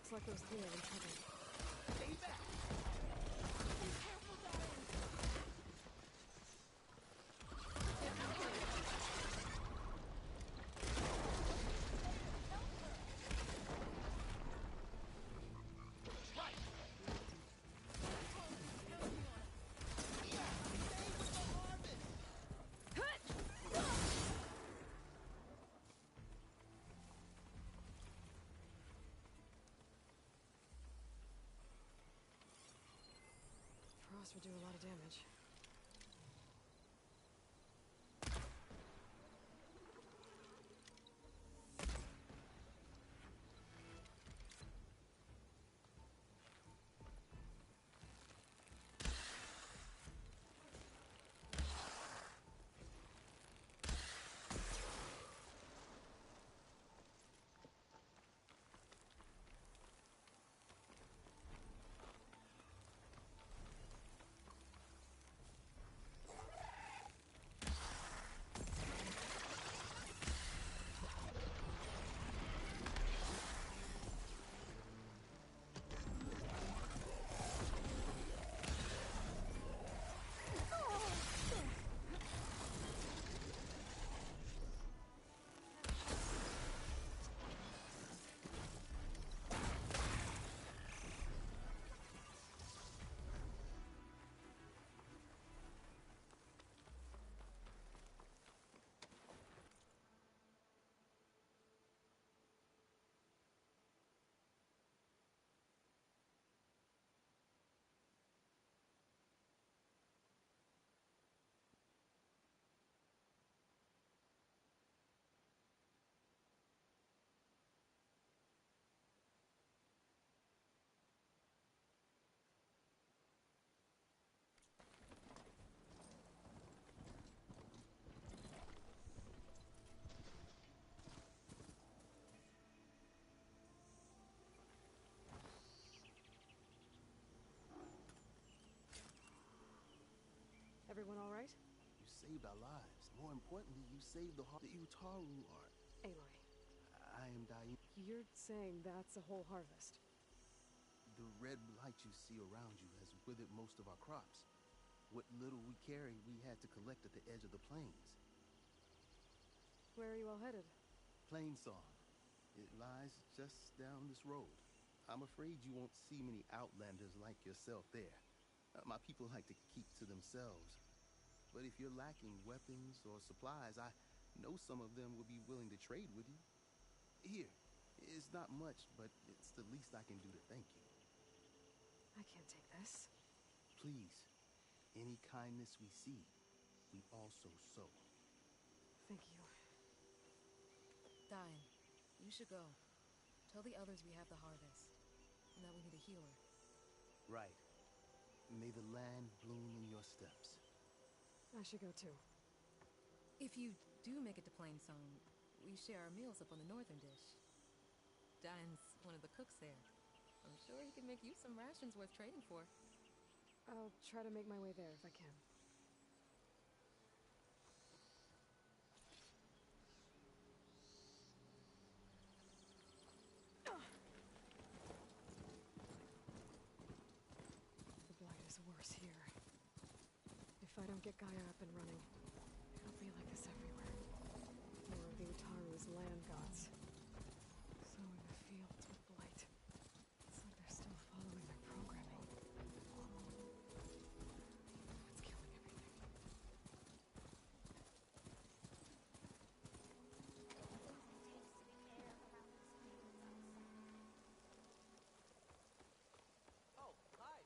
Looks like those three are in trouble. Stay back! Be careful, Diane! Right! Frost would do a lot of damage. Everyone all right? You saved our lives. More importantly, you saved the heart. The Utaru are. Aloy, I am Diane. you're saying that's a whole harvest? The red blight you see around you has withered most of our crops. What little we carried, we had to collect at the edge of the plains. Where are you all headed? Plainsong. It lies just down this road. I'm afraid you won't see many outlanders like yourself there. My people like to keep to themselves. But if you're lacking weapons or supplies, I know some of them would be willing to trade with you. Here, it's not much, but it's the least I can do to thank you. I can't take this. Please, any kindness we see, we also sow. Thank you. Diane, you should go. Tell the others we have the harvest, and that we need a healer. Right. May the land bloom in your steps. I should go too. If you do make it to Plainsong, we share our meals up on the northern dish. Diane's one of the cooks there. I'm sure he can make you some rations worth trading for. I'll try to make my way there if I can. The blight is worse here. If I don't get Gaia up and running, it'll be like this everywhere. More of the Utaru's land gods. Sowing the fields with blight. It's like they're still following their programming. It's killing everything. Oh, hi.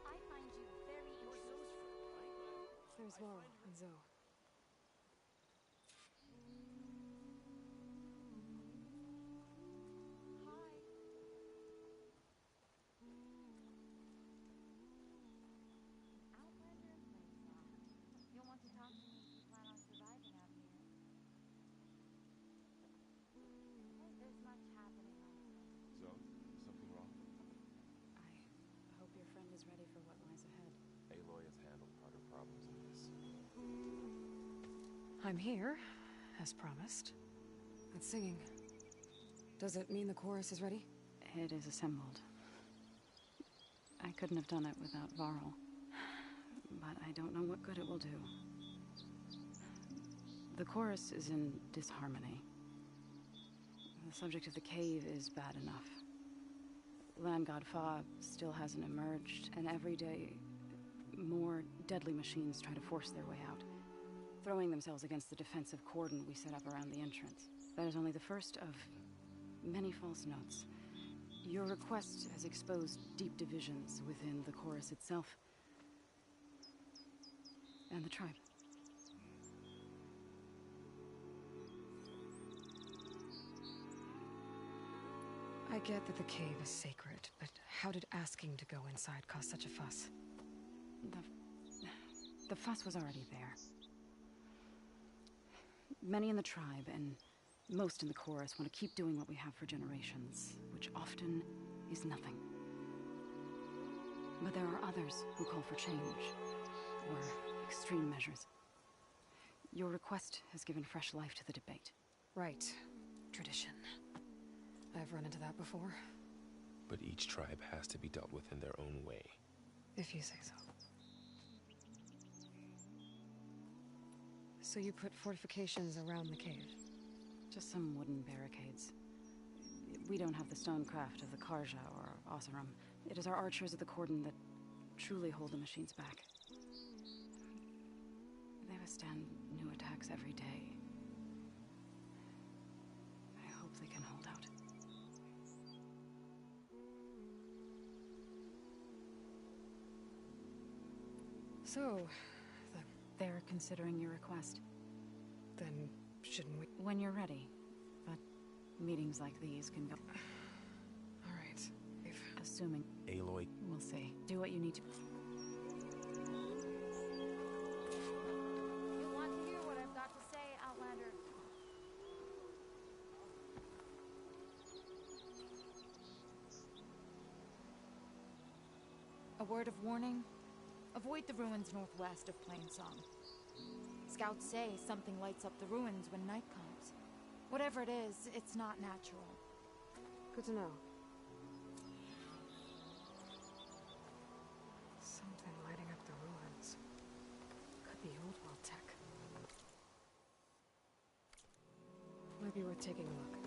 I find you very interesting. There's Laurel and Zoe. Hi. Outlander and Plainsong. You'll want to talk to me if you plan on surviving out here. There's much happening on the plains. So, something wrong? I hope your friend is ready for what lies ahead. Aloy has handled part of problems in this. I'm here, as promised. That's singing. Does it mean the chorus is ready? It is assembled. I couldn't have done it without Varl. But I don't know what good it will do. The chorus is in disharmony. The subject of the cave is bad enough. Land God Fa still hasn't emerged, and every day, more deadly machines try to force their way out, throwing themselves against the defensive cordon we set up around the entrance. That is only the first of many false notes. Your request has exposed deep divisions within the chorus itself and the tribe. I get that the cave is sacred, but how did asking to go inside cause such a fuss? The fuss was already there. Many in the tribe, and most in the chorus, want to keep doing what we have for generations, which often is nothing. But there are others who call for change, or extreme measures. Your request has given fresh life to the debate. Right. Tradition. I've run into that before. But each tribe has to be dealt with in their own way. If you say so. So you put fortifications around the cave? Just some wooden barricades. We don't have the stonecraft of the Karja or Oseram. It is our archers at the cordon that truly hold the machines back. They withstand new attacks every day. I hope they can hold out. So, they're considering your request. then shouldn't we? When you're ready. But meetings like these can go... All right. Assuming... Aloy. We'll see. Do what you need to... You want to hear what I've got to say, Outlander? A word of warning. Avoid the ruins northwest of Plainsong. Scouts say something lights up the ruins when night comes. Whatever it is, it's not natural. Good to know. Something lighting up the ruins. Could be old world tech. Might be worth taking a look.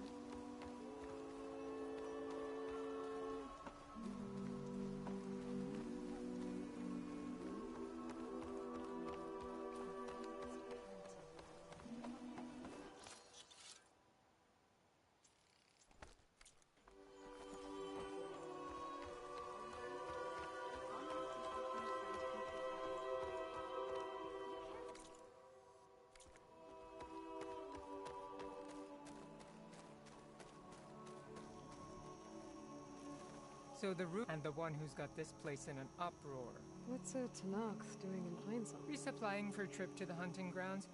So the root and the one who's got this place in an uproar. What's a Tanakh doing in Plainsong? Resupplying for a trip to the hunting grounds.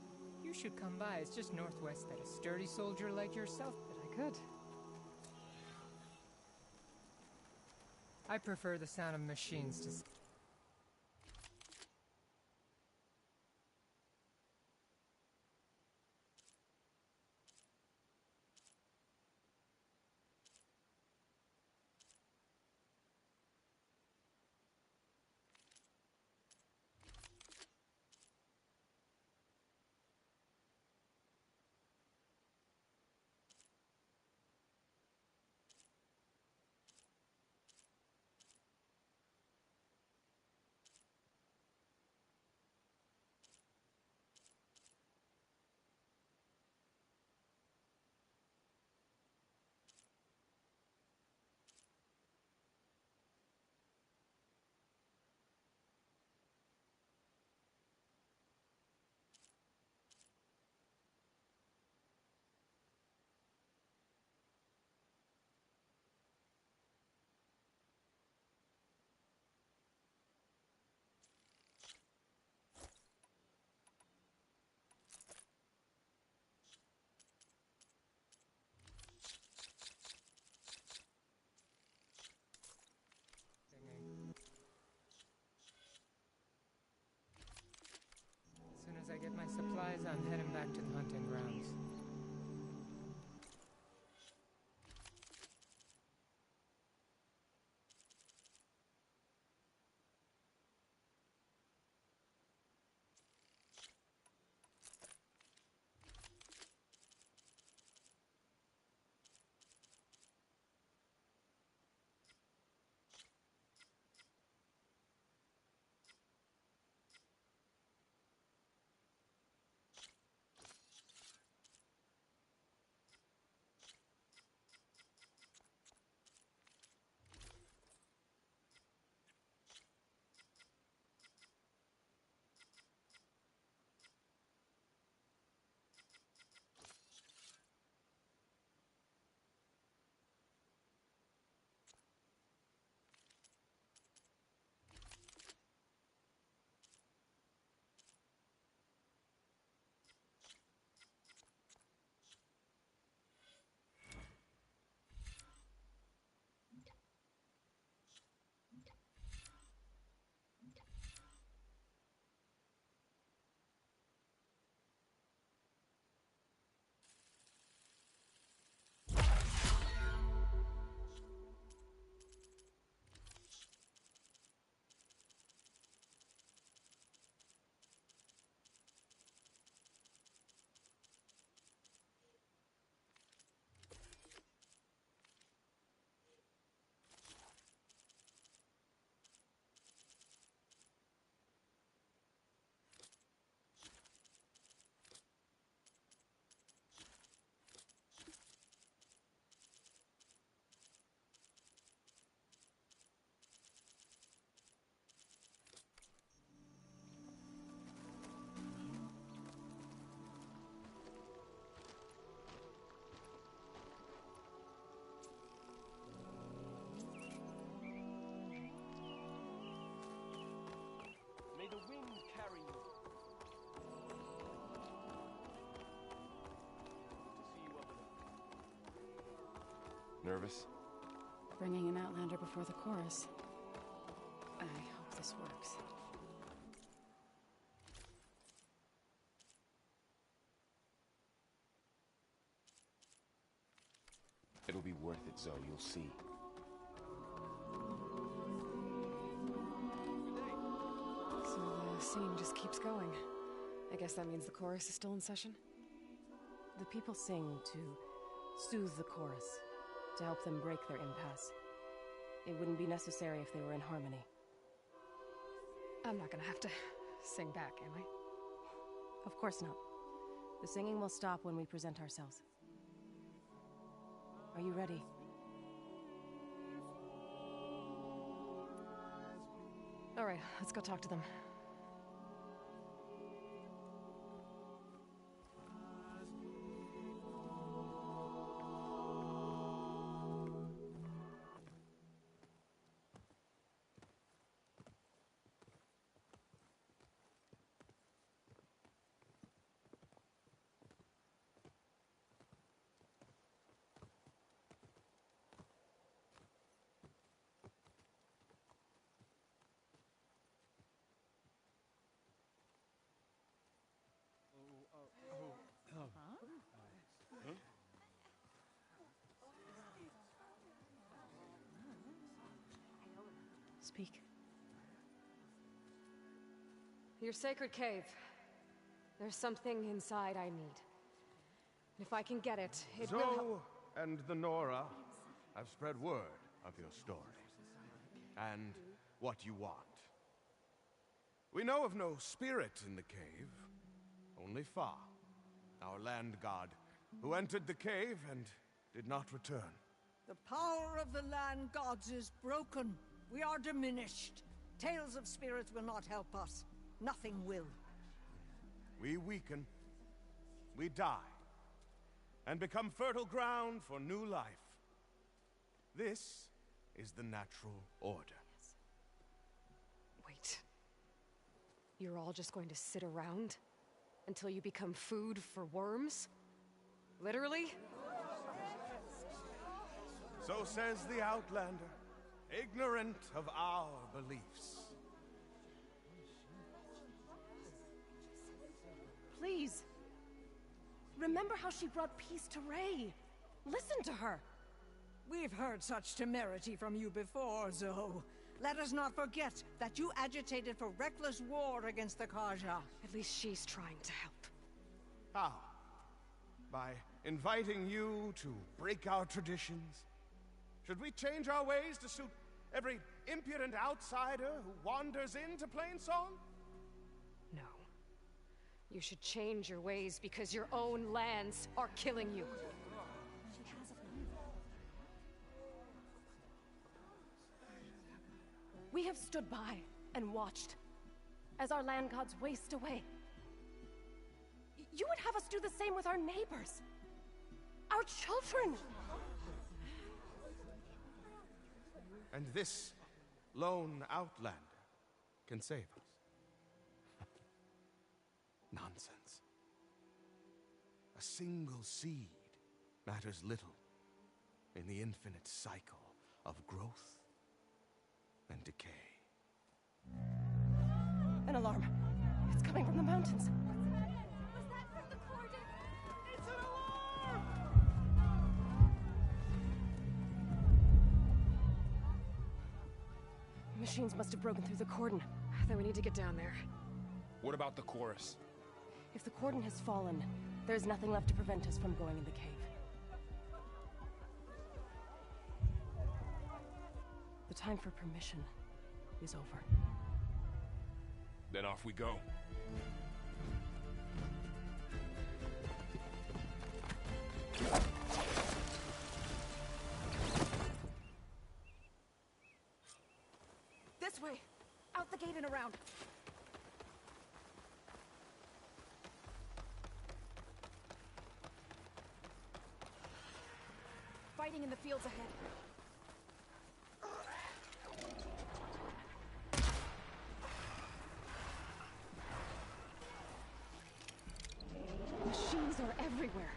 You should come by. It's just northwest that a sturdy soldier like yourself. But I could. I prefer the sound of machines to... As soon as I get my supplies, I'm heading back to the hunting grounds. Nervous? Bringing an Outlander before the chorus. I hope this works. It'll be worth it, Zoe. You'll see. So the singing just keeps going. I guess that means the chorus is still in session? The people sing to soothe the chorus, to help them break their impasse. It wouldn't be necessary if they were in harmony. I'm not gonna have to sing back, am I? Of course not. The singing will stop when we present ourselves. Are you ready? All right, let's go talk to them. Speak. Your sacred cave. There's something inside I need. If I can get it, it will help. Zoe and the Nora have spread word of your story. And what you want. We know of no spirit in the cave. Only Fa, our land god, who entered the cave and did not return. The power of the land gods is broken. We are diminished. Tales of spirits will not help us. Nothing will. We weaken. We die. And become fertile ground for new life. This is the natural order. Wait. You're all just going to sit around until you become food for worms? Literally? So says the Outlander, ignorant of our beliefs. Please. Remember how she brought peace to Ray. Listen to her. We've heard such temerity from you before, Zoe. Let us not forget that you agitated for reckless war against the Kaja. At least she's trying to help. How? By inviting you to break our traditions? Should we change our ways to suit every impudent outsider who wanders into Plainsong? No. You should change your ways because your own lands are killing you. We have stood by and watched as our land gods waste away. You would have us do the same with our neighbors, our children. And this lone Outlander can save us. Nonsense. A single seed matters little in the infinite cycle of growth and decay. An alarm. It's coming from the mountains. Was that from the cordon? It's an alarm! Machines must have broken through the cordon. Then we need to get down there. What about the chorus? If the cordon has fallen, there's nothing left to prevent us from going in the cave. The time for permission is over. Then off we go. This way! Out the gate and around! Fighting in the fields ahead. Machines are everywhere.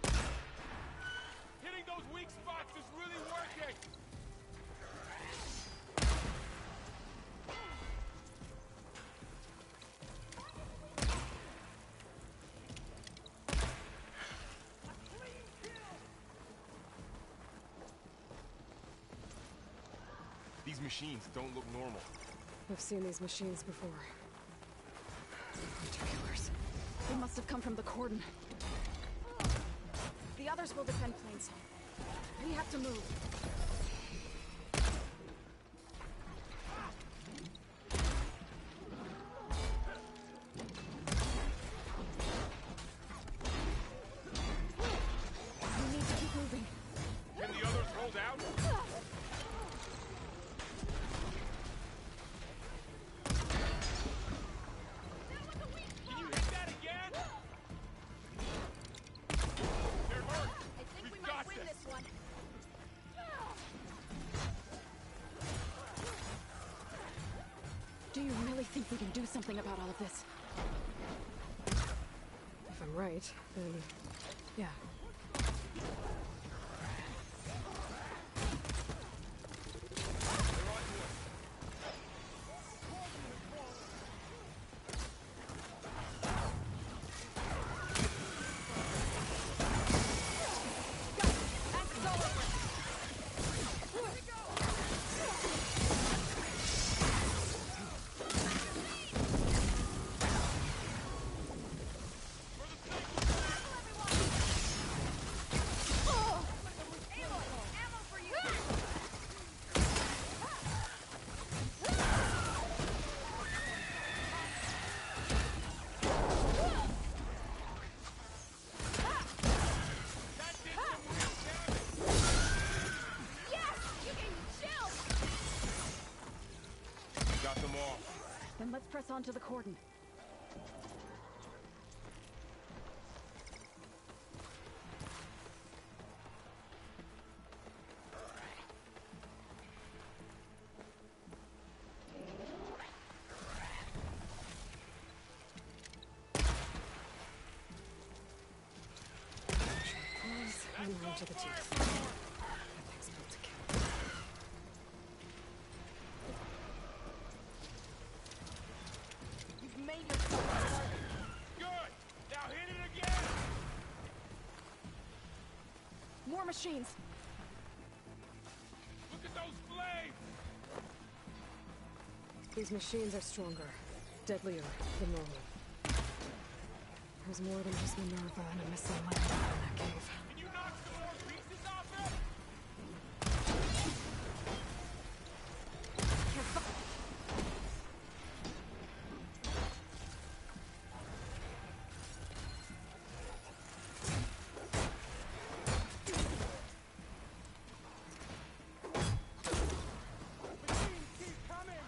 Hitting the those weak spots is really working! These machines don't look normal. I've seen these machines before. Hunter-killers. They must have come from the cordon. The others will defend Plainsong. We have to move. We need to keep moving. Can the others hold out? Can you hit that again? They're hurt. I think we got might win this one. Do you really think we can do something about all of this? If I'm right, then yeah. Got them all. Then let's press on to the cordon. Close and run to the teeth. That thing's built to kill. You've made yourself a target. Good! Now hit it again! More machines! Look at those flames! These machines are stronger, deadlier than normal. There's more than just Minerva and a missile landing in that cave. Can you knock some more pieces off it? Machines keep coming!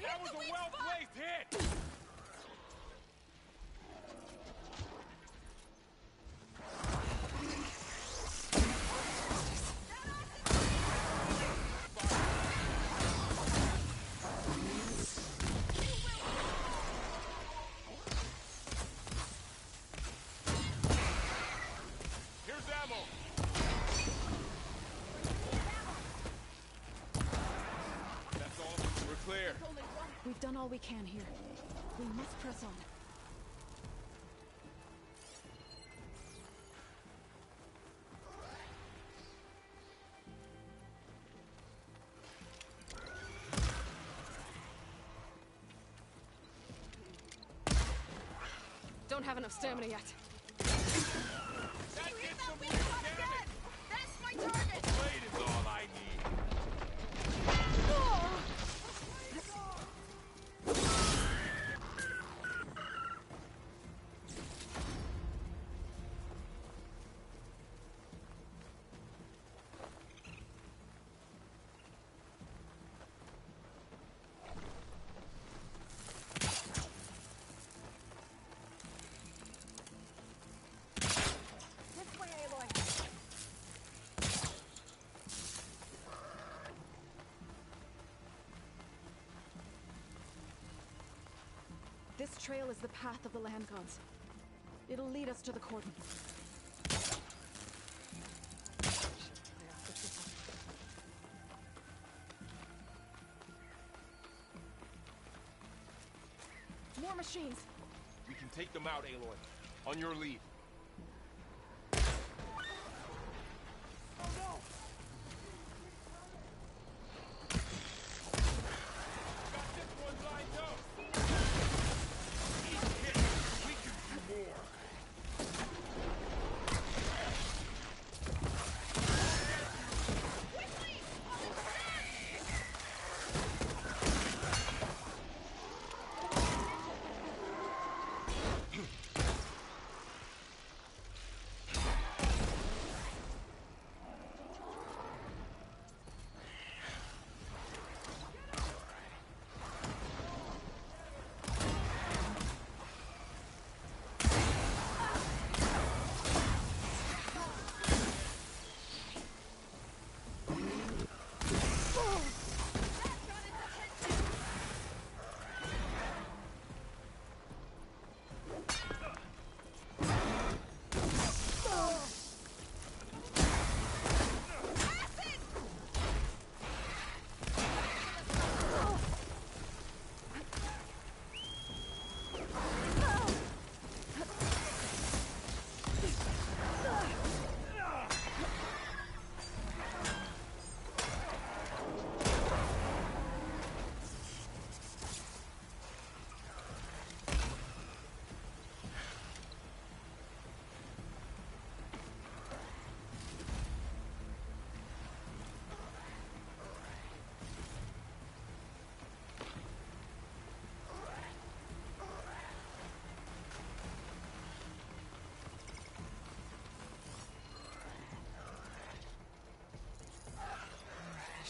That was a well-placed hit! Here's ammo! That's all. We're clear. We've done all we can here. We must press on. Don't have enough stamina yet. That did some weird damage! That's my target! Blade is all I need. trail is the path of the land gods. It'll lead us to the cordon. More machines! We can take them out, Aloy. On your lead.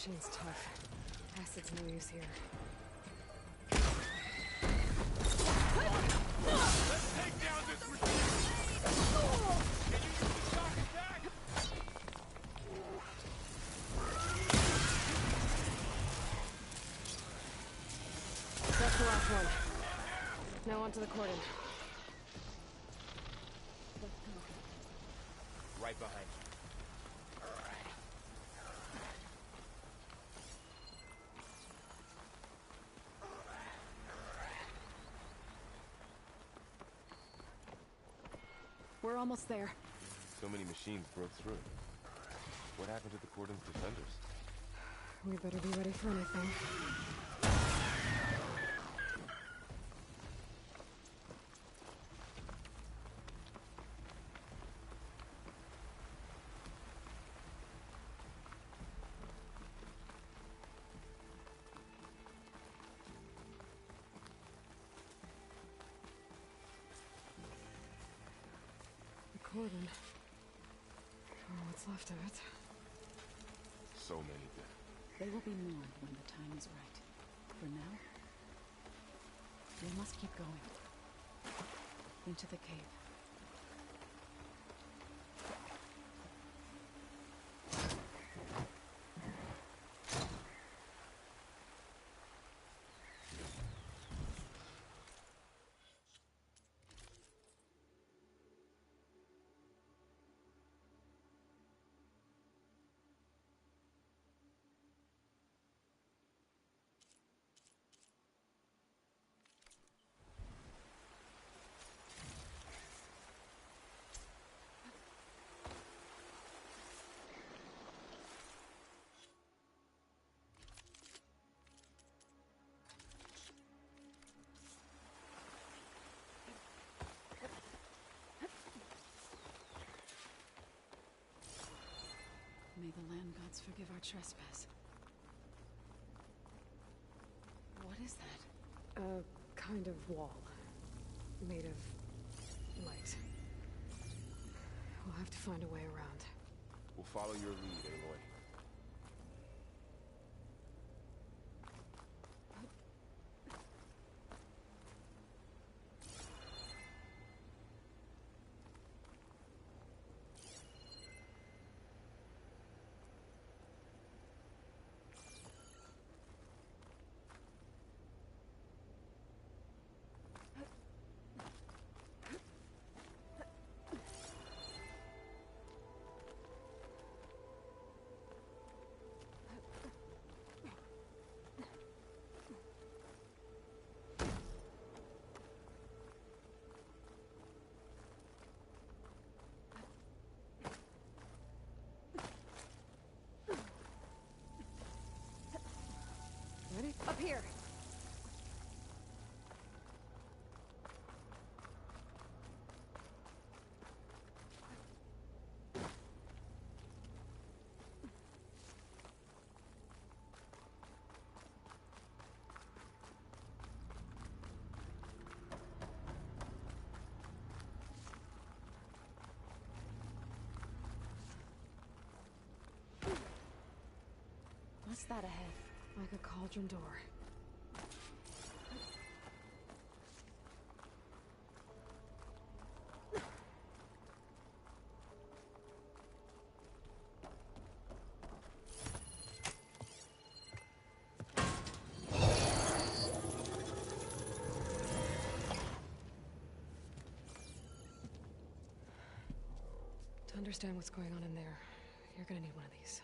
Machine's tough. Acid's no use here. Let's take down this machine! Can you use the shock attack? That's the last one. Now onto the cordon. Right behind you. We're almost there. So many machines broke through. What happened to the cordon's defenders? We better be ready for anything. Cordon. Or what's left of it. So many dead. They will be mourned when the time is right. For now, we must keep going. Into the cave. May the land gods forgive our trespass. What is that? A kind of wall. Made of light. We'll have to find a way around. We'll follow your lead, Aloy. What's that ahead? Like a cauldron door. To understand what's going on in there, you're gonna need one of these.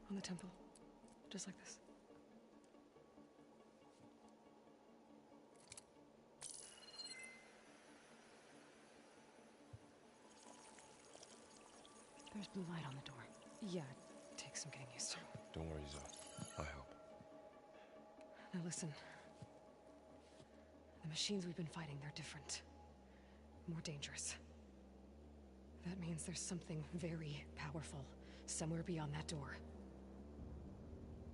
On the temple. Just like this. There's blue light on the door. Yeah, it takes some getting used to. Don't worry, Zoe. I'll help. Now listen. The machines we've been fighting, they're different. More dangerous. That means there's something very powerful somewhere beyond that door.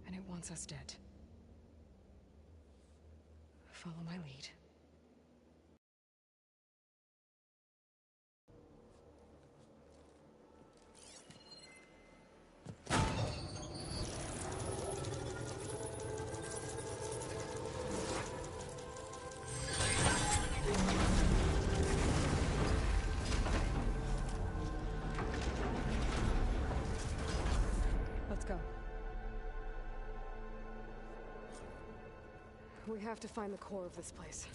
And it wants us dead. Follow my lead. Let's go. We have to find the core of this place.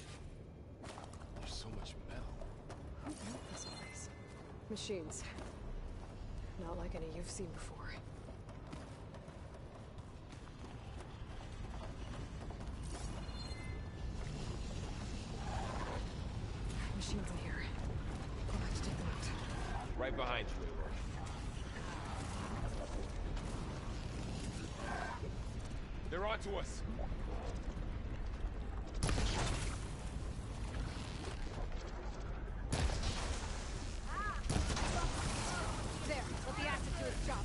There's so much metal. Who built this place? Machines. Not like any you've seen before. Machines in here. We'll have to take them out. Right behind you, Aloy. They're onto us. There, let the acid do its job.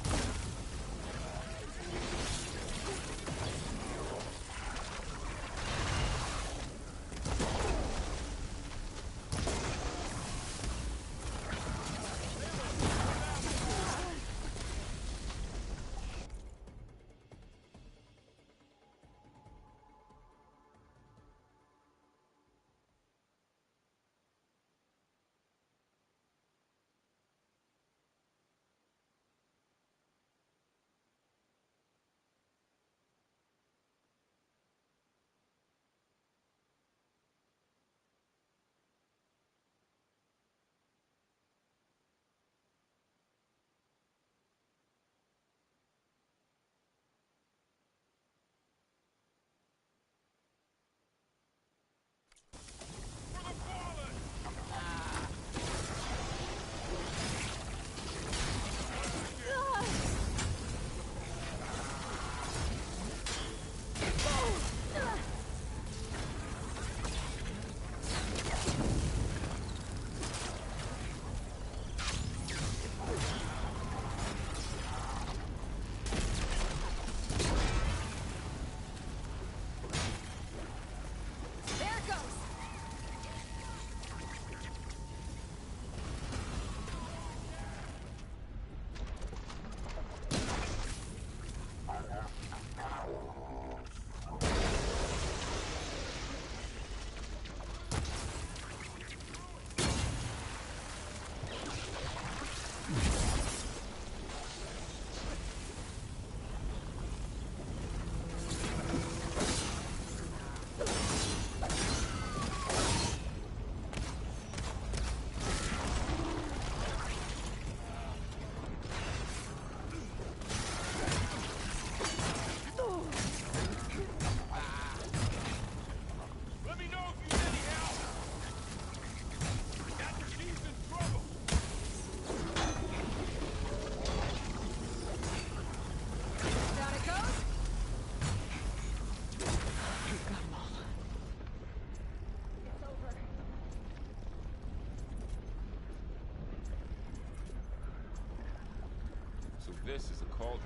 This is a cauldron.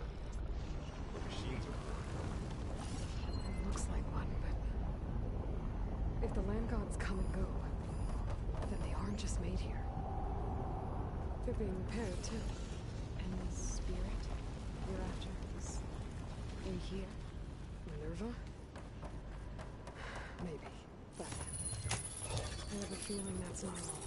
The machines are burning. It looks like one, but If the land gods come and go, then they aren't just made here. They're being repaired, too. And the spirit you're after is in here? Minerva? Maybe. But I have a feeling that's not all.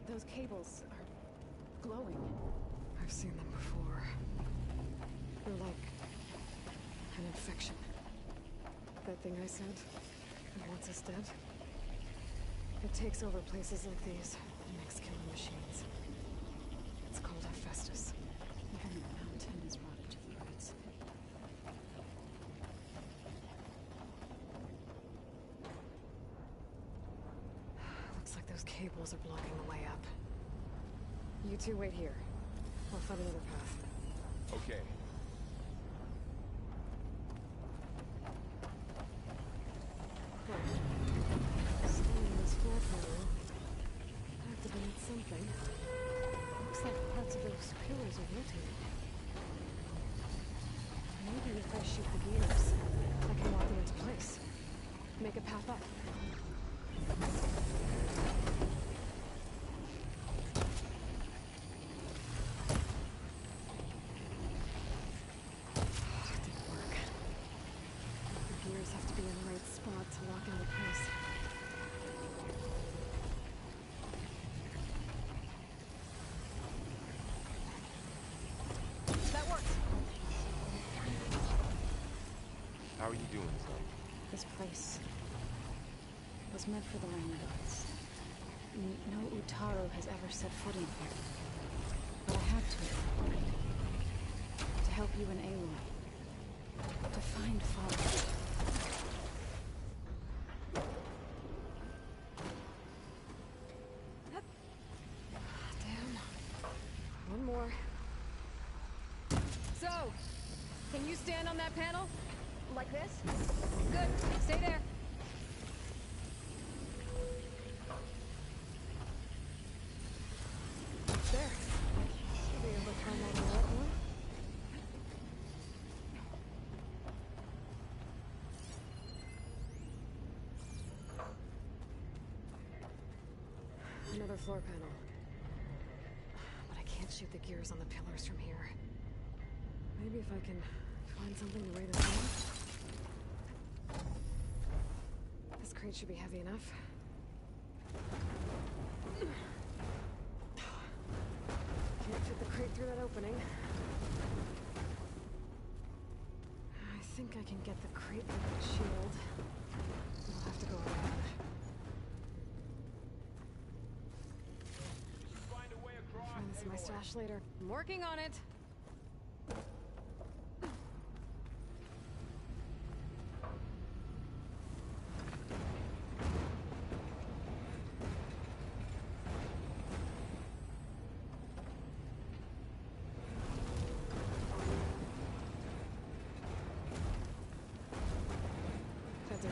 Those cables are glowing. I've seen them before. They're like an infection. That thing I said, that wants us dead. It takes over places like these and makes killing machines. It's called Hephaestus. Even the mountain is rotted to the roots. Looks like those cables are blocking the way up. You two wait here. I'll find another path. Okay. Scanning this floor panel activates something. Looks like parts of those pillars are rotating. Maybe if I shoot the gears, I can lock them into place. Make a path up. Didn't work. The gears have to be in the right spot to lock into place. That works. How are you doing, son? This place was meant for the land gods. No Utaro has ever set foot in here. But I had to help you and Aloy. To find Father. Damn. One more. So, can you stand on that panel? Like this? Good. Stay there. There. Should be able to climb all the way up one. Another floor panel. But I can't shoot the gears on the pillars from here. Maybe if I can find something to weigh them down. This crate should be heavy enough. Can't fit the crate through that opening. I think I can get the crate with that shield. I'll have to go around. Find a way across. Find this in my stash later. I'm working on it. That's it.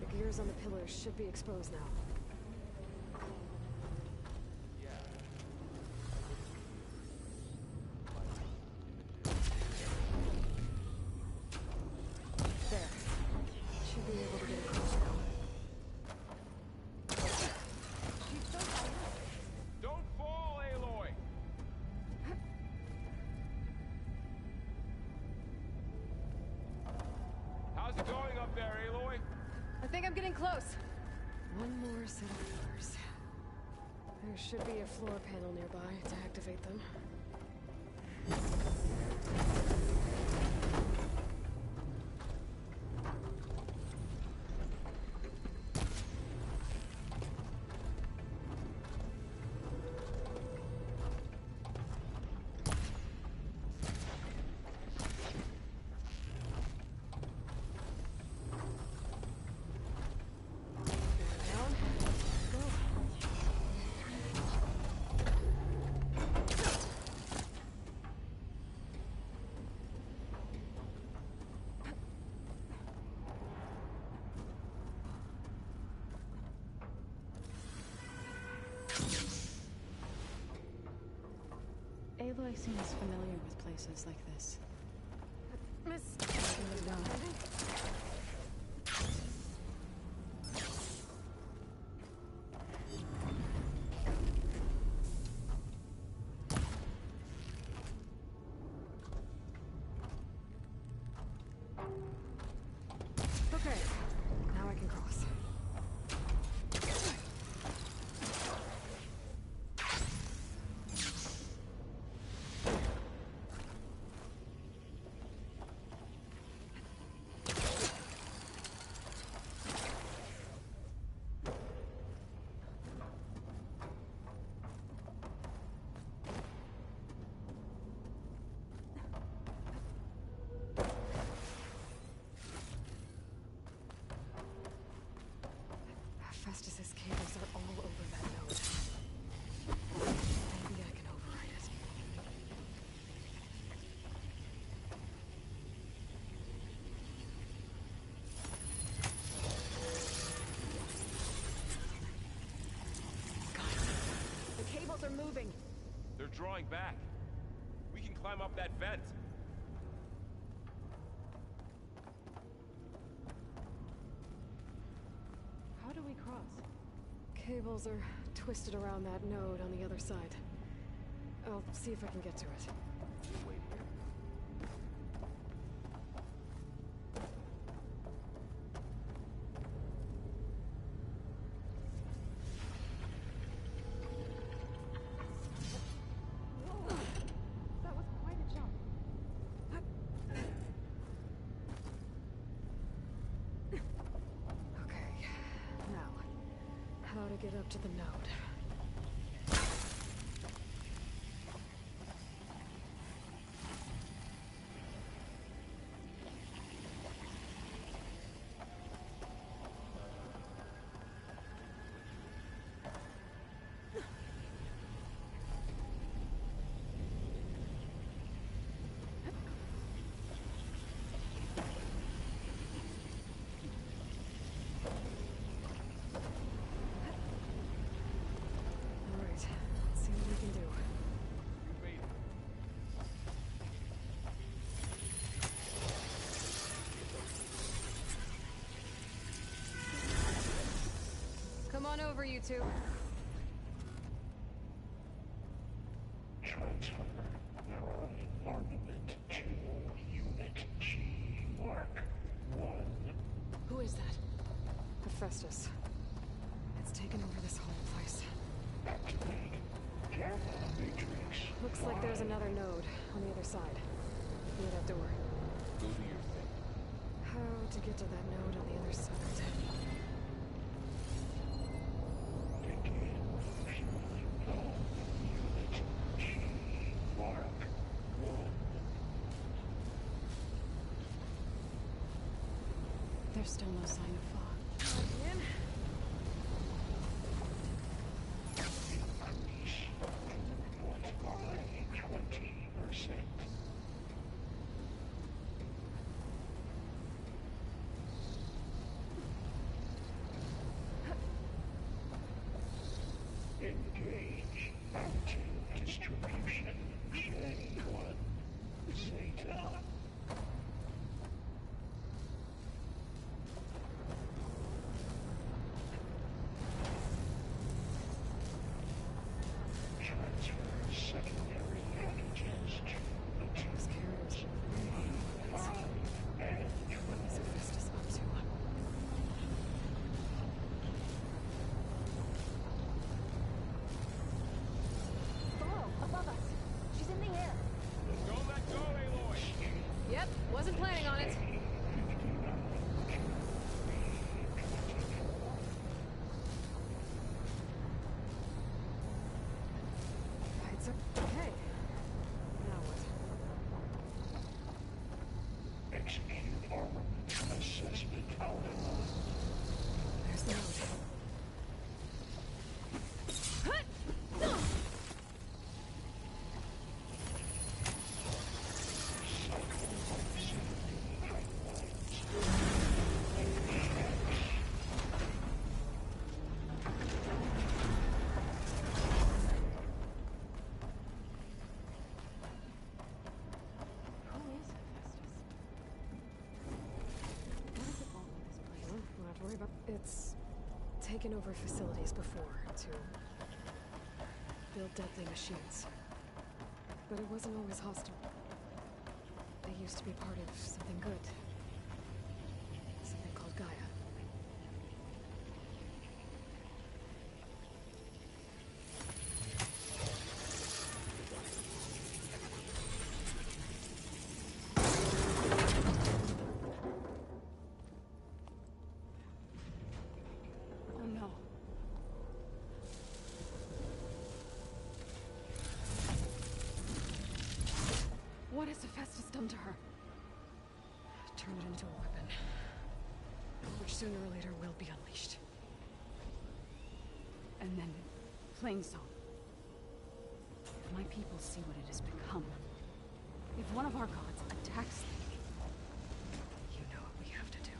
The gears on the pillars should be exposed now. There. Should be able to get across now. Don't fall, Aloy! How's it going up there, Aloy? I think I'm getting close. One more set of pillars. There should be a floor panel nearby to activate them. Down. Go. Aloy seems familiar with places like this. Miss... Okay, now I can cross. Festus's cables are all over that node. Maybe I can override it. Got it. The cables are moving. They're drawing back. We can climb up that vent. How do we cross? Cables are twisted around that node on the other side. I'll see if I can get to it. Wait here. That was quite a jump. Okay, now, how to get up to the node. Alright, let's see what we can do. You made it. Come on over, you two. Transfer armament to Unit G Mark 1. Who is that? Hephaestus. It's taken over this whole place. Activate Gamma Matrix. Looks like there's another node on the other side. Near that door. Go do your thing. How to get to that node on the other side? Begin purely null Unit G Mark 1. There's still no sign of fog. In. Increase throughput by 20%. Engage mountain distribution J1 Zeta. to worry about. It's taken over facilities before to build deadly machines. But it wasn't always hostile. They used to be part of something good. Something called Gaia. What has Hephaestus done to her? Turn it into a weapon, which sooner or later will be unleashed. And then, Plainsong. If my people see what it has become, if one of our gods attacks them, you know what we have to do.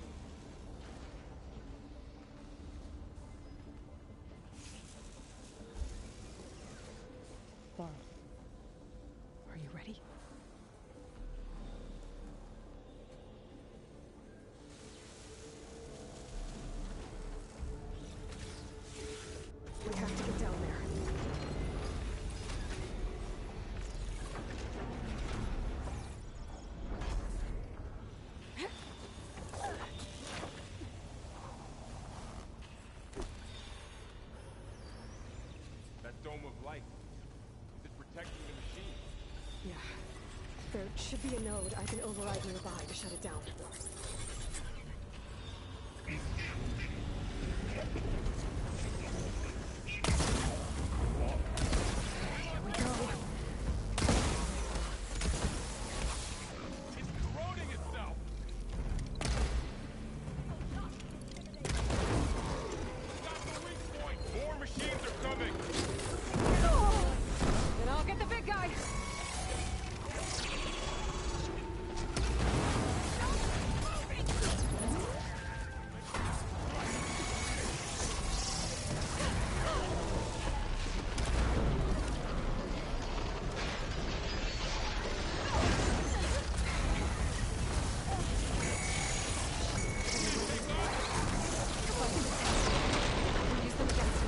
Laurel. Are you ready? We have to get down there. That dome of light. Is it protecting the machine? Yeah. There should be a node I can override nearby to shut it down. Here we go. It's corroding itself! Got the weak point! More machines are coming! Then I'll get the big guy! Use them against it.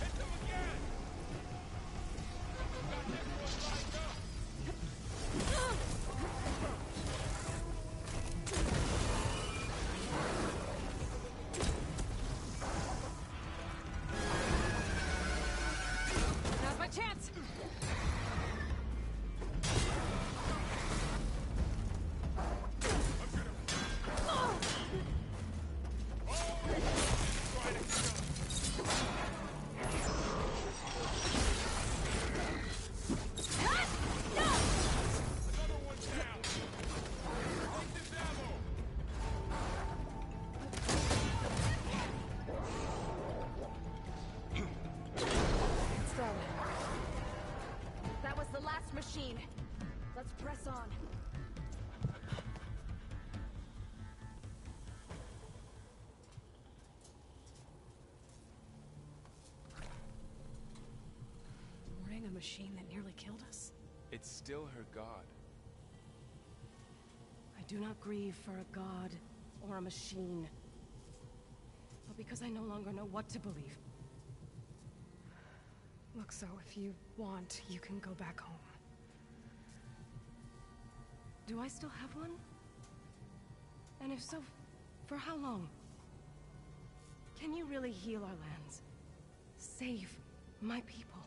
Hit them again! Got this one lined up! Now's my chance! Another one down! Take this ammo! It's done. That was the last machine. Let's press on. Mourning a machine that nearly killed us? It's still her god. I do not grieve for a god or a machine, but because I no longer know what to believe. Look, so if you want, you can go back home. Do I still have one? And if so, for how long? Can you really heal our lands? Save my people?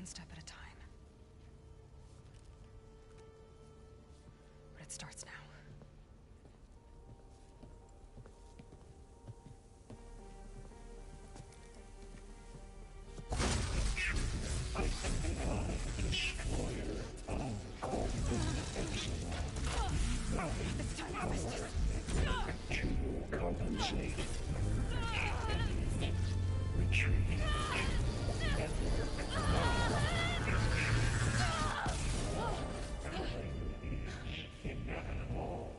one step at a time. But it starts now. To compensate. Retreat. Inevitable.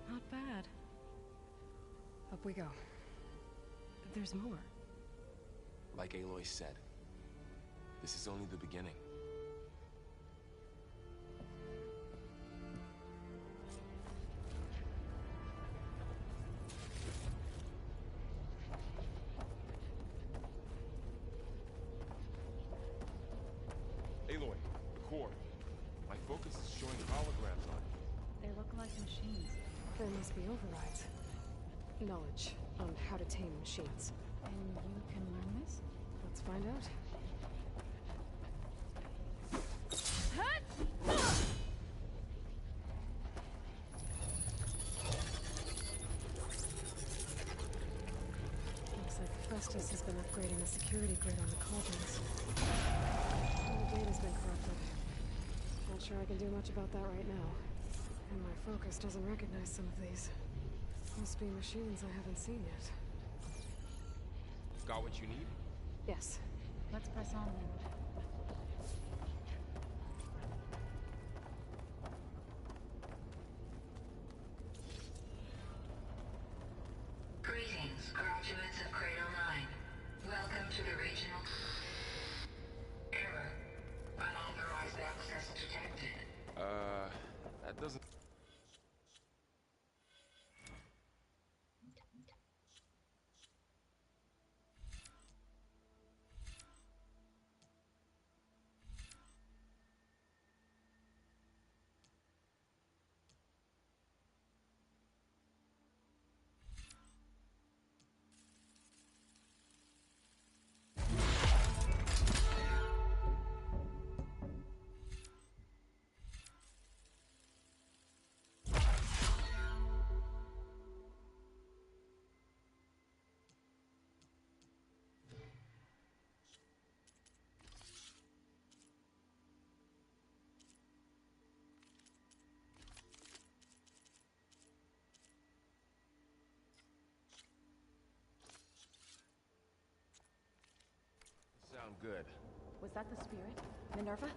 Not bad. Up we go. There's more. Like Aloy said, this is only the beginning. Aloy, the core. My focus is showing holograms on it. They look like machines. There must be overrides. Knowledge on how to tame machines. And you can learn this? Let's find out. Looks like Festus has been upgrading the security grid on the cauldrons. All the data's been corrupted. Not sure I can do much about that right now. And my focus doesn't recognize some of these. Must be machines I haven't seen yet. Got what you need? Yes. Let's press on then. Greetings, graduates of Cradle 9. Welcome to the regional... Error. Unauthorized access detected. That doesn't... Sound good. Was that the spirit? Minerva?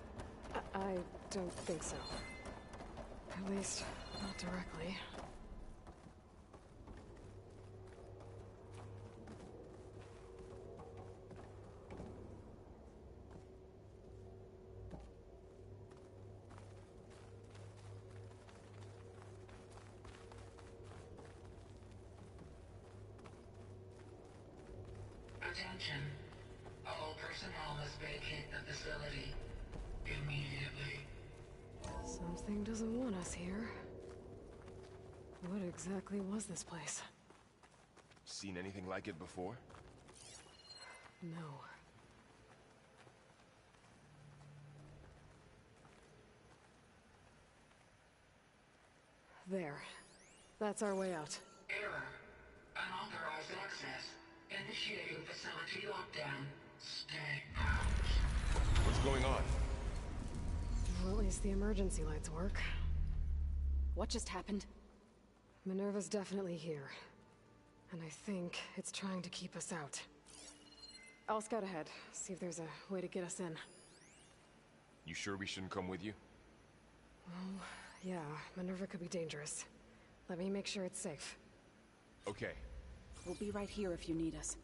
I don't think so. At least, not directly. Attention. All personnel must vacate the facility immediately. Something doesn't want us here. What exactly was this place? Seen anything like it before? No. There. That's our way out. Error. Unauthorized access. Initiating facility lockdown. Stay out. What's going on? Well, at least the emergency lights work. What just happened? Minerva's definitely here. And I think it's trying to keep us out. I'll scout ahead, see if there's a way to get us in. You sure we shouldn't come with you? Well, yeah, Minerva could be dangerous. Let me make sure it's safe. Okay. We'll be right here if you need us.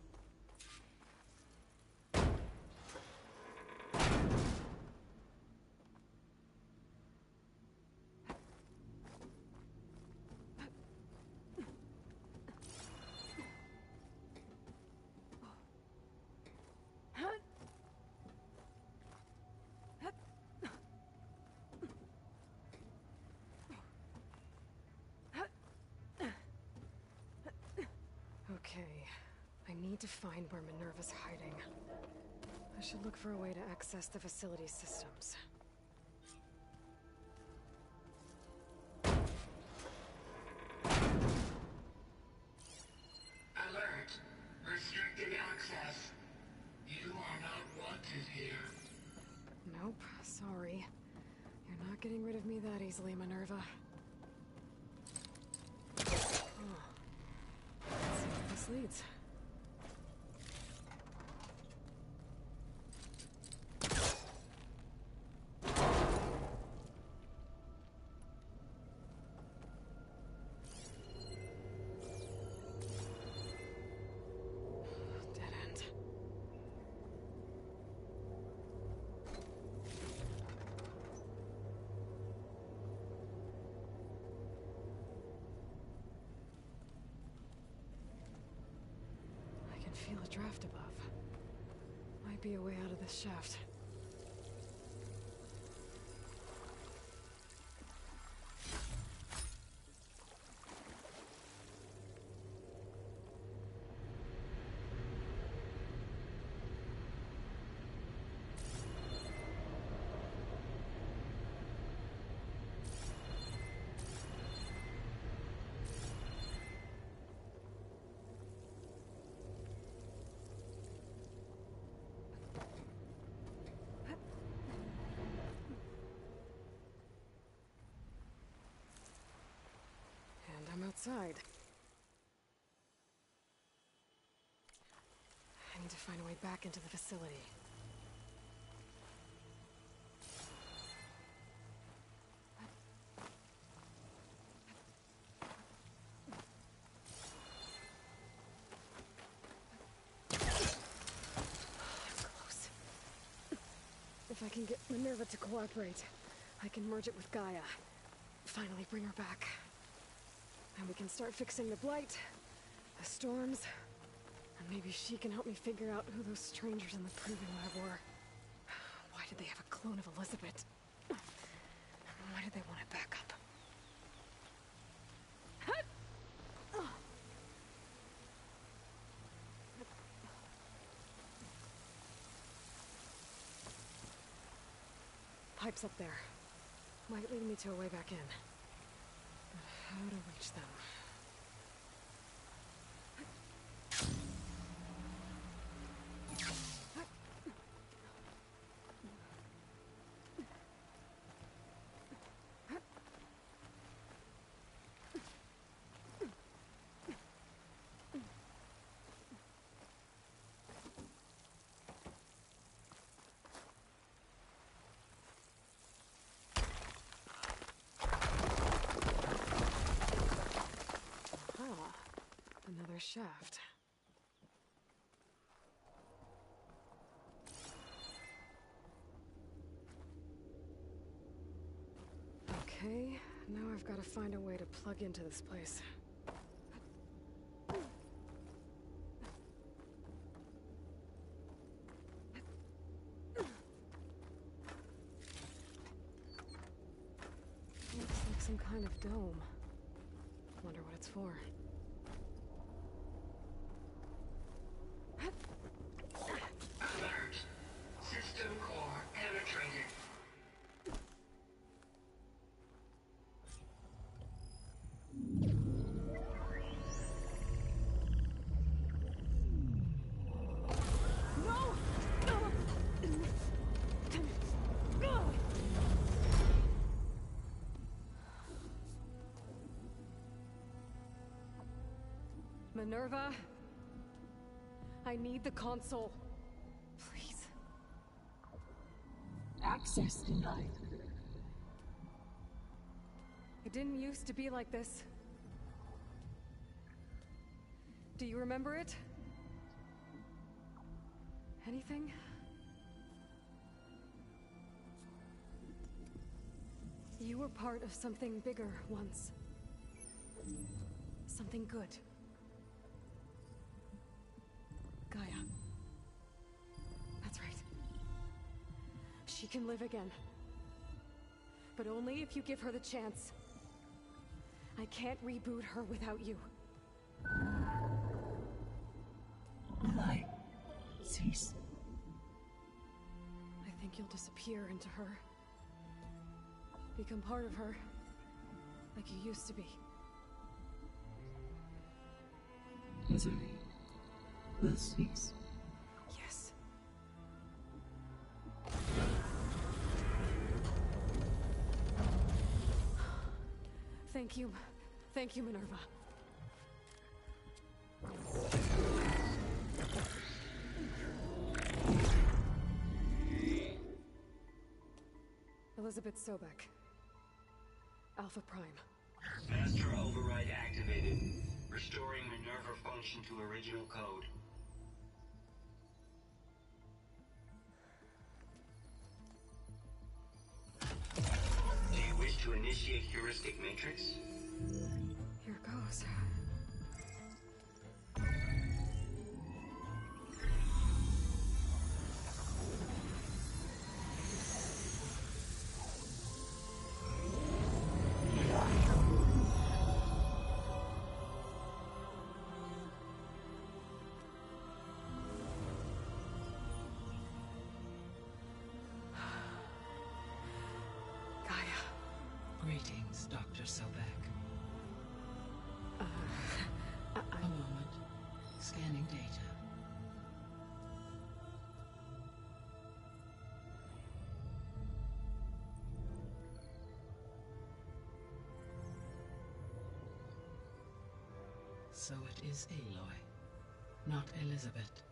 Okay, I need to find where Minerva's hiding. I should look for a way to access the facility systems. Alert. Restricted access. You are not wanted here. Nope, sorry. You're not getting rid of me that easily, Minerva. Oh. Let's see where this leads. Dead end. I can feel a draft above. Might be a way out of this shaft. And I'm outside. I need to find a way back into the facility. Close. If I can get Minerva to cooperate, I can merge it with Gaia. Finally bring her back. And we can start fixing the blight, the storms, and maybe she can help me figure out who those strangers in the proving lab were. Why did they have a clone of Elizabeth? Why did they want it back up? Pipes up there. Might lead me to a way back in. But how to reach them? Another shaft. Okay, now I've got to find a way to plug into this place. Looks like some kind of dome. Wonder what it's for. Alert. System core penetrated. Minerva, I need the console. Please. Access denied. It didn't used to be like this. Do you remember it? Anything? You were part of something bigger once. Something good. Gaia. That's right. She can live again. But only if you give her the chance. I can't reboot her without you. Aloy, cease. I think you'll disappear into her. Become part of her. Like you used to be. Misery will cease. Yes. Thank you. Thank you, Minerva. Elizabeth Sobek. Alpha Prime. Master override activated. Restoring Minerva function to original code. Do you wish to initiate heuristic matrix? Here goes. Greetings, Dr. Sobek. A moment. Scanning data. So it is Aloy, not Elizabeth.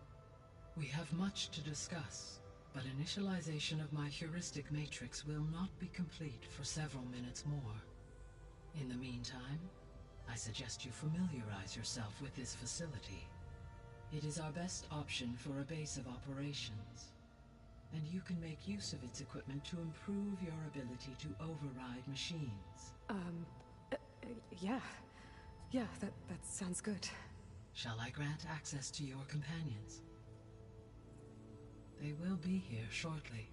We have much to discuss, but initialization of my heuristic matrix will not be complete for several minutes more. In the meantime, I suggest you familiarize yourself with this facility. It is our best option for a base of operations, and you can make use of its equipment to improve your ability to override machines. Yeah. Yeah, that sounds good. Shall I grant access to your companions? They will be here shortly.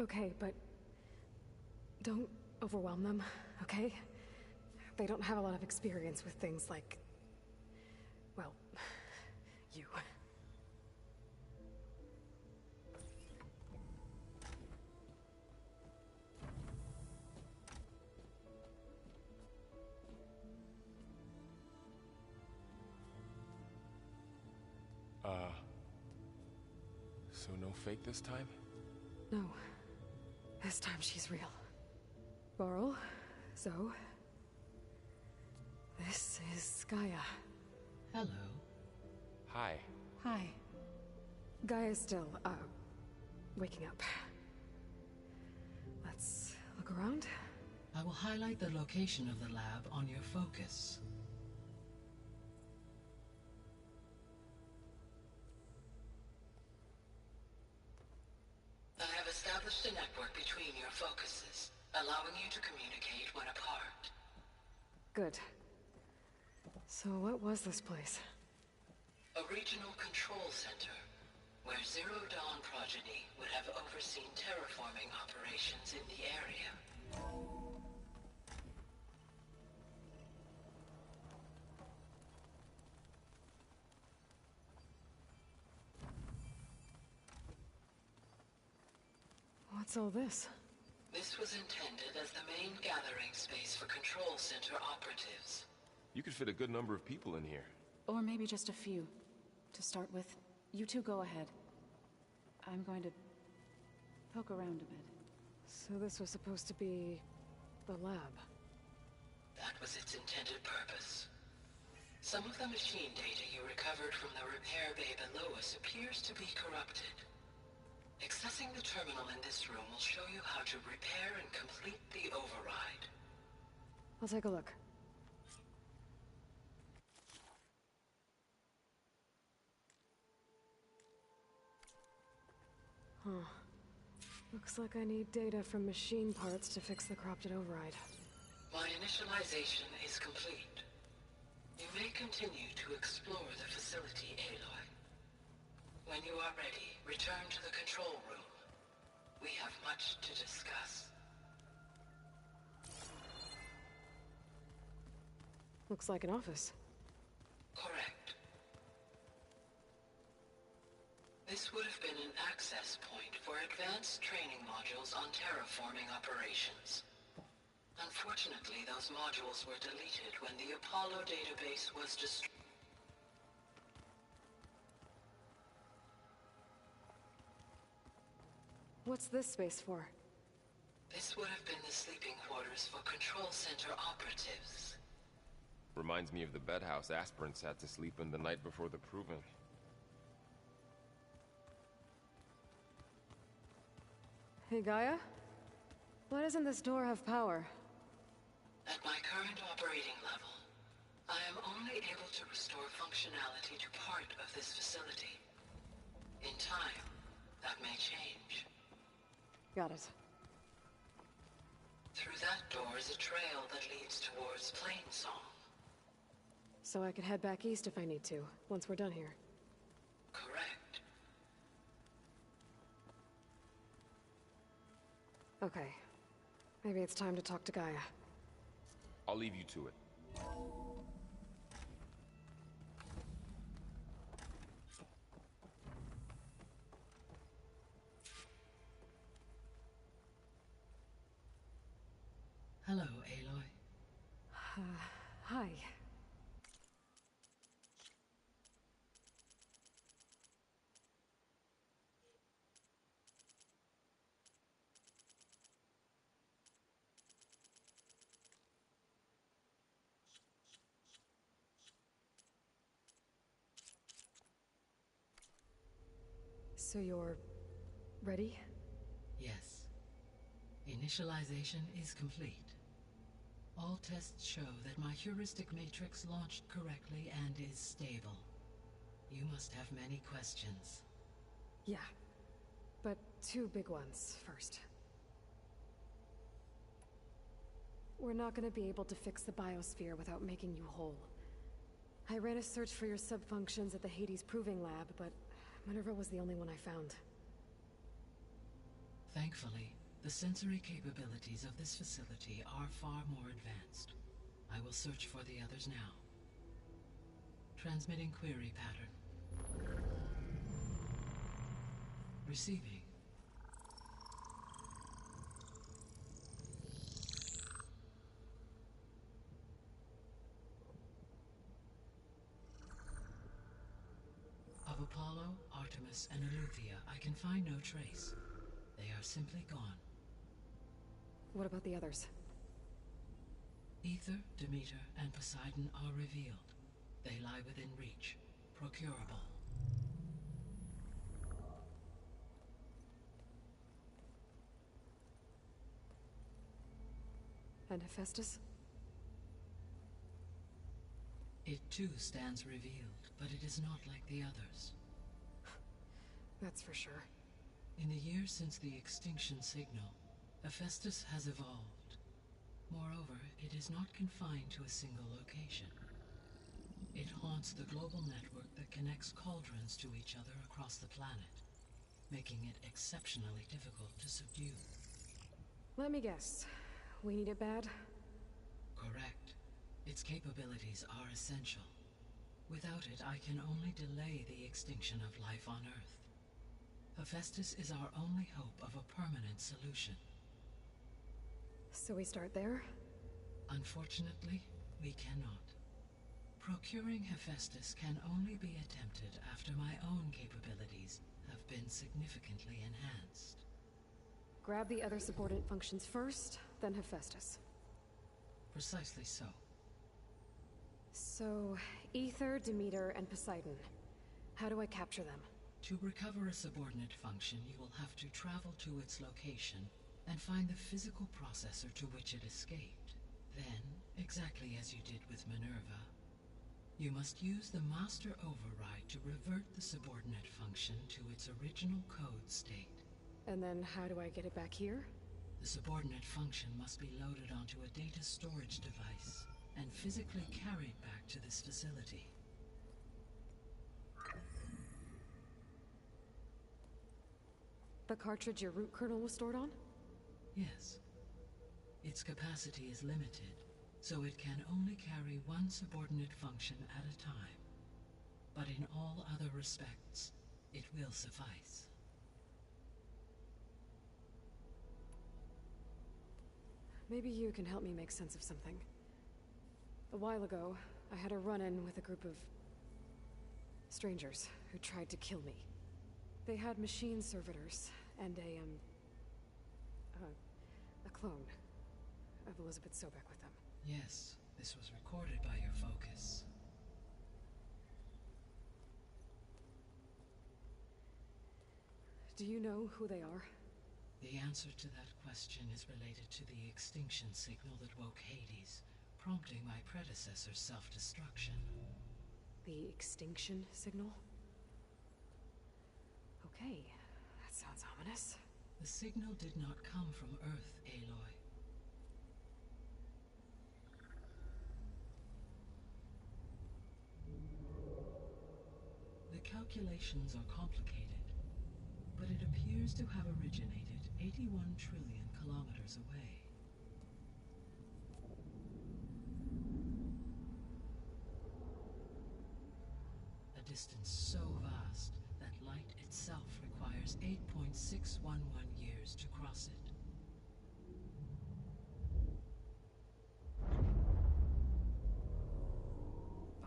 Okay, but don't overwhelm them, okay? They don't have a lot of experience with things like, well, you. So no fake this time? No. This time she's real. Varl, Zoe. This is Gaia. Hello. Hi. Hi. Gaia's still, waking up. Let's look around. I will highlight the location of the lab on your focus. I have established a network between your focuses, allowing you to communicate when apart. Good. So what was this place? A regional control center, where Zero Dawn progeny would have overseen terraforming operations in the area. What's all this? This was intended as the main gathering space for control center operatives. You could fit a good number of people in here. Or maybe just a few. To start with, you two go ahead. I'm going to poke around a bit. So this was supposed to be the lab. That was its intended purpose. Some of the machine data you recovered from the repair bay below us appears to be corrupted. Accessing the terminal in this room will show you how to repair and complete the override. I'll take a look. Huh. Looks like I need data from machine parts to fix the corrupted override. My initialization is complete. You may continue to explore the facility, Aloy. When you are ready, return to the control room. We have much to discuss. Looks like an office. Correct. This would have been an access point for advanced training modules on terraforming operations. Unfortunately, those modules were deleted when the Apollo database was destroyed. What's this space for? This would have been the sleeping quarters for Control Center operatives. Reminds me of the bedhouse aspirants had to sleep in the night before the proving. Hey, Gaia? Why doesn't this door have power? At my current operating level, I am only able to restore functionality to part of this facility. In time, that may change. Got it. Through that door is a trail that leads towards Plainsong. So I could head back east if I need to, once we're done here. Correct. Okay. Maybe it's time to talk to Gaia. I'll leave you to it. Hello, Aloy. Hi. So you're ready? Yes. Initialization is complete. All tests show that my heuristic matrix launched correctly and is stable. You must have many questions. Yeah. But two big ones first. We're not gonna be able to fix the biosphere without making you whole. I ran a search for your subfunctions at the Hades Proving Lab, but Minerva was the only one I found. Thankfully, the sensory capabilities of this facility are far more advanced. I will search for the others now. Transmitting query pattern. Receiving. Of Apollo, Artemis, and Eleuthia, I can find no trace. They are simply gone. What about the others? Ether, Demeter, and Poseidon are revealed. They lie within reach, procurable. And Hephaestus? It too stands revealed, but it is not like the others. That's for sure. In the years since the extinction signal, Hephaestus has evolved. Moreover, it is not confined to a single location. It haunts the global network that connects cauldrons to each other across the planet, making it exceptionally difficult to subdue. Let me guess. We need it bad? Correct. Its capabilities are essential. Without it, I can only delay the extinction of life on Earth. Hephaestus is our only hope of a permanent solution. So we start there? Unfortunately, we cannot. Procuring Hephaestus can only be attempted after my own capabilities have been significantly enhanced. Grab the other subordinate functions first, then Hephaestus. Precisely so. So, Ether, Demeter, and Poseidon. How do I capture them? To recover a subordinate function, you will have to travel to its location and find the physical processor to which it escaped. Then, exactly as you did with Minerva, you must use the master override to revert the subordinate function to its original code state. And then how do I get it back here? The subordinate function must be loaded onto a data storage device and physically carried back to this facility. The cartridge your root kernel was stored on? Yes. Its capacity is limited, so it can only carry one subordinate function at a time. But in all other respects, it will suffice. Maybe you can help me make sense of something. A while ago, I had a run-in with a group of strangers who tried to kill me. They had machine servitors and a clone of Elizabeth Sobek with them. Yes, this was recorded by your focus. Do you know who they are? The answer to that question is related to the extinction signal that woke Hades, prompting my predecessor's self-destruction. The extinction signal? Okay, that sounds ominous. The signal did not come from Earth, Aloy. The calculations are complicated, but it appears to have originated 81 trillion kilometers away. A distance so vast that light itself requires 8.611 years to cross it.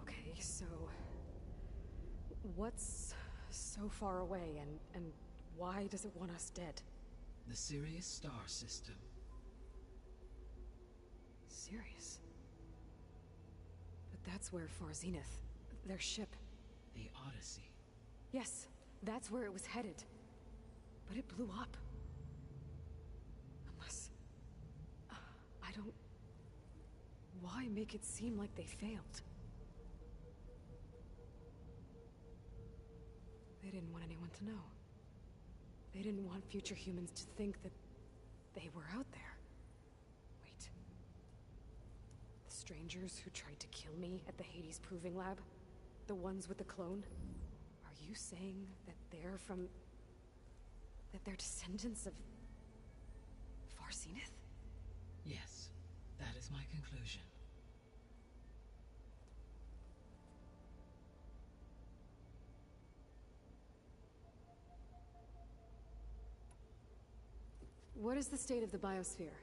Okay, so what's so far away, and why does it want us dead? The Sirius star system. Sirius? But that's where Far Zenith, their ship... The Odyssey. Yes, that's where it was headed. But it blew up. Unless... I don't... Why make it seem like they failed? They didn't want anyone to know. They didn't want future humans to think that they were out there. Wait. The strangers who tried to kill me at the Hades Proving Lab? The ones with the clone? Are you saying that they're from... that they're descendants of... Far Zenith? Yes, that is my conclusion. What is the state of the biosphere?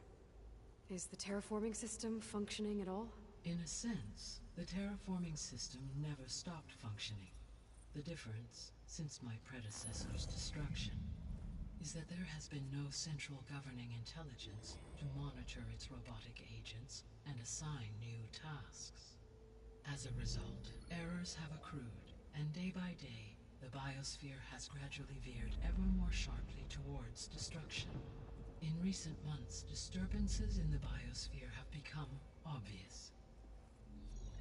Is the terraforming system functioning at all? In a sense, the terraforming system never stopped functioning. The difference, since my predecessor's destruction, is that there has been no central governing intelligence to monitor its robotic agents and assign new tasks. As a result, errors have accrued, and day by day, the biosphere has gradually veered ever more sharply towards destruction. In recent months, disturbances in the biosphere have become obvious.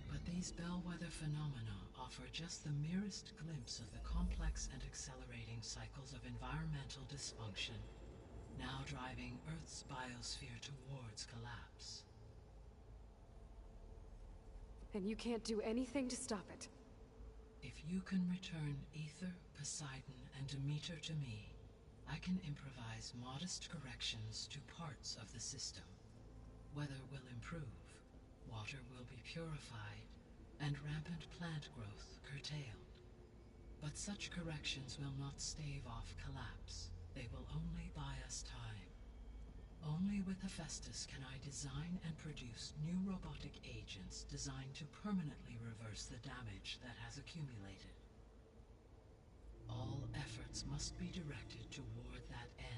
But these bellwether phenomena offer just the merest glimpse of the complex and accelerating cycles of environmental dysfunction, now driving Earth's biosphere towards collapse. And you can't do anything to stop it? If you can return Ether, Poseidon, and Demeter to me, I can improvise modest corrections to parts of the system. Weather will improve, water will be purified, and rampant plant growth curtailed. But such corrections will not stave off collapse. They will only buy us time. Only with Hephaestus can I design and produce new robotic agents designed to permanently reverse the damage that has accumulated. All efforts must be directed toward that end.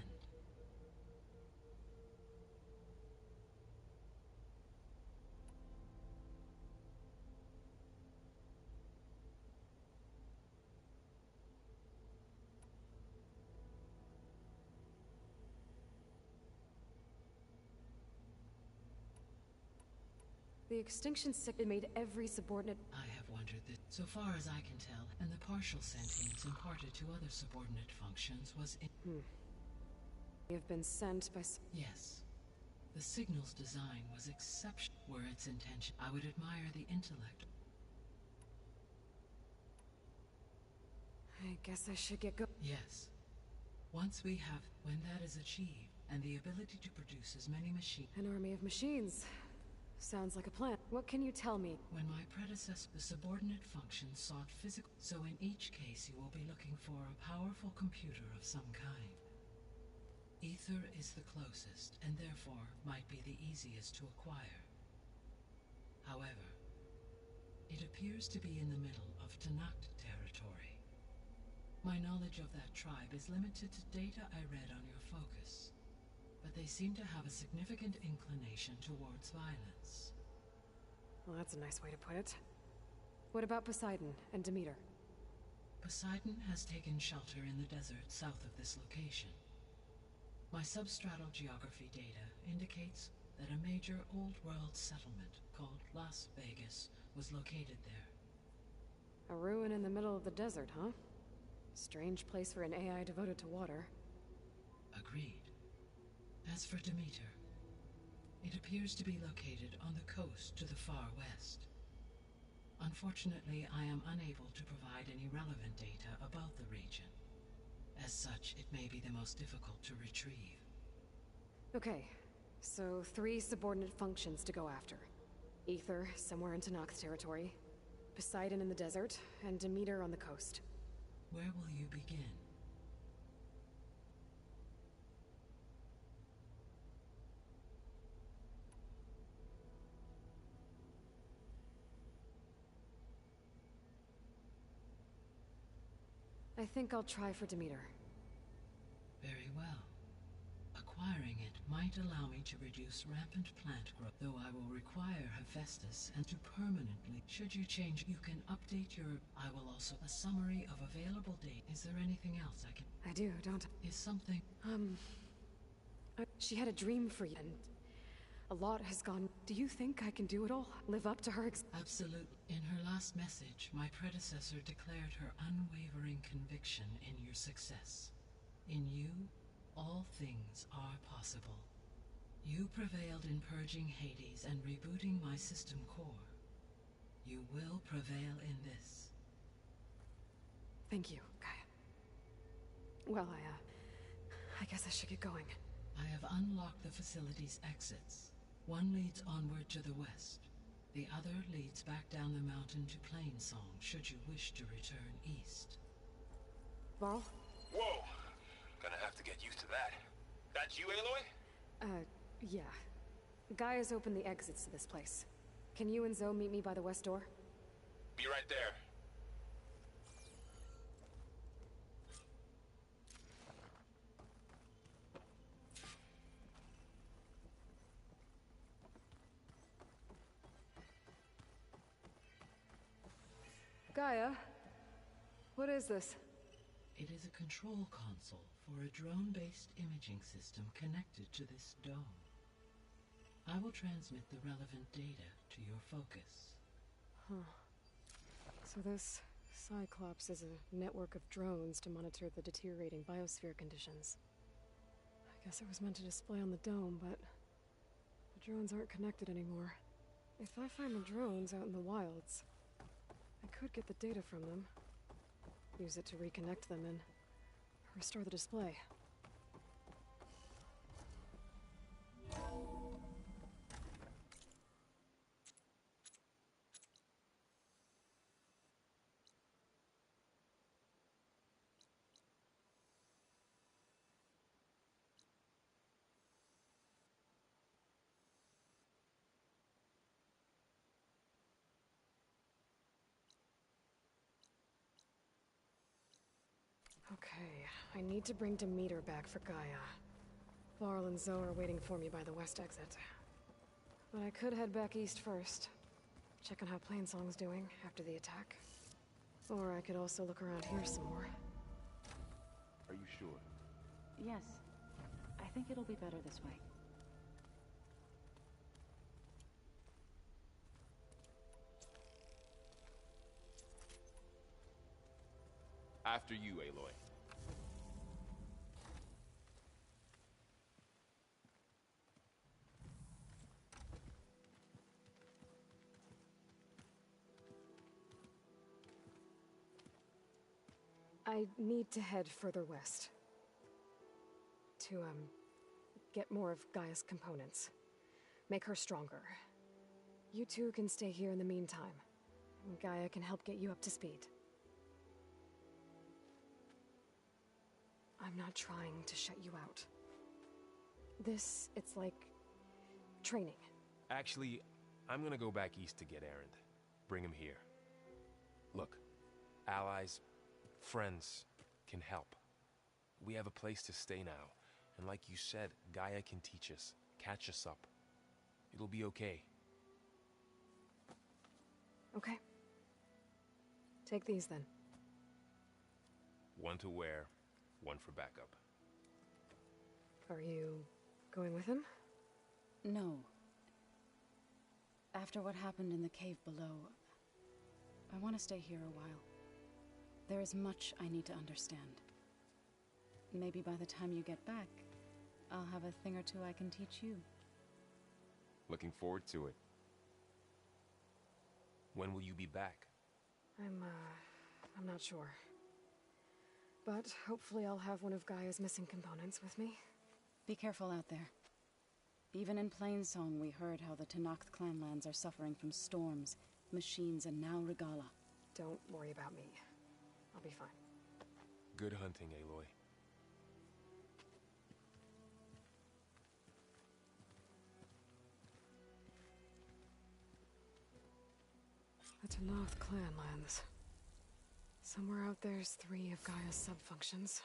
The extinction signal made every subordinate... I have wondered that, so far as I can tell, and the partial sentience imparted to other subordinate functions was in... They have been sent by... Yes. The signal's design was exceptional. Were its intention, I would admire the intellect. I guess I should get go... Yes. Once we have... When that is achieved, and the ability to produce as many machines... An army of machines. Sounds like a plan. What can you tell me? When my predecessor, the subordinate function sought physical... So in each case, you will be looking for a powerful computer of some kind. Ether is the closest, and therefore might be the easiest to acquire. However, it appears to be in the middle of Tanakh territory. My knowledge of that tribe is limited to data I read on your focus, but they seem to have a significant inclination towards violence. Well, that's a nice way to put it. What about Poseidon and Demeter? Poseidon has taken shelter in the desert south of this location. My substratal geography data indicates that a major old-world settlement called Las Vegas was located there. A ruin in the middle of the desert, huh? Strange place for an AI devoted to water. Agreed. As for Demeter, it appears to be located on the coast to the far west. Unfortunately, I am unable to provide any relevant data about the region. As such, it may be the most difficult to retrieve. Okay, so 3 subordinate functions to go after. Ether, somewhere in Tanakh territory, Poseidon in the desert, and Demeter on the coast. Where will you begin? I think I'll try for Demeter. Very well. Acquiring it might allow me to reduce rampant plant growth, though I will require Hephaestus and to permanently. Should you change, you can update your... I will also... A summary of available data. Is there anything else I can... I do, don't I? Is something... She had a dream for you, and a lot has gone... Do you think I can do it all? Live up to her Absolutely. In her last message, my predecessor declared her unwavering conviction in your success. In you, all things are possible. You prevailed in purging Hades and rebooting my system core. You will prevail in this. Thank you, Gaia. Well, I guess I should get going. I have unlocked the facility's exits. One leads onward to the west. The other leads back down the mountain to Plainsong, should you wish to return east. Varl? Whoa! Gonna have to get used to that. That's you, Aloy? Yeah. Gaia's opened the exits to this place. Can you and Zoe meet me by the west door? Be right there. Gaia? What is this? It is a control console for a drone-based imaging system connected to this dome. I will transmit the relevant data to your focus. Huh. So this Cyclops is a network of drones to monitor the deteriorating biosphere conditions. I guess it was meant to display on the dome, but the drones aren't connected anymore. If I find the drones out in the wilds, I could get the data from them, use it to reconnect them and restore the display. Okay, I need to bring Demeter back for Gaia. Varl and Zoe are waiting for me by the west exit. But I could head back east first. Check on how Plainsong's doing after the attack. Or I could also look around here some more. Are you sure? Yes. I think it'll be better this way. After you, Aloy. I need to head further west. To, get more of Gaia's components. Make her stronger. You two can stay here in the meantime. And Gaia can help get you up to speed. I'm not trying to shut you out. It's like training. Actually, I'm gonna go back east to get Erend. Bring him here. Look, allies, friends can help. We have a place to stay now, and like you said, Gaia can teach us, catch us up. It'll be okay. Okay. Take these then. One to wear, one for backup. Are you going with him? No. After what happened in the cave below, I want to stay here a while. There is much I need to understand. Maybe by the time you get back, I'll have a thing or two I can teach you. Looking forward to it. When will you be back? I'm not sure. But hopefully I'll have one of Gaia's missing components with me. Be careful out there. Even in Plainsong, we heard how the Tenakth clanlands are suffering from storms, machines, and now Regala. Don't worry about me. I'll be fine. Good hunting, Aloy. The Tenakth clanlands. Somewhere out there's 3 of Gaia's sub-functions.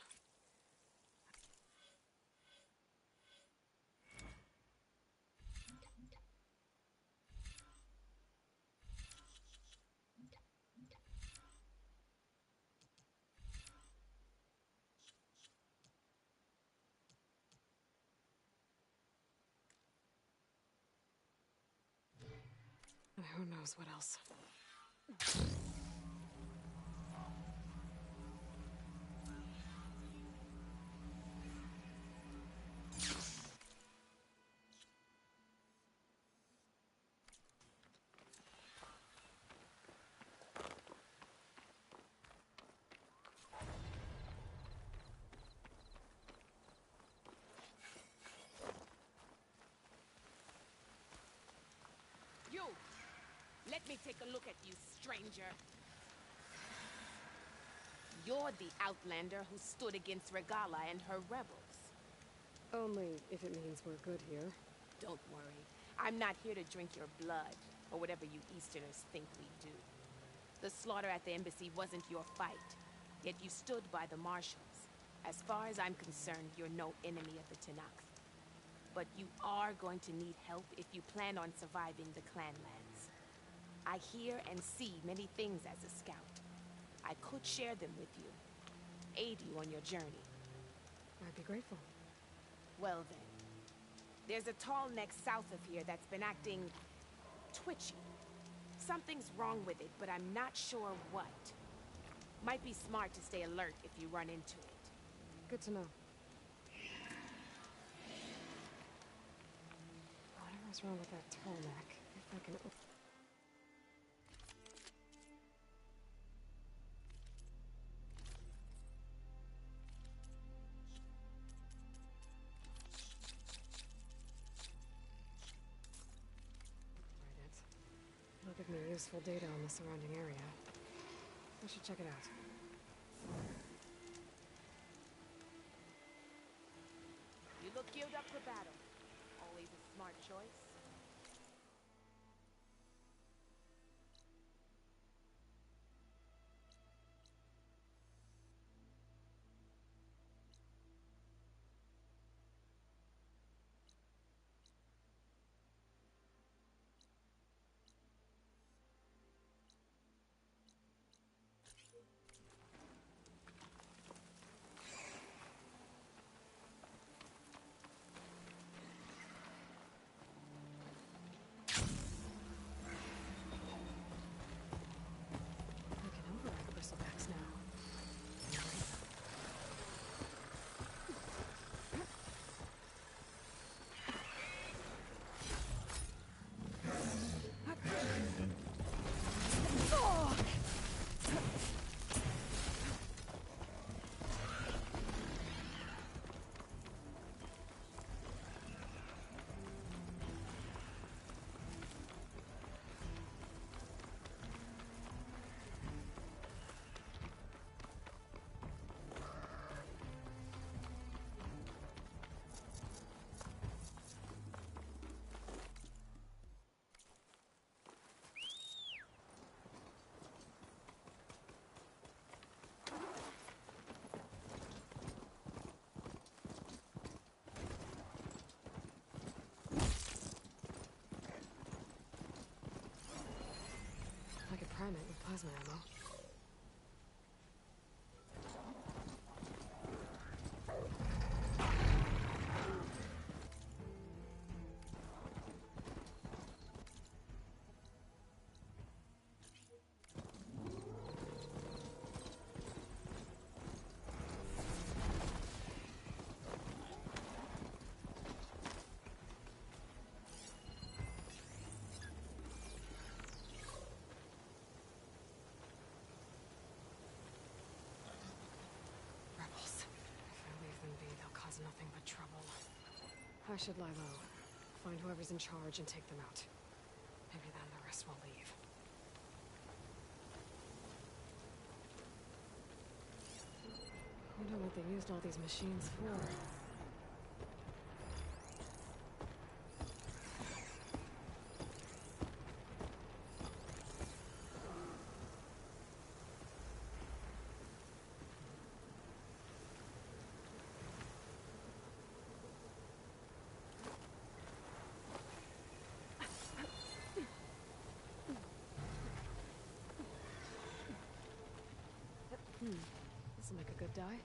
And who knows what else. You! Let me take a look at you, stranger. You're the Outlander who stood against Regala and her rebels. Only if it means we're good here. Don't worry. I'm not here to drink your blood, or whatever you Easterners think we do. The slaughter at the embassy wasn't your fight, yet you stood by the marshals. As far as I'm concerned, you're no enemy of the Tenakth. But you are going to need help if you plan on surviving the clanlands. I hear and see many things as a scout. I could share them with you, aid you on your journey. I'd be grateful. Well then, there's a tall neck south of here that's been acting twitchy. Something's wrong with it, but I'm not sure what. Might be smart to stay alert if you run into it. Good to know. Whatever's wrong with that tall neck, if I can... It'll give me useful data on the surrounding area. I should check it out. You look geared up for battle. Always a smart choice. primate with plasma ammo. Nothing but trouble. I should lie low. Find whoever's in charge and take them out. Maybe then the rest will leave. Wonder what they used all these machines for. This'll make a good die.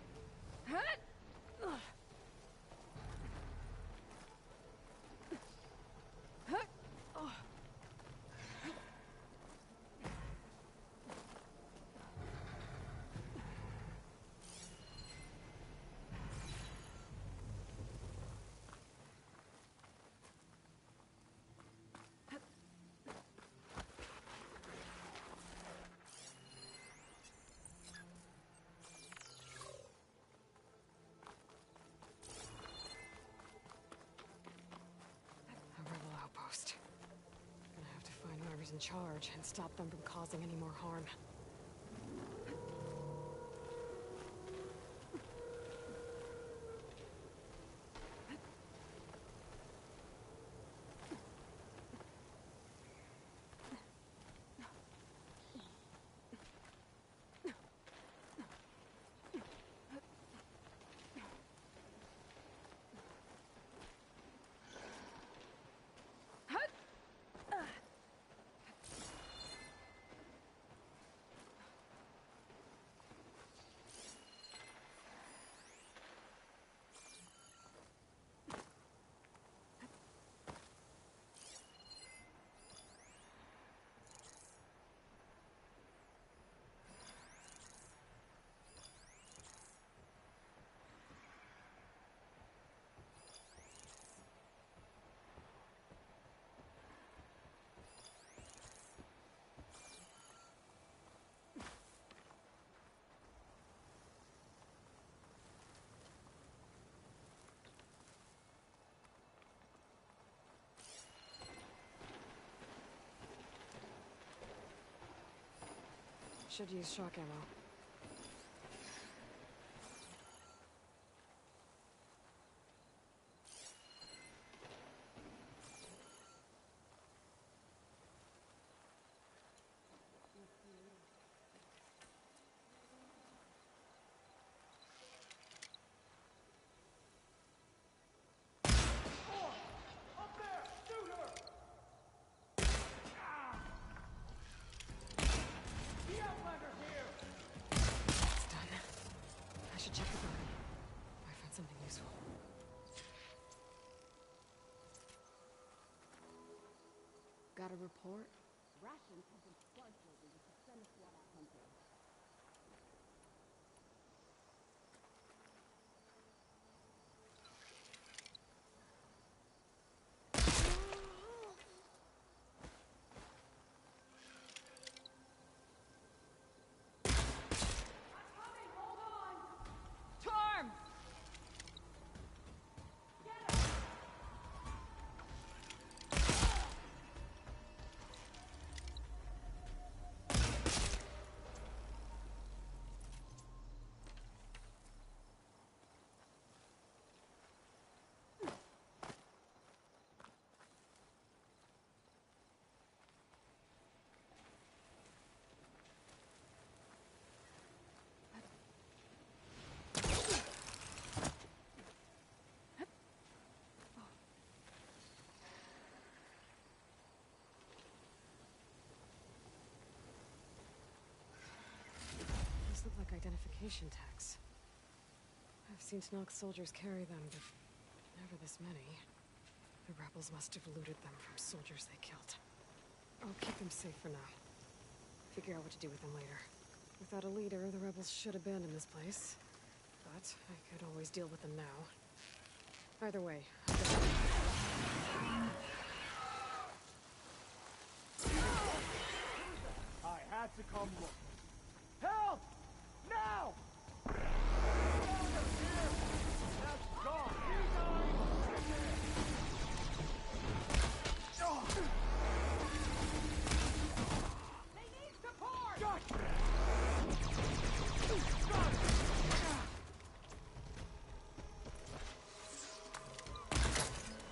Gonna have to find whoever's in charge and stop them from causing any more harm. Should use shock ammo. Got a report? Rations have been scarce-lately with the Seneswada hunting. Relocation tax. I've seen Tenakth soldiers carry them, but never this many. The rebels must have looted them from soldiers they killed. I'll keep them safe for now. Figure out what to do with them later. Without a leader, the rebels should abandon this place. But I could always deal with them now. Either way, I had to come look. Help! Now! That's gone! They need support! Gotcha!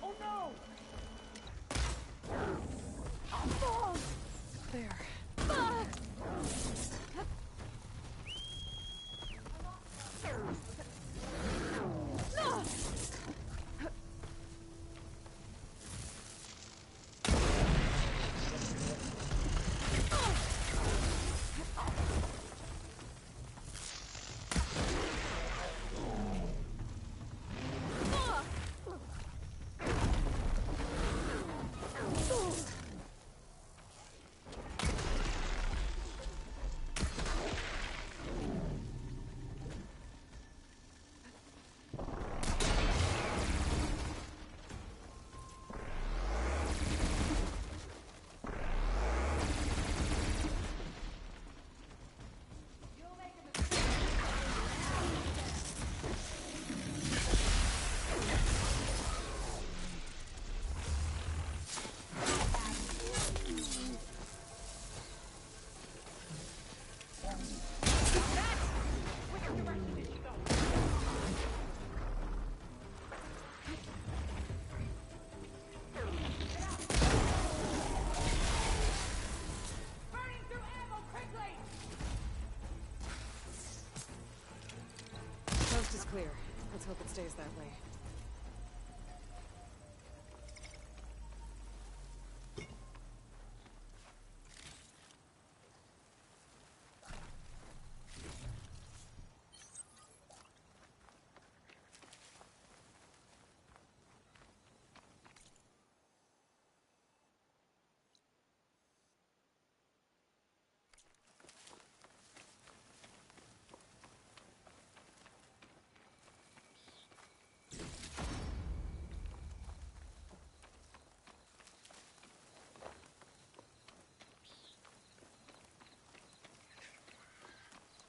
Oh no! there. Coast is clear. Let's hope it stays that way.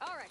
All right.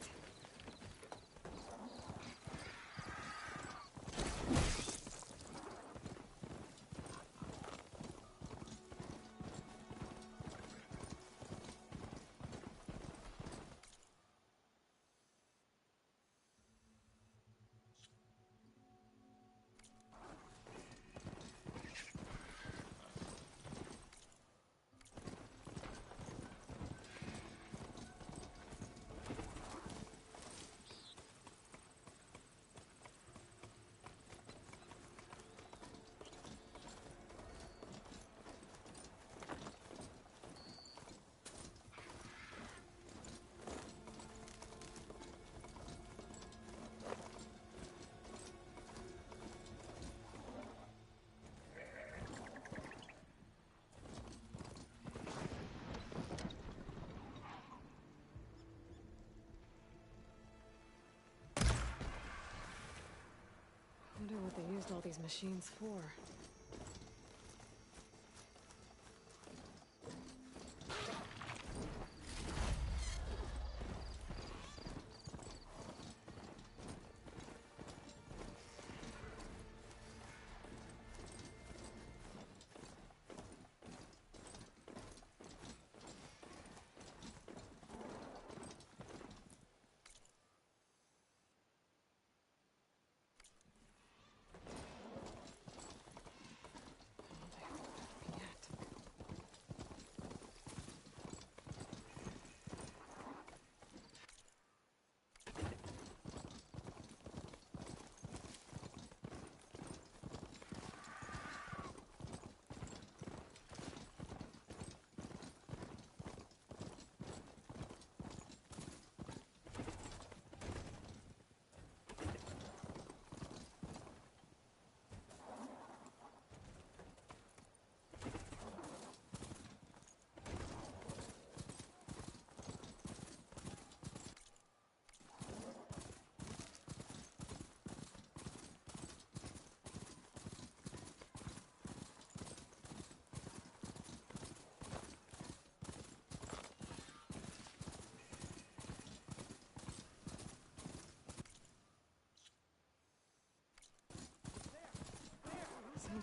Wonder what they used all these machines for.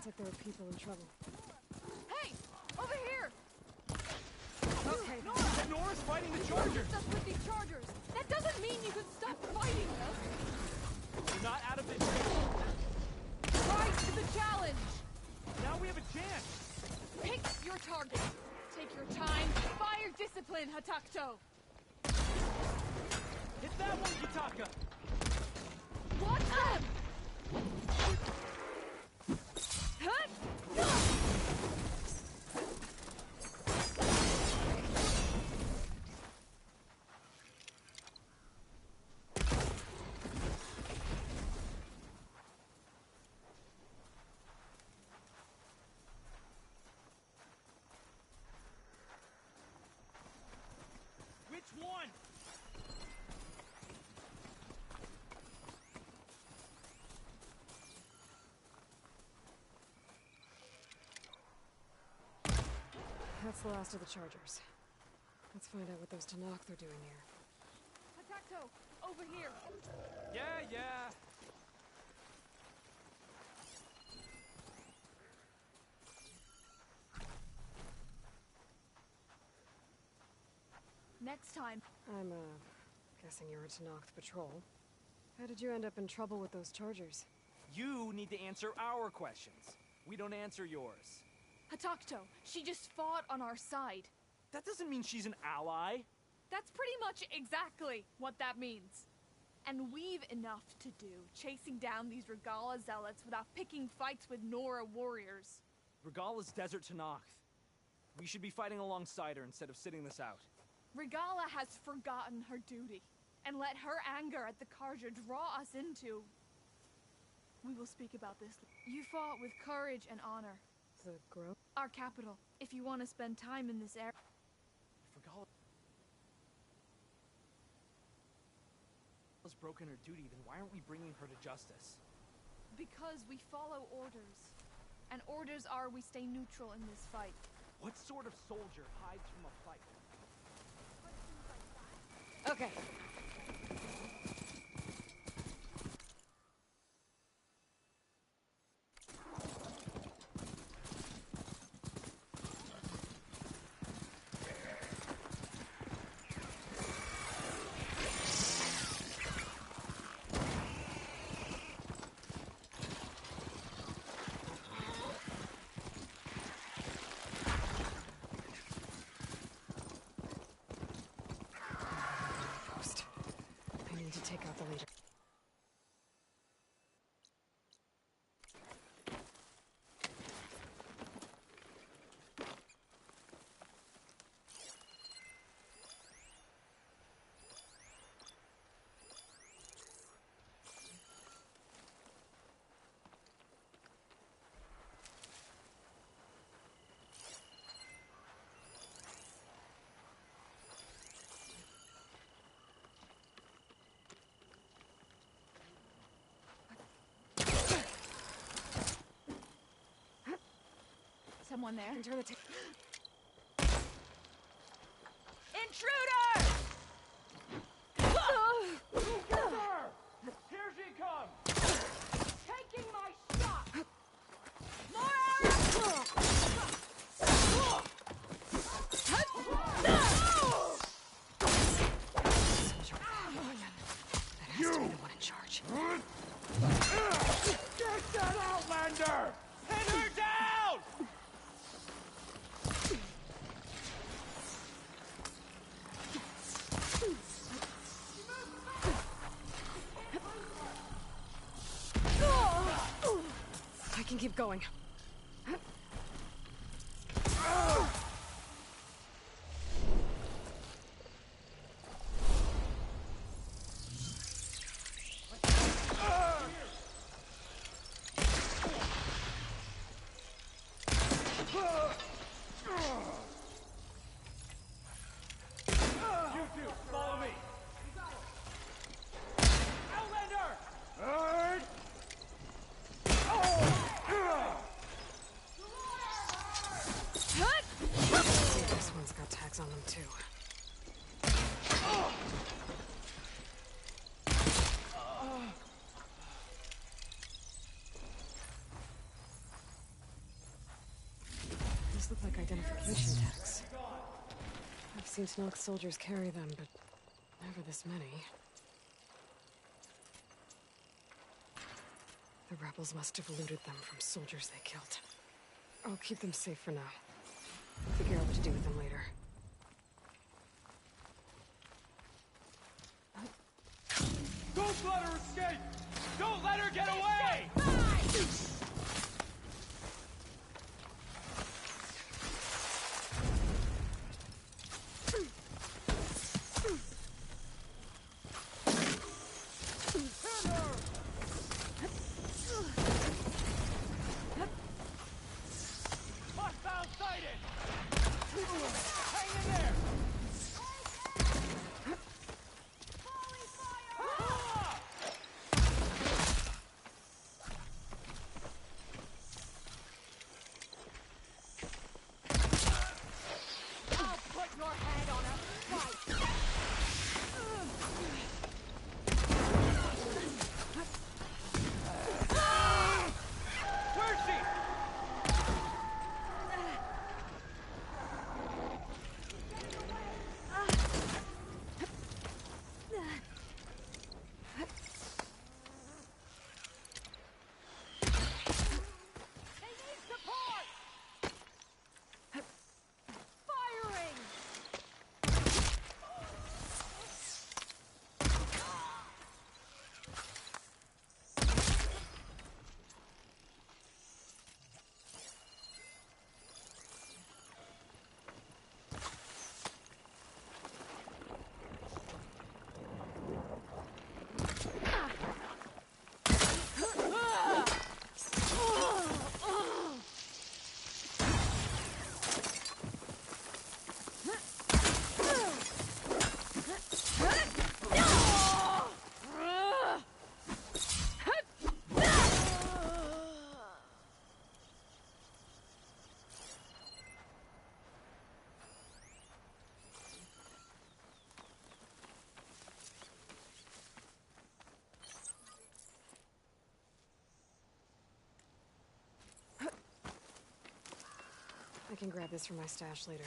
Sounds like there are people in trouble. Hey! Over here! Okay. Nora's fighting the Chargers! Stuck with these Chargers! That doesn't mean you can stop fighting them! We're not out of it. Rise to the challenge! Now we have a chance! Pick your target. Take your time. Fire discipline, Hatakto! Hit that one, Kitaka! Watch them! Which one? That's the last of the Chargers. Let's find out what those Tanakh are doing here. Hatakto, over here! Yeah. Next time. I'm, guessing you're a Tanakh patrol. How did you end up in trouble with those Chargers? You need to answer our questions. We don't answer yours. Hatakto, she just fought on our side. That doesn't mean she's an ally. That's pretty much exactly what that means. And we've enough to do, chasing down these Regala zealots without picking fights with Nora warriors. Regala's Desert Tanakh. We should be fighting alongside her instead of sitting this out. Regala has forgotten her duty, and let her anger at the Carja draw us into... We will speak about this. You fought with courage and honor. The Grove? Our capital, if you want to spend time in this area. If Regala's broken her duty, then why aren't we bringing her to justice? Because we follow orders. And orders are we stay neutral in this fight. What sort of soldier hides from a fight? Okay. To take out the leader. Someone there. Turn the Intruder! Here she comes! Taking my shot! You! The one in charge. Get that Outlander! Pin her down! I can keep going. Penetration tags. I've seen Snoke soldiers carry them, but never this many. The rebels must have looted them from soldiers they killed. I'll keep them safe for now. Figure out what to do with them later. Don't let her escape! Don't let her get away! Hostile sighted! Hang in there! I'll put your head on a spike! Where's she? They need support! Firing! I can grab this from my stash later.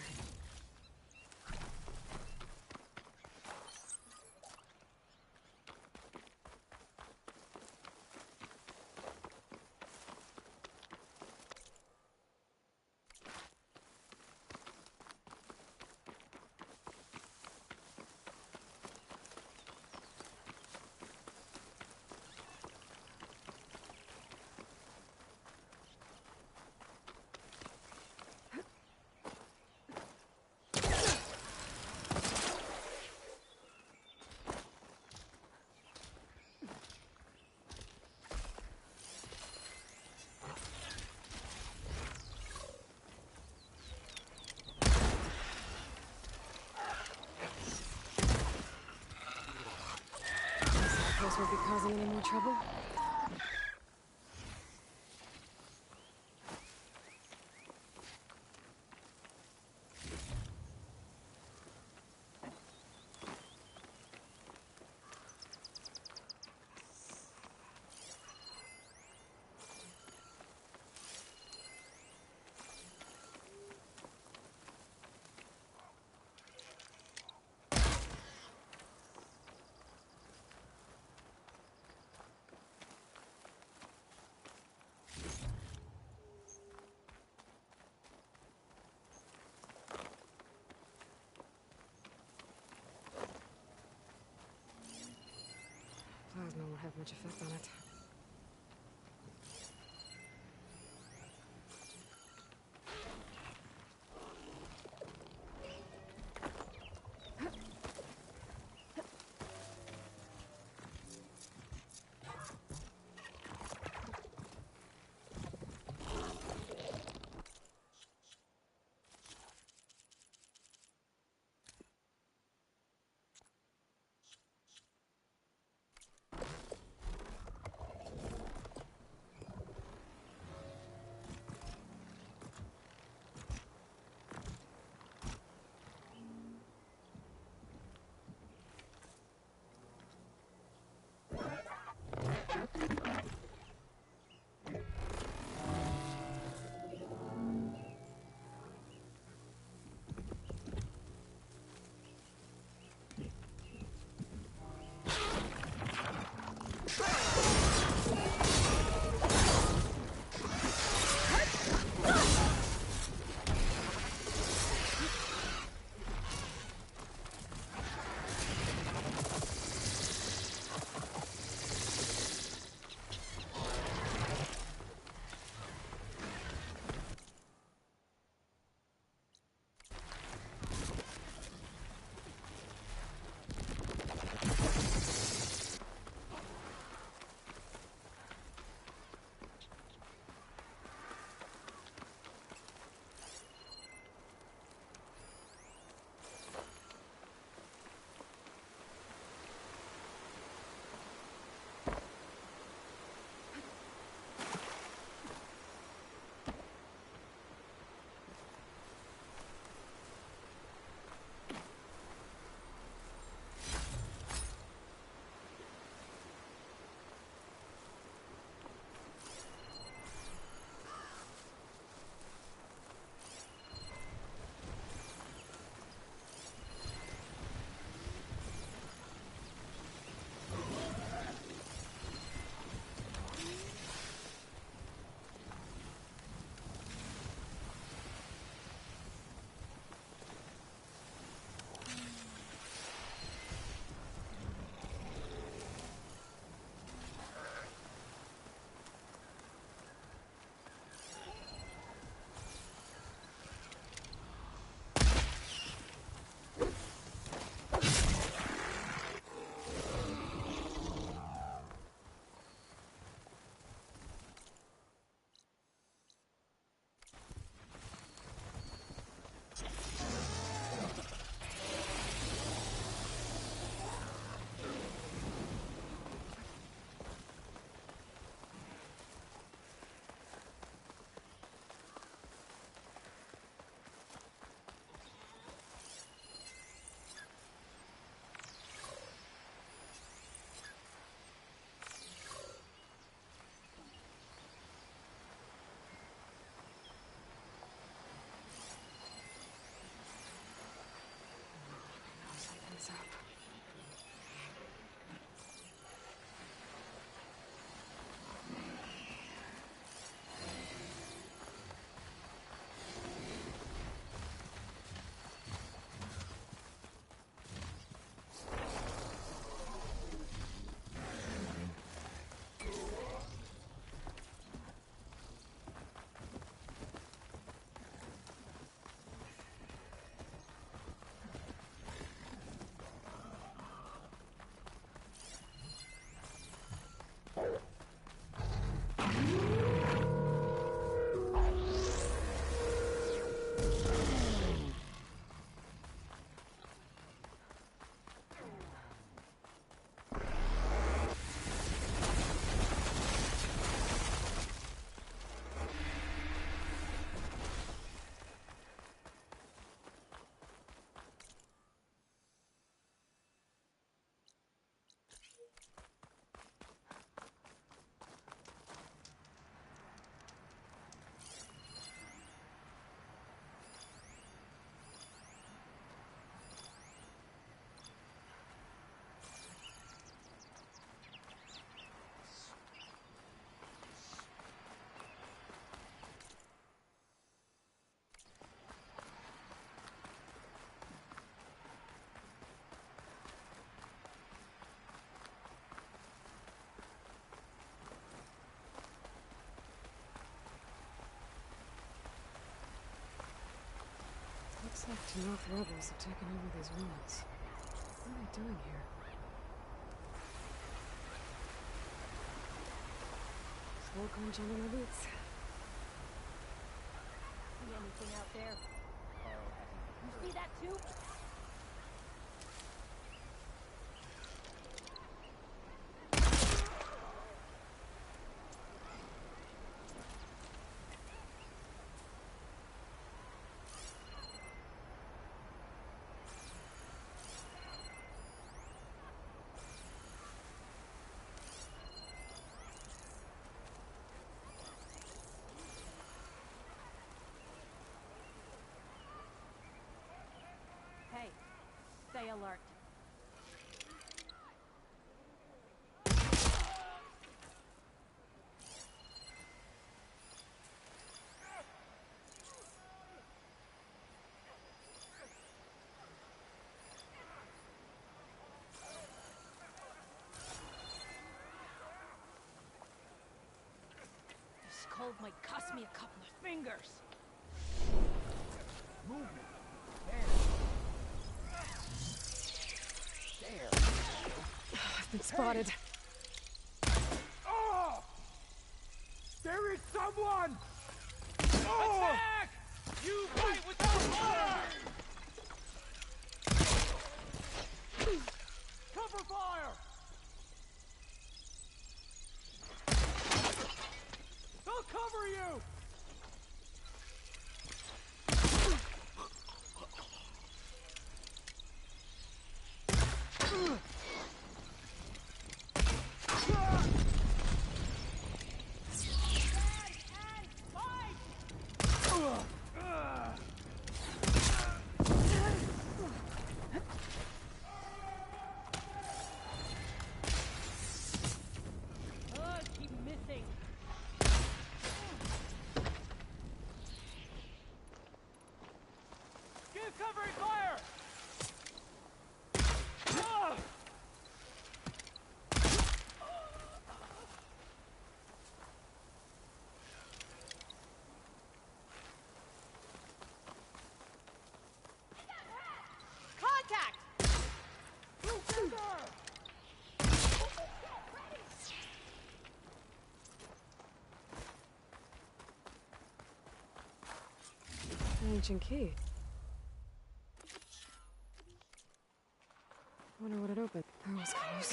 This won't be causing any more trouble. Plasma won't have much effect on it. Sect North rebels have taken over these ruins. What are they doing here? Slow crunch under my boots. See anything out there? You see that too? Hey, stay alert. This cold might cost me a couple of fingers. Movement. I've been spotted. Oh! There is someone! Oh! Attack! You fight without honor! Cover fire! They'll cover you! Keep missing. Give covering fire! Contact! Ancient key. Wonder what it opened. That was close.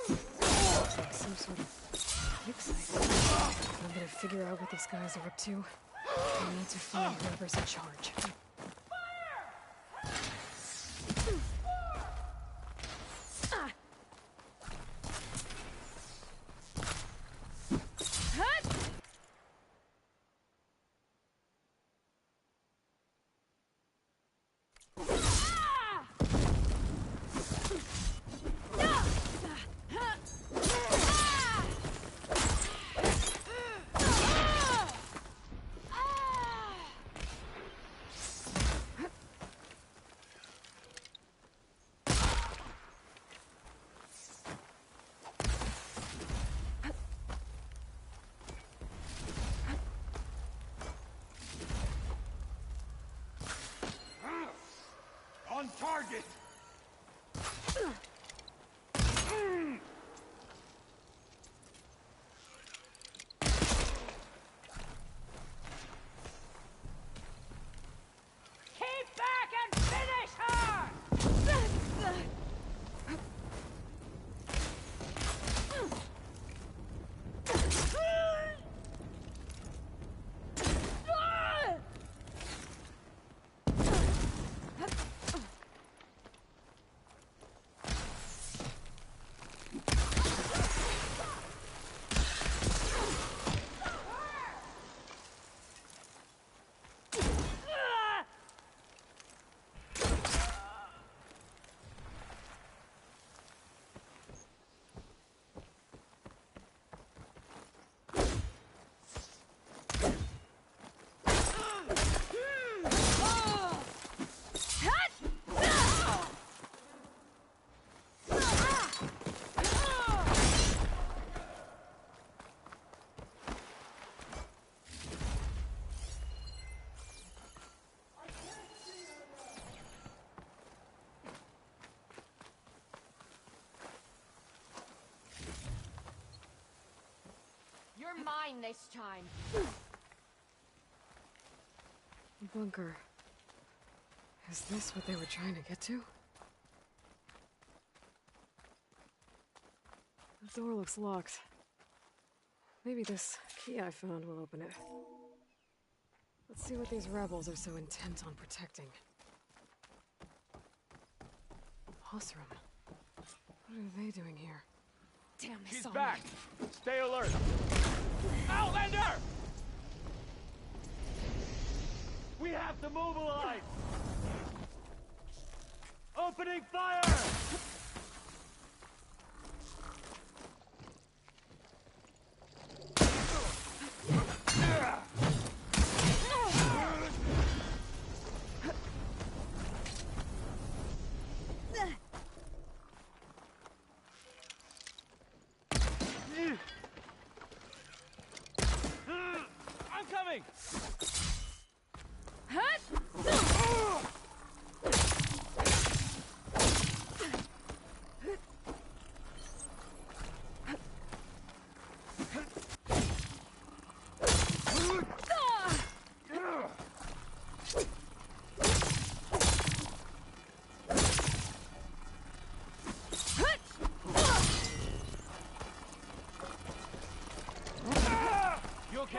Looks like some sort of quick site. I'm gonna figure out what these guys are up to. I need to find whoever's in charge. On target! Keep back and finish her! mine this time. Bunker. Is this what they were trying to get to? The door looks locked. Maybe this key I found will open it. Let's see what these rebels are so intent on protecting. Osram. What are they doing here? Damn, they She's saw back! me. Stay alert! Outlander! We have to mobilize! Opening fire! I'm coming! You okay?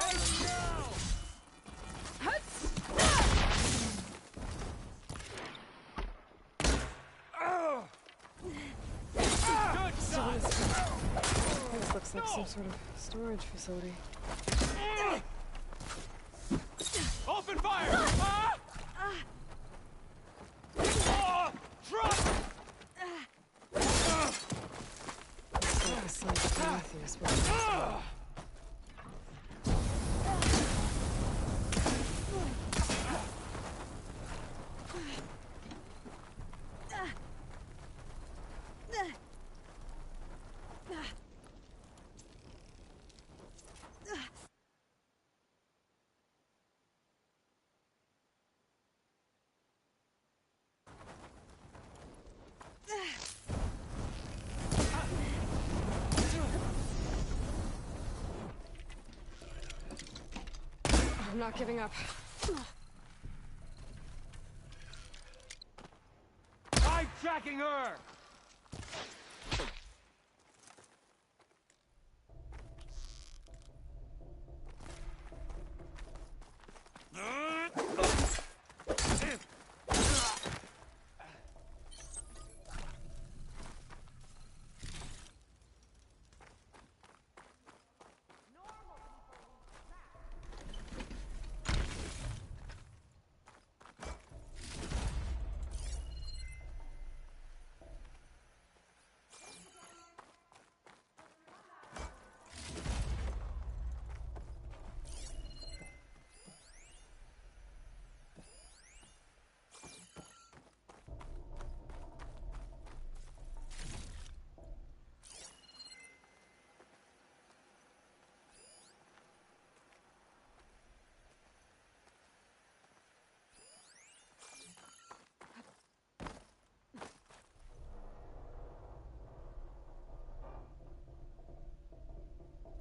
This looks like some sort of storage facility. Open fire! Truck! Looks like the sons of Prometheus were next door. I'm not giving up. I'm tracking her!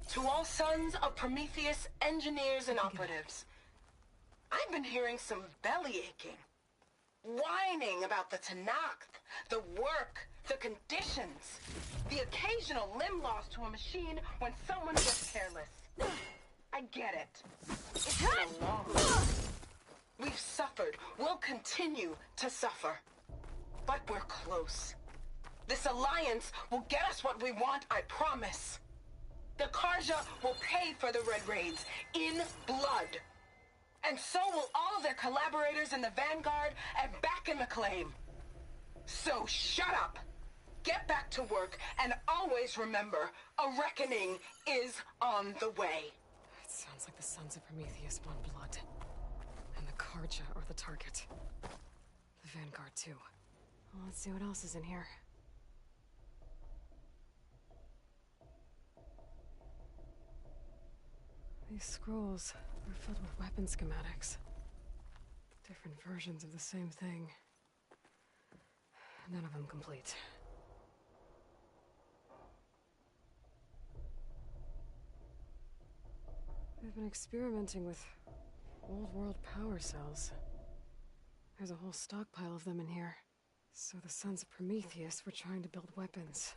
To all sons of Prometheus, engineers and operatives, I've been hearing some belly aching, whining about the Tanakh, the work, the conditions, the occasional limb loss to a machine when someone gets careless. I get it. It's been a long road. We've suffered. We'll continue to suffer. But we're close. This alliance will get us what we want, I promise. The Karja will pay for the Red Raids in blood. And so will all of their collaborators in the Vanguard and back in the claim. So shut up, get back to work, and always remember, a reckoning is on the way. It sounds like the Sons of Prometheus want blood. And the Karja are the target. The Vanguard, too. Well, let's see what else is in here. These scrolls are filled with weapon schematics. Different versions of the same thing. None of them complete. They've been experimenting with old world power cells. There's a whole stockpile of them in here. So the Sons of Prometheus were trying to build weapons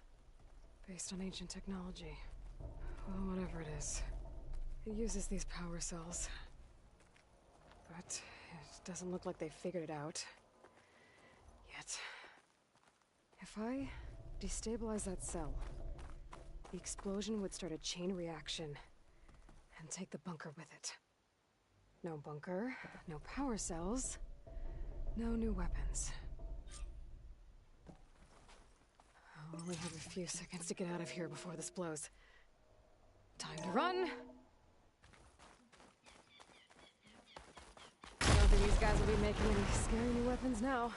based on ancient technology. Well, whatever it is. It uses these power cells. But it doesn't look like they've figured it out. Yet. If I destabilize that cell, the explosion would start a chain reaction and take the bunker with it. No bunker, no power cells, no new weapons. I'll only have a few seconds to get out of here before this blows. Time to run! I don't think these guys will be making any scary new weapons now.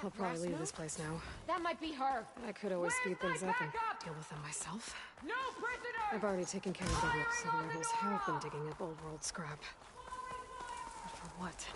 I'll probably leave this place now. That might be her. I could always speed things up and deal with them myself. No prisoners! I've already taken care of the rebels, so the rebels have been digging up old world scrap. But for what?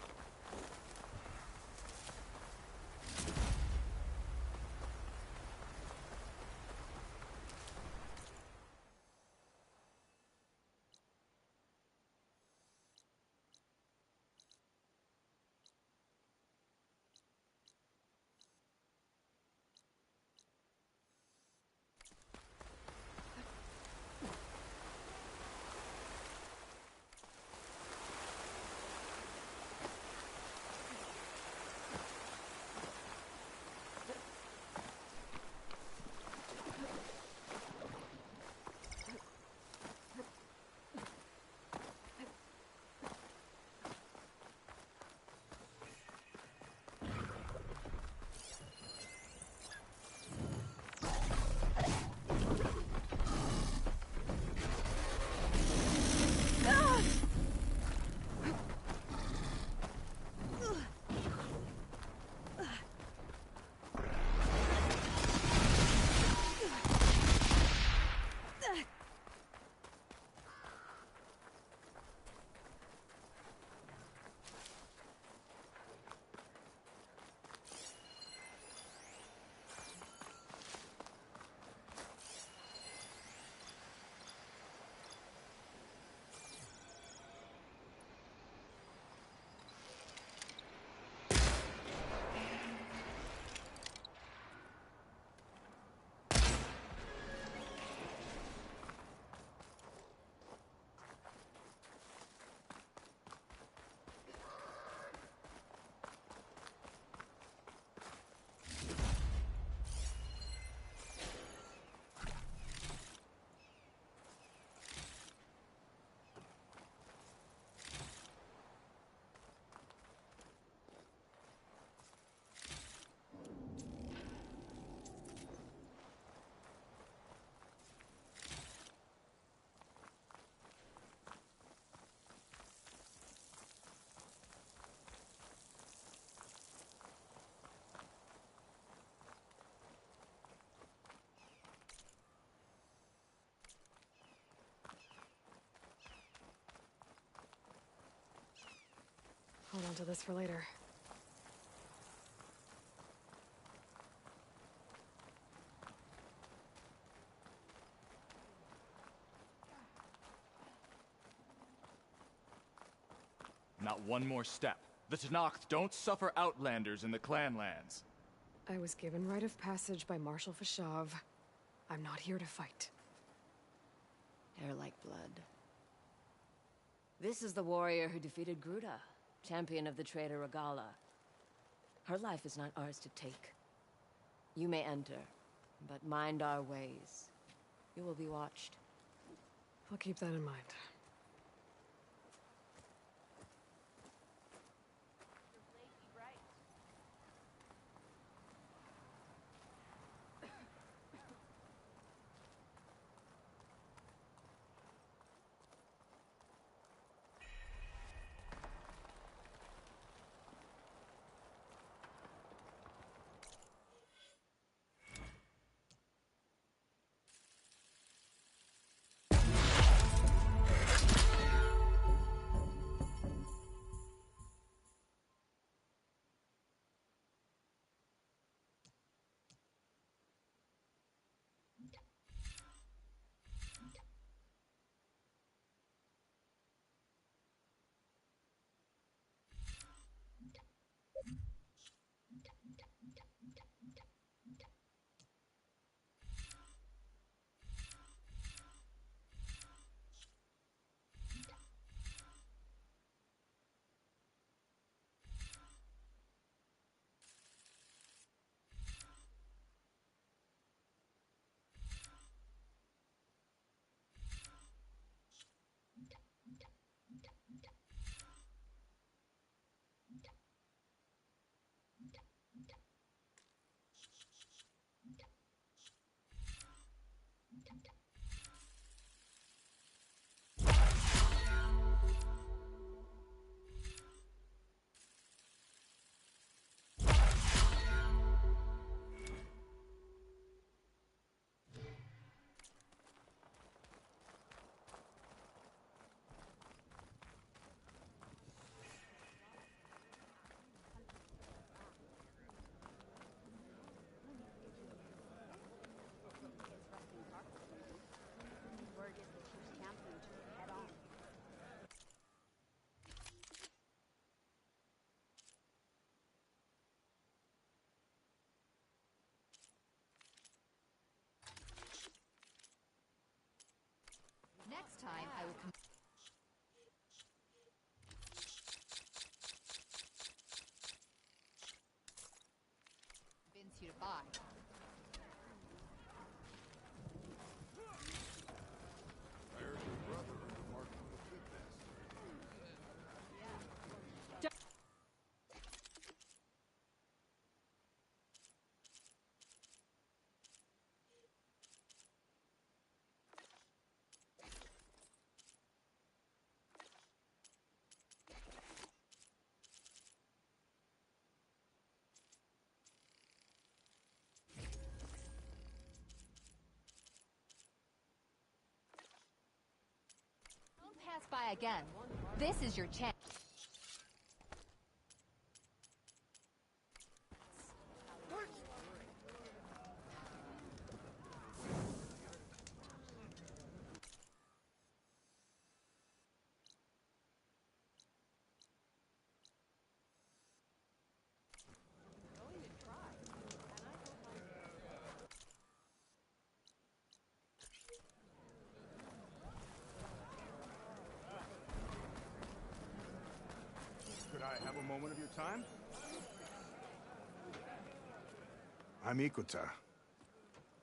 Hold on to this for later. Not one more step. The Tenakth don't suffer outlanders in the clan lands. I was given rite of passage by Marshal Fashav. I'm not here to fight. Hair like blood. This is the warrior who defeated Gruda, champion of the traitor Regala. Her life is not ours to take. You may enter, but mind our ways. You will be watched. I'll keep that in mind. Next time, I will convince you to buy. I heard your brother embarked on a pit master. Don't pass by again. This is your chance. Could I have a moment of your time? I'm Ikuta.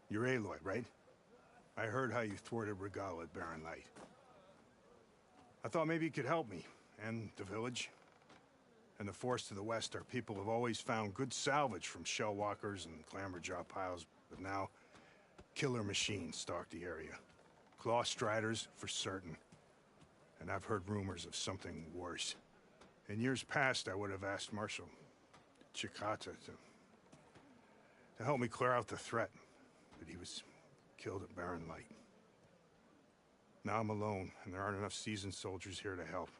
You're Aloy, right? I heard how you thwarted Regala at Barren Light. I thought maybe you could help me, and the village. And the forest to the west, our people have always found good salvage from shell walkers and clamberjaw piles, but now killer machines stalk the area. Claw striders, for certain. And I've heard rumors of something worse. In years past, I would have asked Marshal Chikata to help me clear out the threat, but he was killed at Barren Light. Now I'm alone, and there aren't enough seasoned soldiers here to help.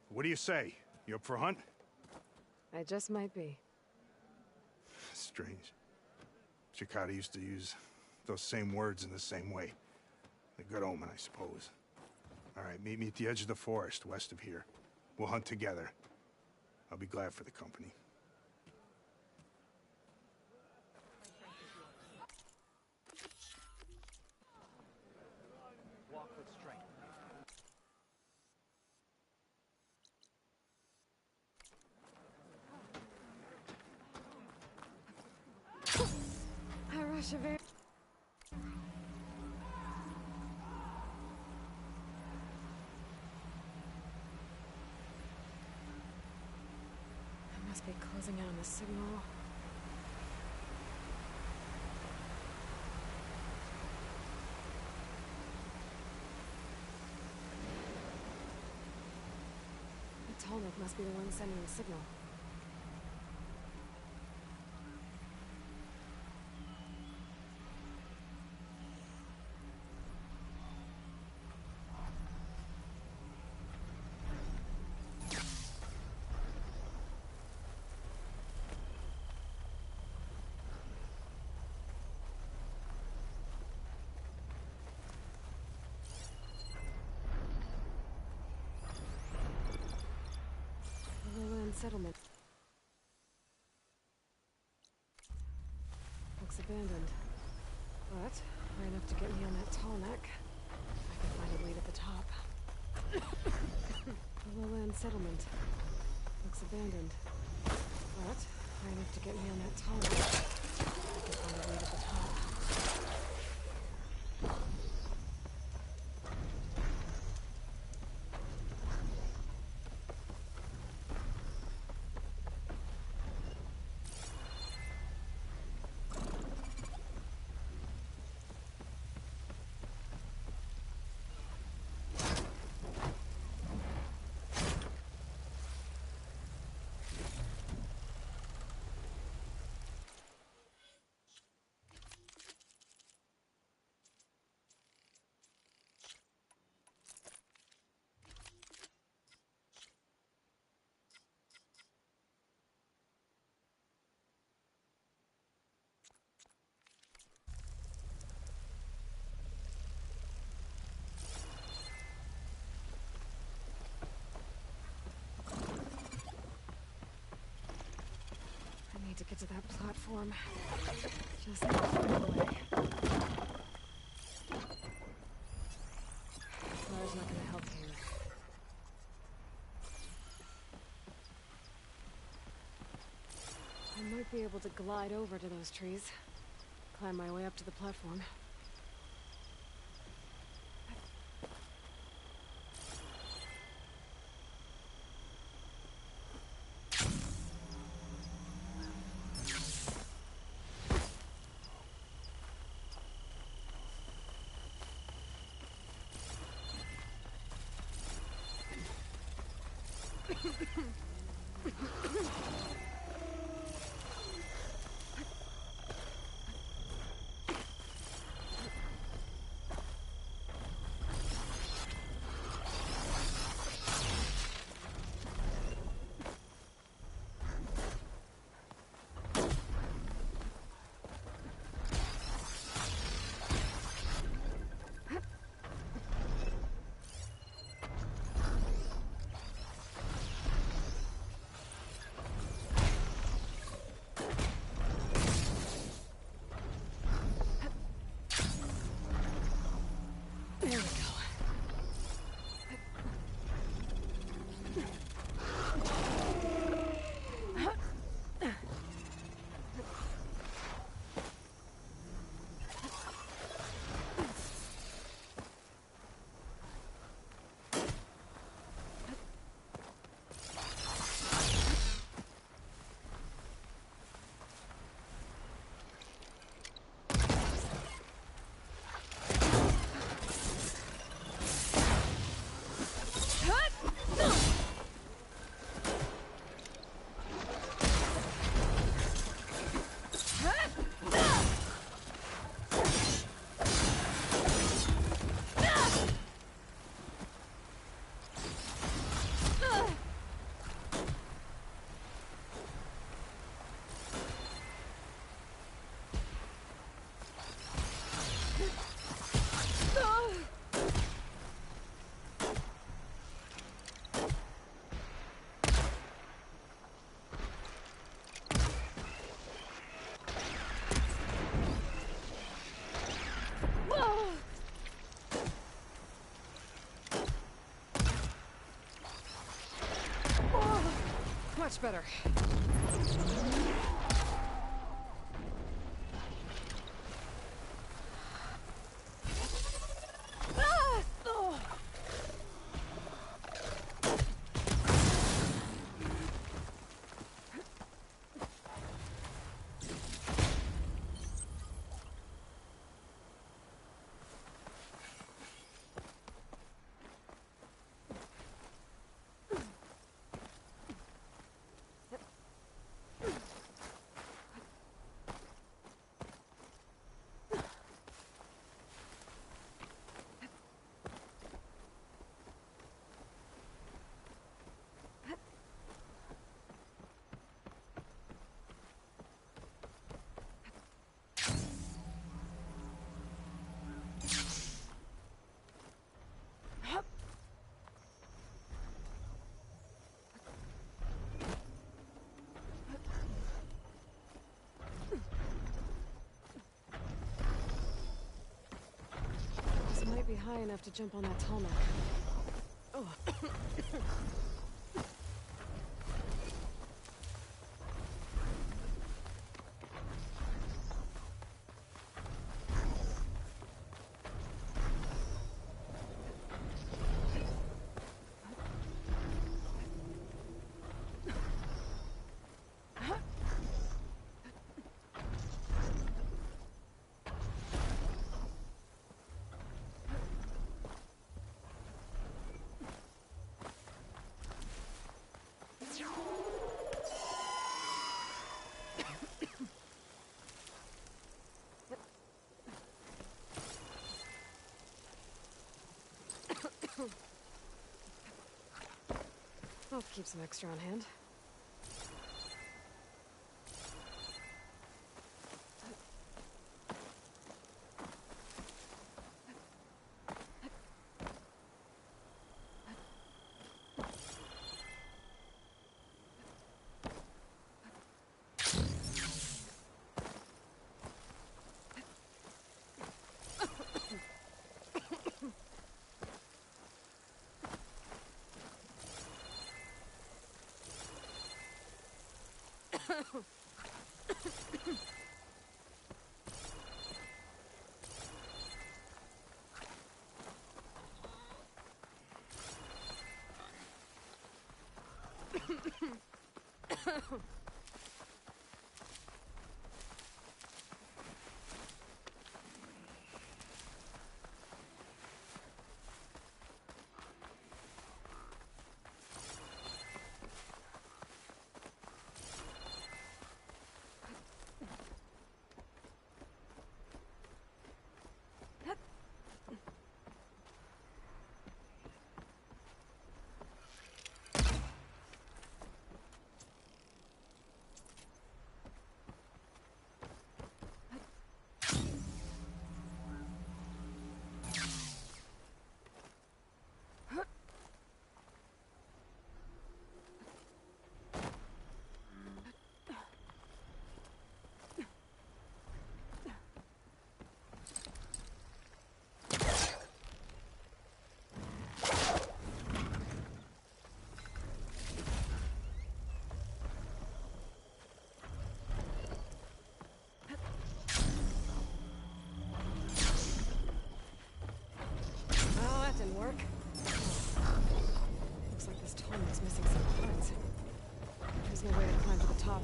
What do you say? You up for a hunt? I just might be. Strange. Chikata used to use those same words in the same way. A good omen, I suppose. All right, meet me at the edge of the forest, west of here. We'll hunt together. I'll be glad for the company. Walk with strength. I rush a very... I must be closing in on the signal. The Tolnik must be the one sending the signal. Settlement. Looks abandoned. But high enough to get me on that tall neck. I can find a lead at the top. The lowland settlement. Looks abandoned. But high enough to get me on that tall neck. I can find a lead at the top. I need to get to that platform. Just not far away. I might be able to glide over to those trees. Climb my way up to the platform. There we go. Much better. Might be high enough to jump on that tarmac. Oh. I'll keep some extra on hand. Work. Looks like this tunnel is missing some parts. There's no way to climb to the top.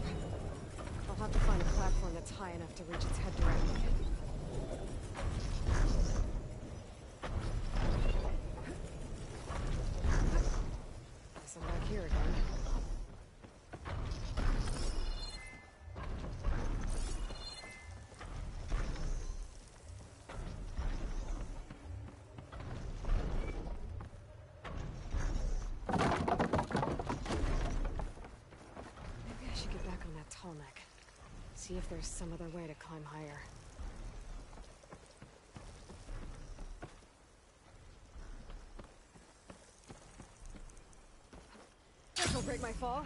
I'll have to find a platform that's high enough to reach its head directly. Guess I'm back here again. Neck. See if there's some other way to climb higher. This'll break my fall.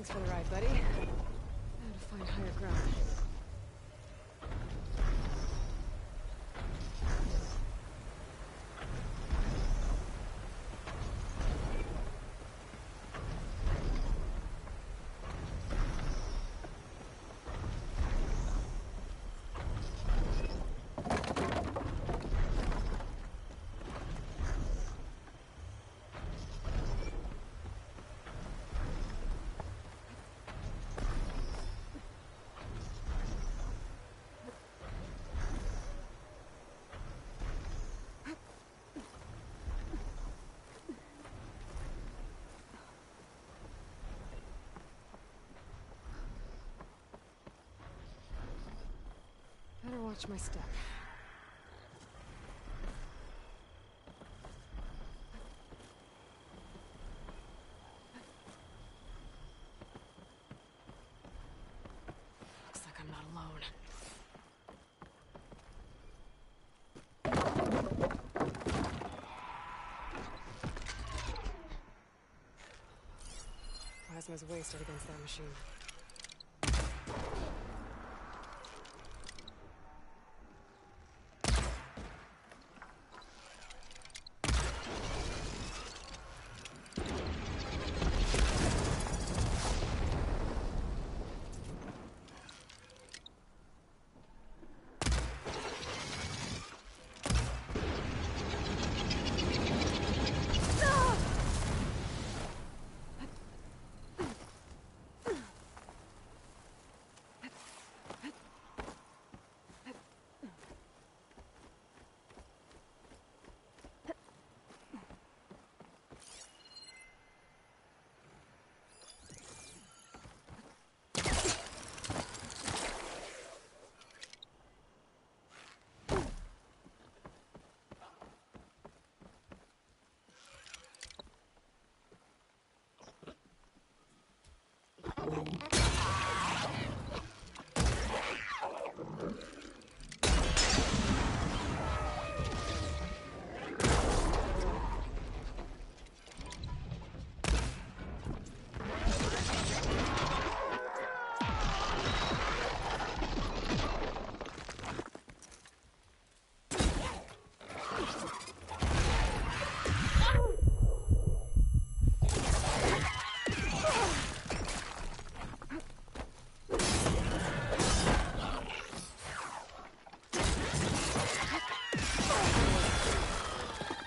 Thanks for the ride, buddy. Now to find higher ground. Better watch my step. Looks like I'm not alone. Plasma's wasted against that machine.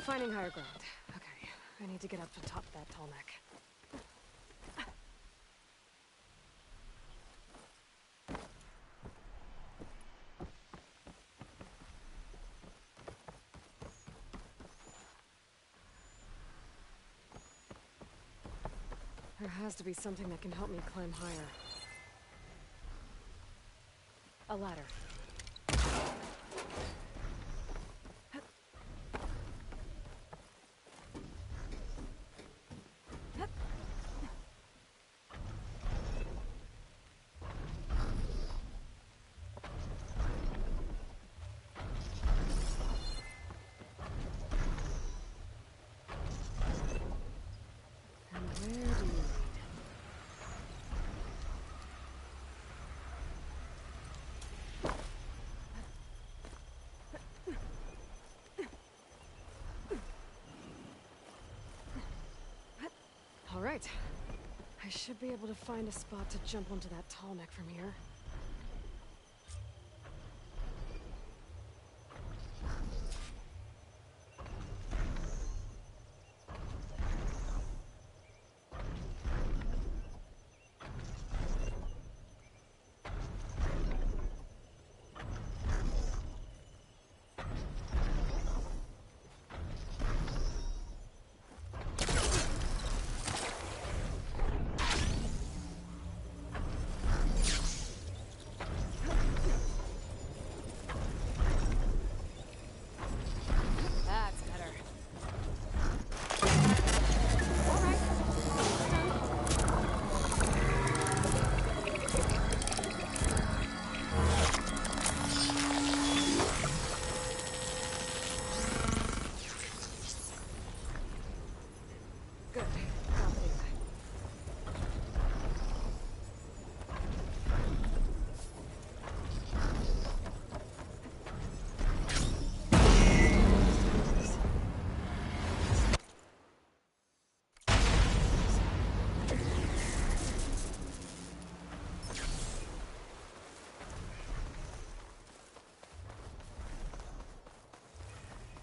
Finding higher ground. Okay, I need to get up to top that tall neck. There has to be something that can help me climb higher. A ladder. All right. I should be able to find a spot to jump onto that tall neck from here.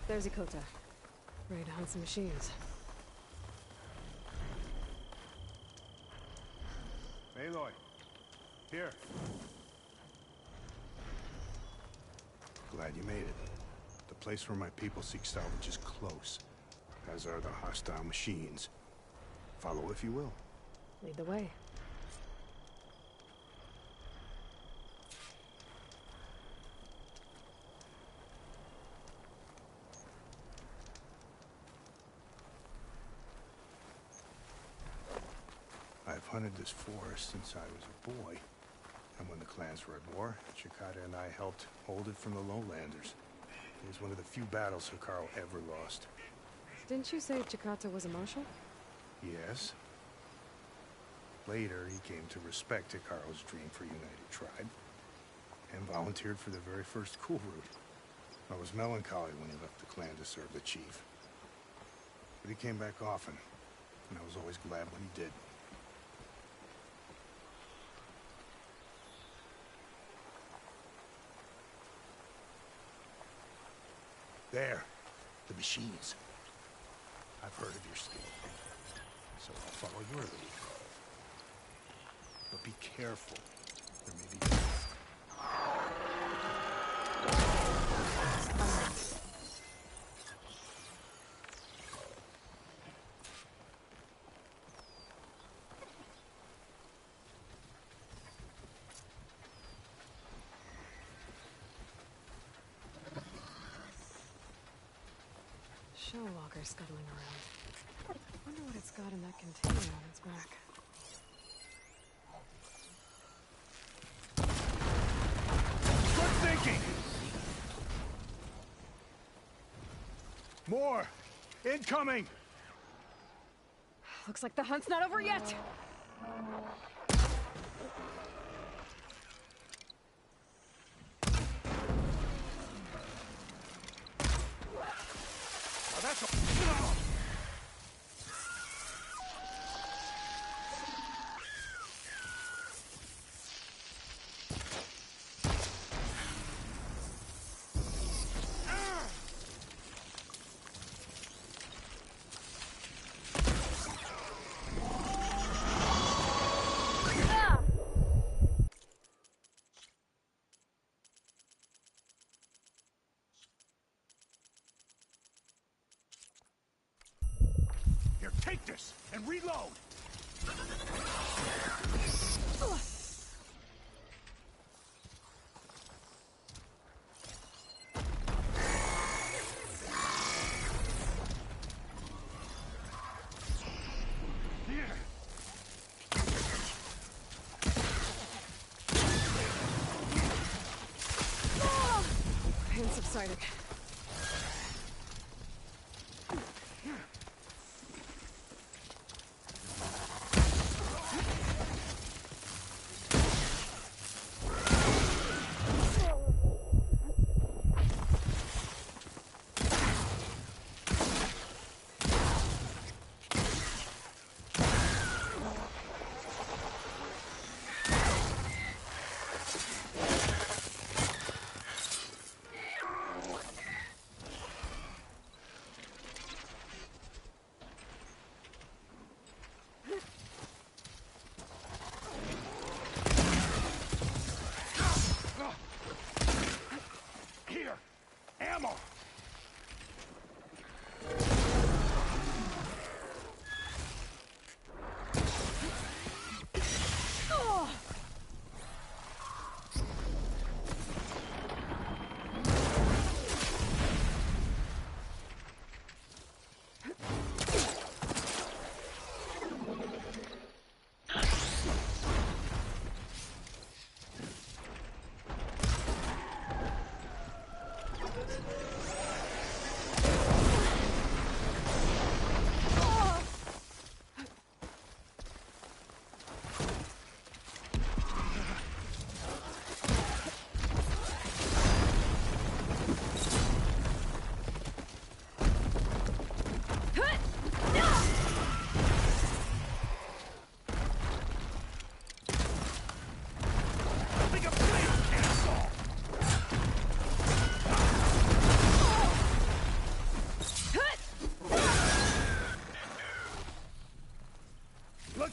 There's Ikota. Ready to hunt some machines. Aloy, here. Glad you made it. The place where my people seek salvage is close, as are the hostile machines. Follow if you will. Lead the way. I've hunted this forest since I was a boy. And when the clans were at war, Chikata and I helped hold it from the lowlanders. It was one of the few battles Hikaru ever lost. Didn't you say Chikata was a marshal? Yes. Later, he came to respect Hikaru's dream for United Tribe, and volunteered for the very first coup route. I was melancholy when he left the clan to serve the chief. But he came back often, and I was always glad when he did. There, the machines. I've heard of your skill, so I'll follow your lead. But be careful. There may be... Shellwalker scuttling around. Wonder what it's got in that container on its back. Good thinking! More! Incoming! Looks like the hunt's not over yet! Here, take this and reload! Pain subsiding. Here! Ammo!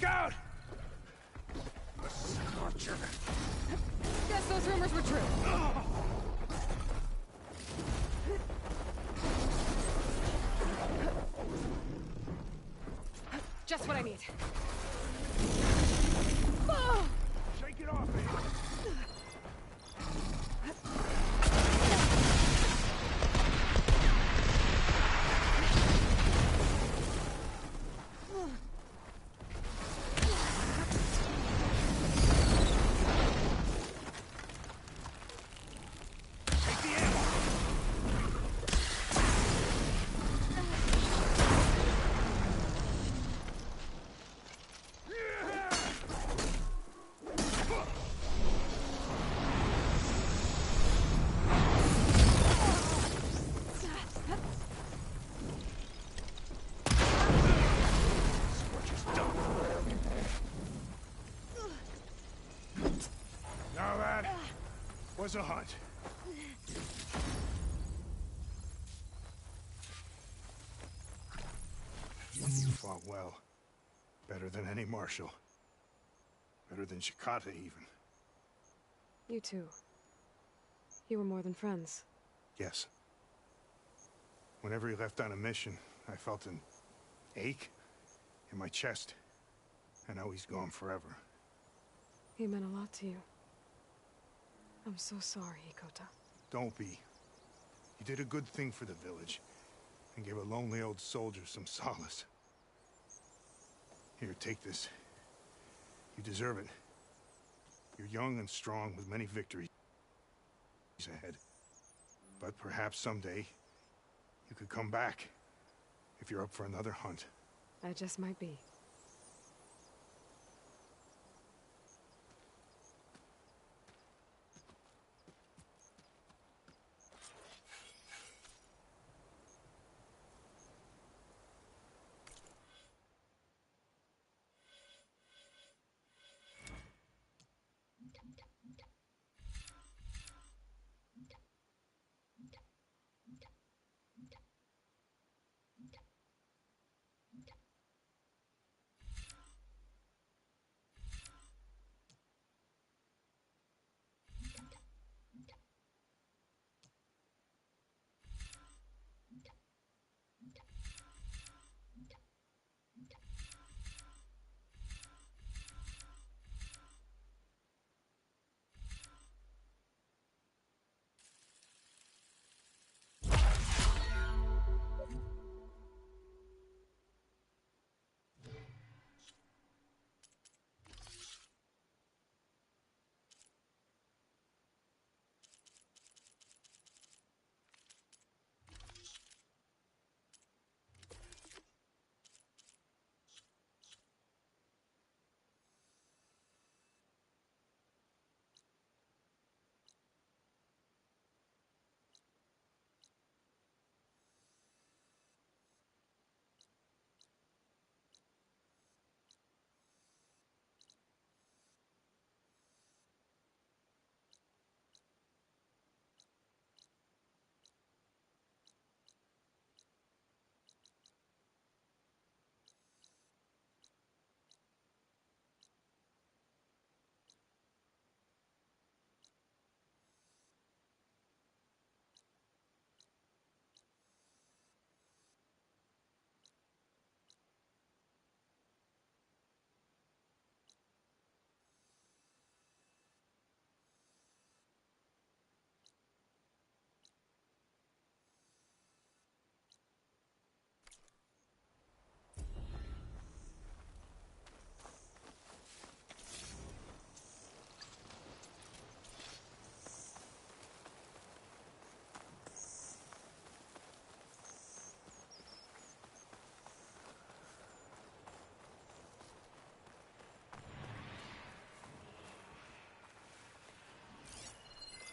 Look out! A scorcher. Guess those rumors were true. Just what I need. Shake it off, Ava. Now that was a hunt. You fought well. Better than any marshal. Better than Shikata, even. You too. You were more than friends. Yes. Whenever he left on a mission, I felt an ache in my chest. And now he's gone forever. He meant a lot to you. I'm so sorry, Ikota. Don't be. You did a good thing for the village, and gave a lonely old soldier some solace. Here, take this. You deserve it. You're young and strong with many victories ahead. But perhaps someday, you could come back, if you're up for another hunt. I just might be.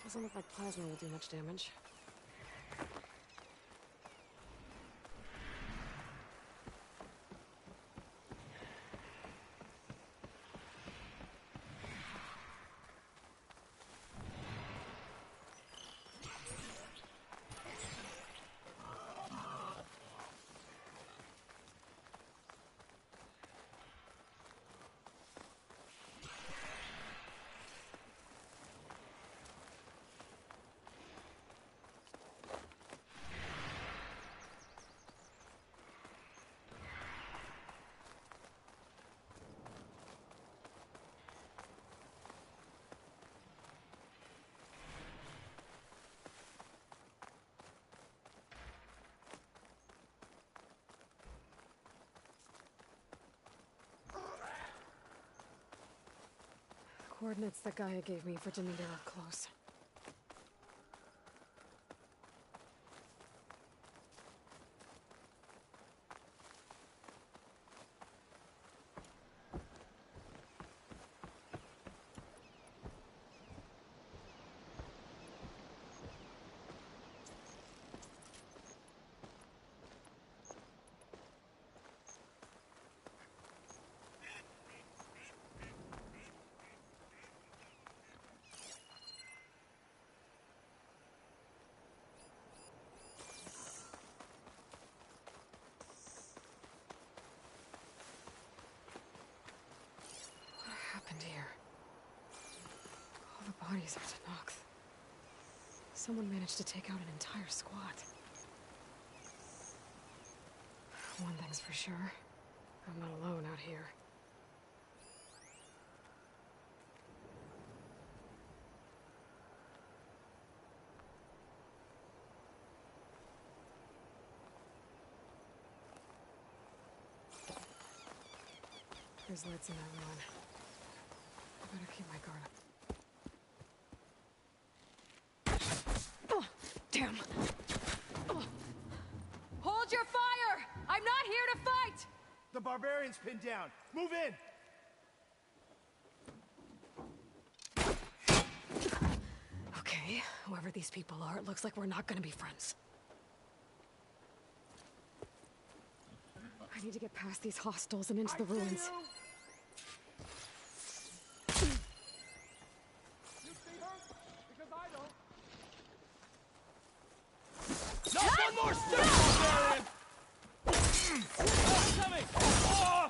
Doesn't look like plasma will do much damage. coordinates that Gaia gave me for Demeter up close. Happened here? All the bodies are Tenakth. Someone managed to take out an entire squad. One thing's for sure, I'm not alone out here. There's lights in that ruin. I better keep my guard up. Oh, damn! Oh. Hold your fire! I'm not here to fight! The barbarian's pinned down. Move in! Okay, whoever these people are, it looks like we're not gonna be friends. I need to get past these hostels and into the ruins. Not one more step, barbarian! Coming! Oh!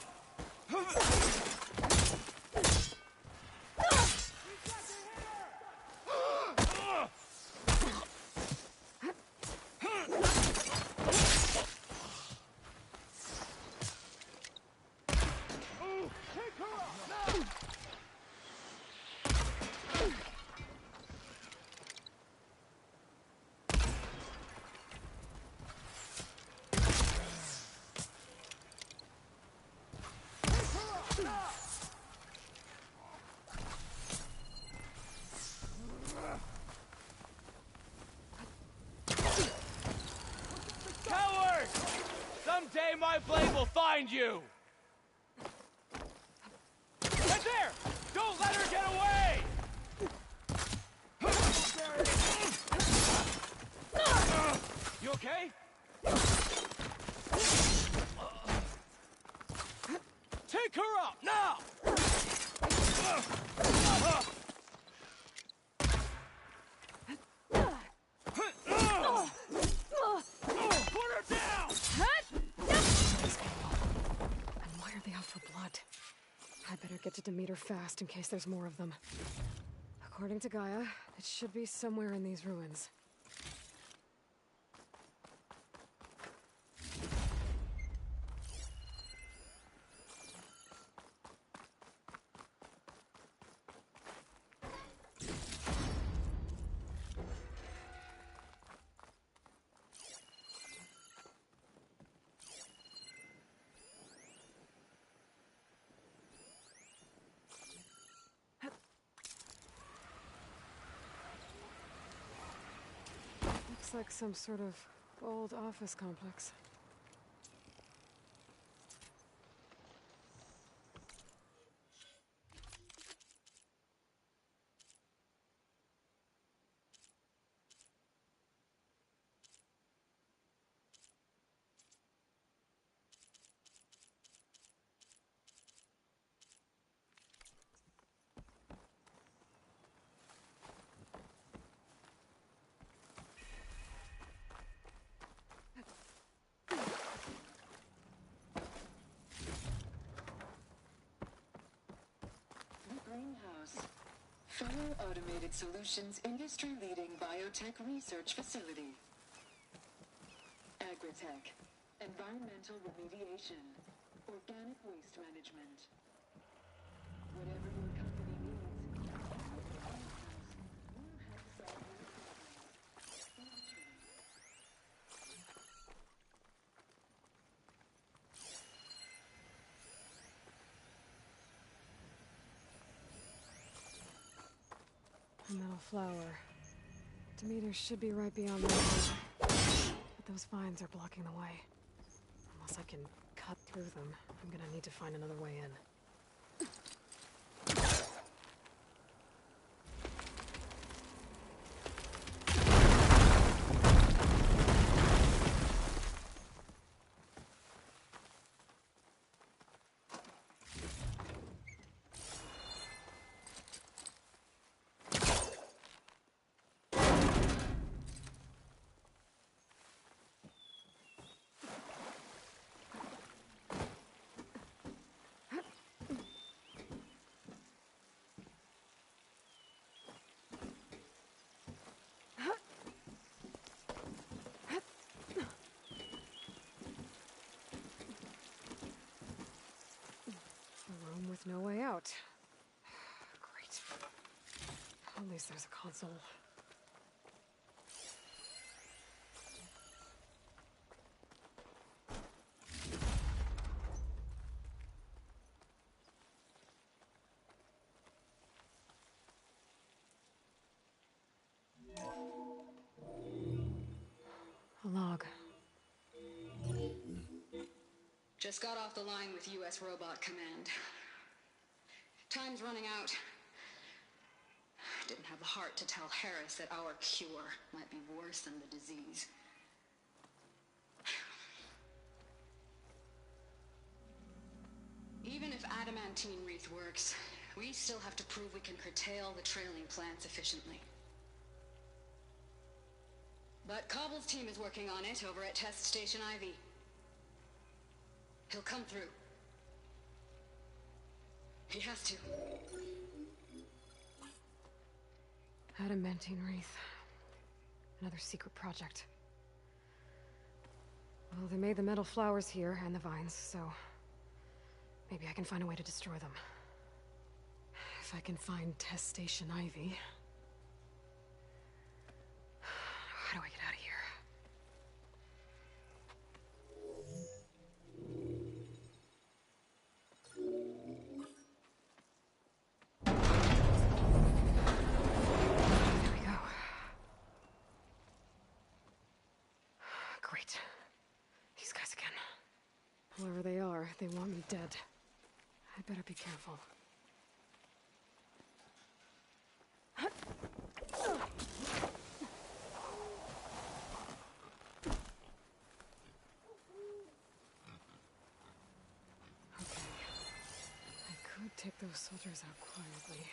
Coward! Someday my blade will find you! Right there! Don't let her get away! You okay? Take her out, now! Put her down! And why are they out for blood? I better get to Demeter fast in case there's more of them. According to Gaia, it should be somewhere in these ruins. Looks like some sort of old office complex. Greenhouse. Fellow Automated Solutions industry-leading biotech research facility. Agritech. Environmental remediation. Organic waste management. Whatever your company needs, Greenhouse will help solve your problems. metal flower. Demeter should be right beyond that. But those vines are blocking the way. Unless I can cut through them, I'm gonna need to find another way in. With no way out. Great. At least there's a console. A log. Just got off the line with U.S. Robot Command. Time's running out. Didn't have the heart to tell Harris that our cure might be worse than the disease. Even if adamantine wreath works, we still have to prove we can curtail the trailing plants efficiently. But Cobble's team is working on it over at Test Station Ivy. He'll come through. He has to. Adamantine wreath. Another secret project. Well, they made the metal flowers here and the vines, so maybe I can find a way to destroy them. If I can find Test Station Ivy. How do I get out of here? There we go. Great. These guys again. Whoever they are, they want me dead. I better be careful. Take those soldiers out quietly.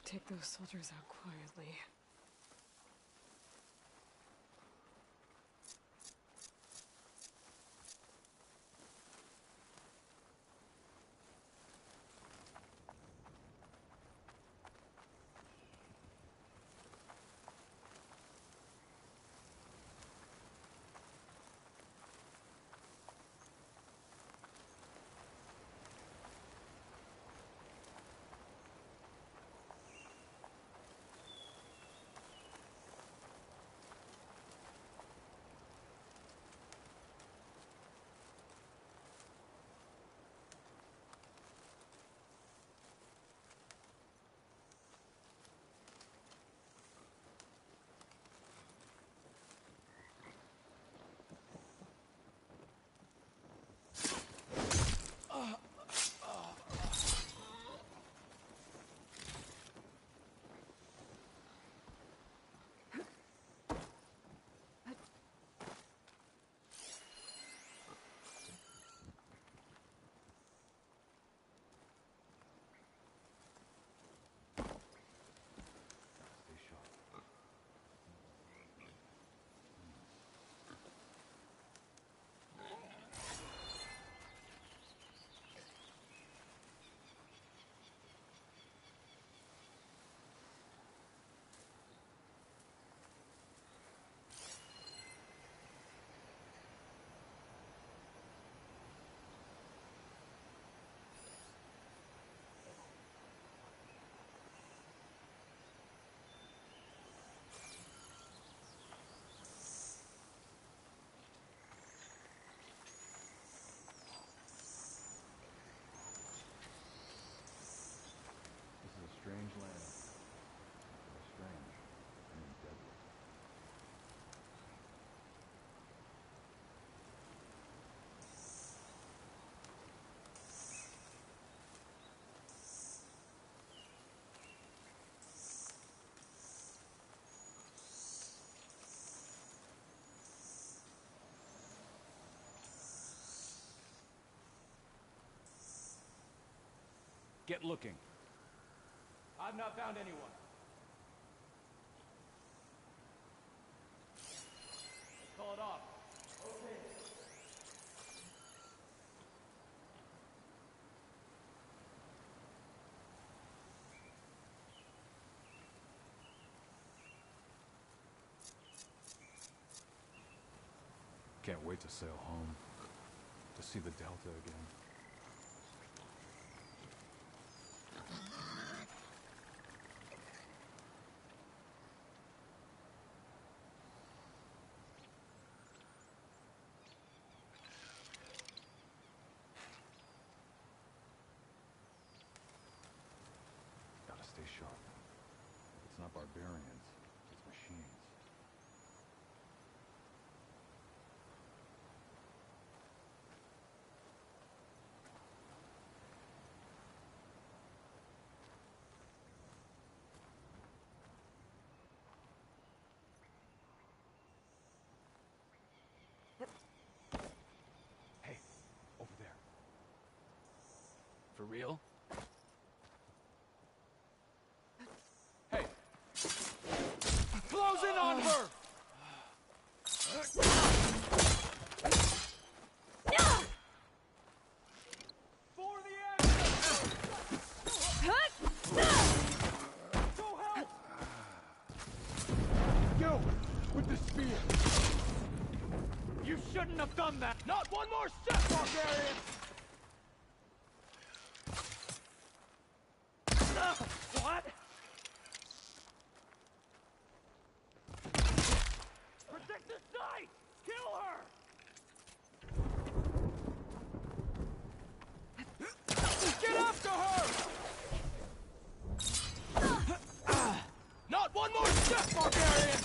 Take those soldiers out quietly. Get looking. I've not found anyone. Let's call it off. Okay. Can't wait to sail home. To see the Delta again. Gotta stay sharp. It's not barbarians, it's machines. Hey, over there. For real? Hey! Close in on her! For the action! Go help! You! With the spear! You shouldn't have done that! Not one more step, barbarian! What? Protect the site! Kill her! Get after her! Not one more step, barbarian!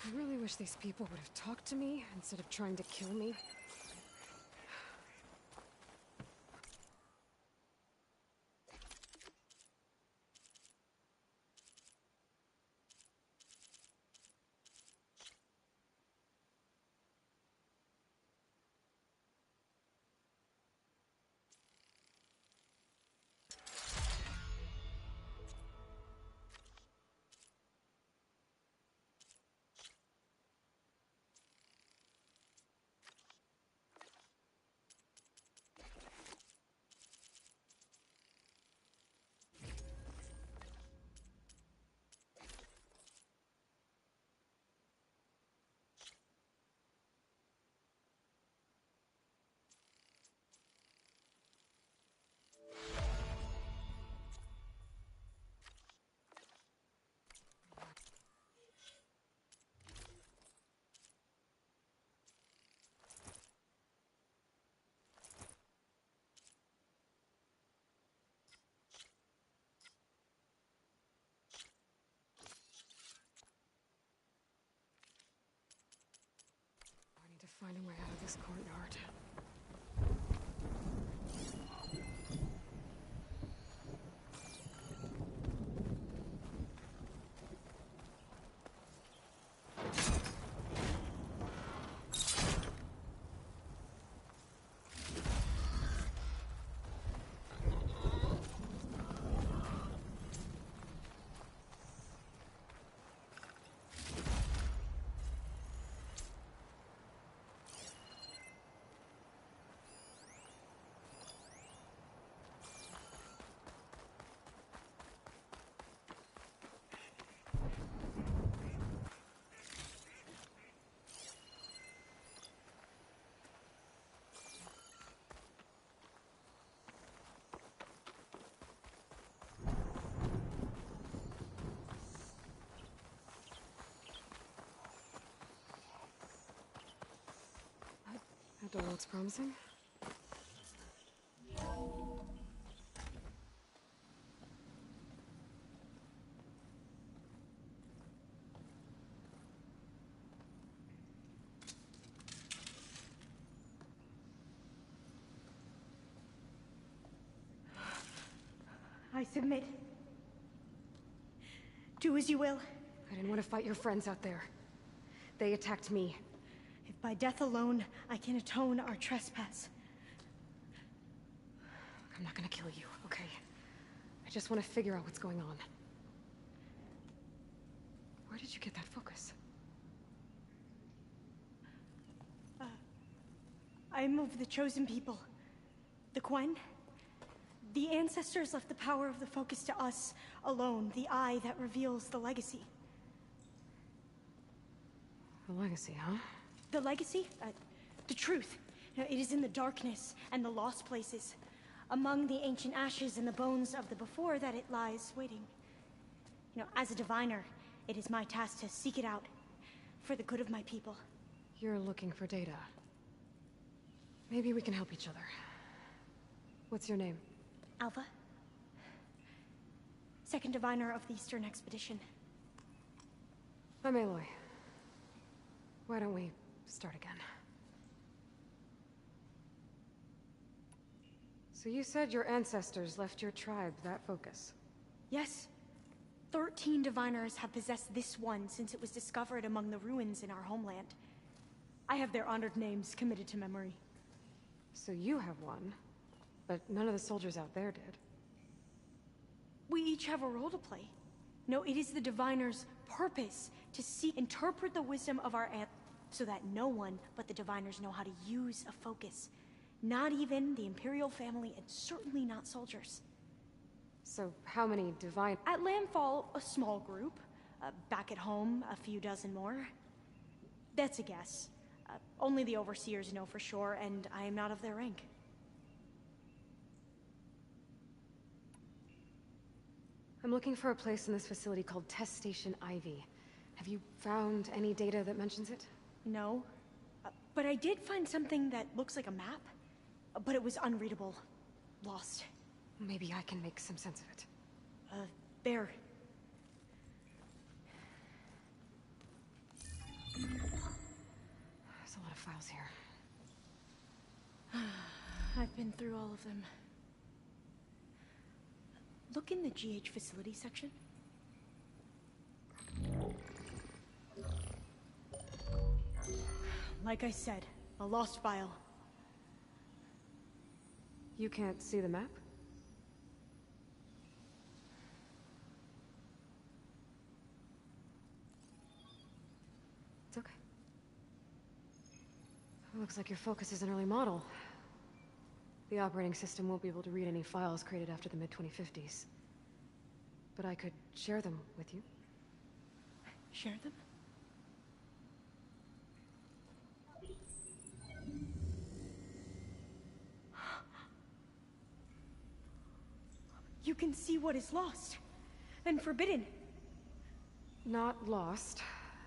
I really wish these people would have talked to me instead of trying to kill me. I need to find a way out of this courtyard. That door looks promising. I submit. Do as you will. I didn't want to fight your friends out there. They attacked me. If by death alone I can atone our trespass. I'm not gonna kill you, okay? I just want to figure out what's going on. Where did you get that focus? I'm of the chosen people. The Quen. The ancestors left the power of the focus to us alone, the eye that reveals the legacy. The legacy, huh? The legacy? The truth. It is in the darkness and the lost places. Among the ancient ashes and the bones of the before that it lies waiting. As a diviner, it is my task to seek it out. For the good of my people. You're looking for data. Maybe we can help each other. What's your name? Alva. Second diviner of the Eastern Expedition. I'm Aloy. Why don't we start again? So you said your ancestors left your tribe that focus? Yes. 13 diviners have possessed this one since it was discovered among the ruins in our homeland. I have their honored names committed to memory. So you have one, but none of the soldiers out there did. We each have a role to play. No, it is the diviner's purpose to interpret the wisdom of our so that no one but the diviners know how to use a focus. Not even the Imperial family, and certainly not soldiers. So how many divine... At Landfall, a small group. Back at home, a few dozen more. That's a guess. Only the overseers know for sure, and I am not of their rank. I'm looking for a place in this facility called Test Station Ivy. Have you found any data that mentions it? No. But I did find something that looks like a map. But it was unreadable. Lost. Maybe I can make some sense of it. There. There's a lot of files here. I've been through all of them. Look in the GH facility section. Like I said, a lost file. You can't see the map? It's okay. It looks like your focus is an early model. The operating system won't be able to read any files created after the mid-2050s. But I could share them with you. Share them? You can see what is lost. And forbidden. Not lost.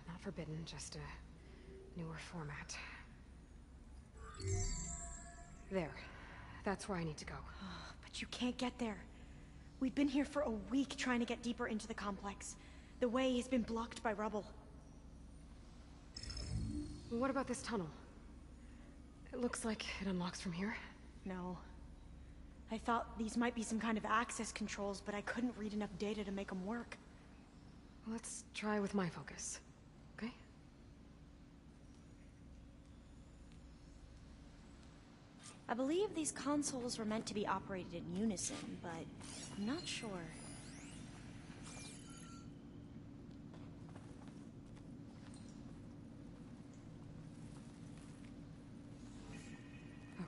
Not forbidden, just a newer format. There. That's where I need to go. But you can't get there. We've been here for a week trying to get deeper into the complex. The way has been blocked by rubble. What about this tunnel? It looks like it unlocks from here. No. I thought these might be some kind of access controls, but I couldn't read enough data to make them work. Let's try with my focus, okay? I believe these consoles were meant to be operated in unison, but I'm not sure.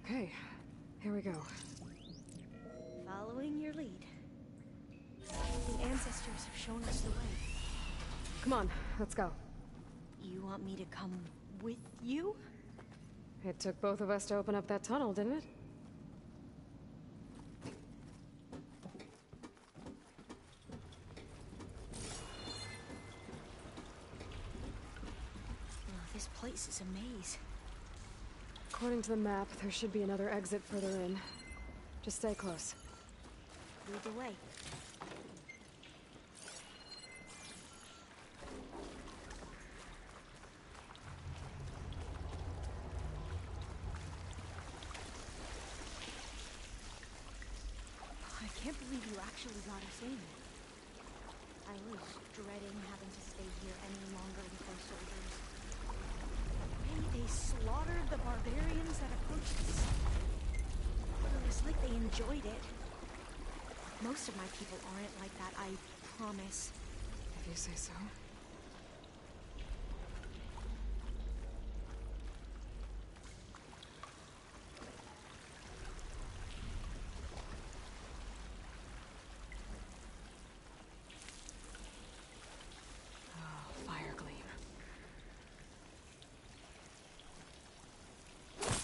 Okay, here we go. Following your lead. The ancestors have shown us the way. Come on, let's go. You want me to come with you? It took both of us to open up that tunnel, didn't it? Oh, this place is a maze. According to the map, there should be another exit further in. Just stay close. Lead the way. I can't believe you actually got us in. I was dreading having to stay here any longer with those soldiers. The way they barbarians that approached us. It was like they enjoyed it. Most of my people aren't like that, I promise. If you say so.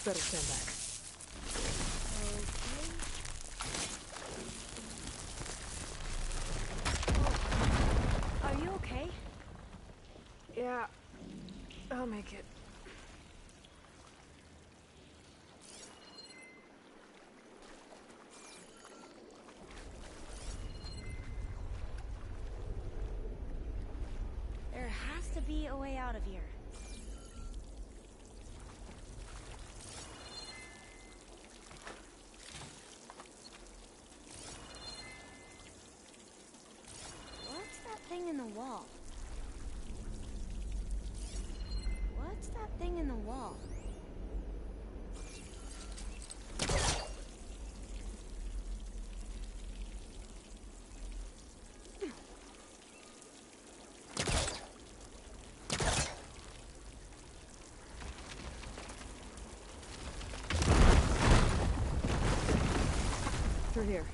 Better stand back. Okay. Are you okay? Yeah, I'll make it. There has to be a way out of here. Thing in the wall. What's that thing in the wall? Through here.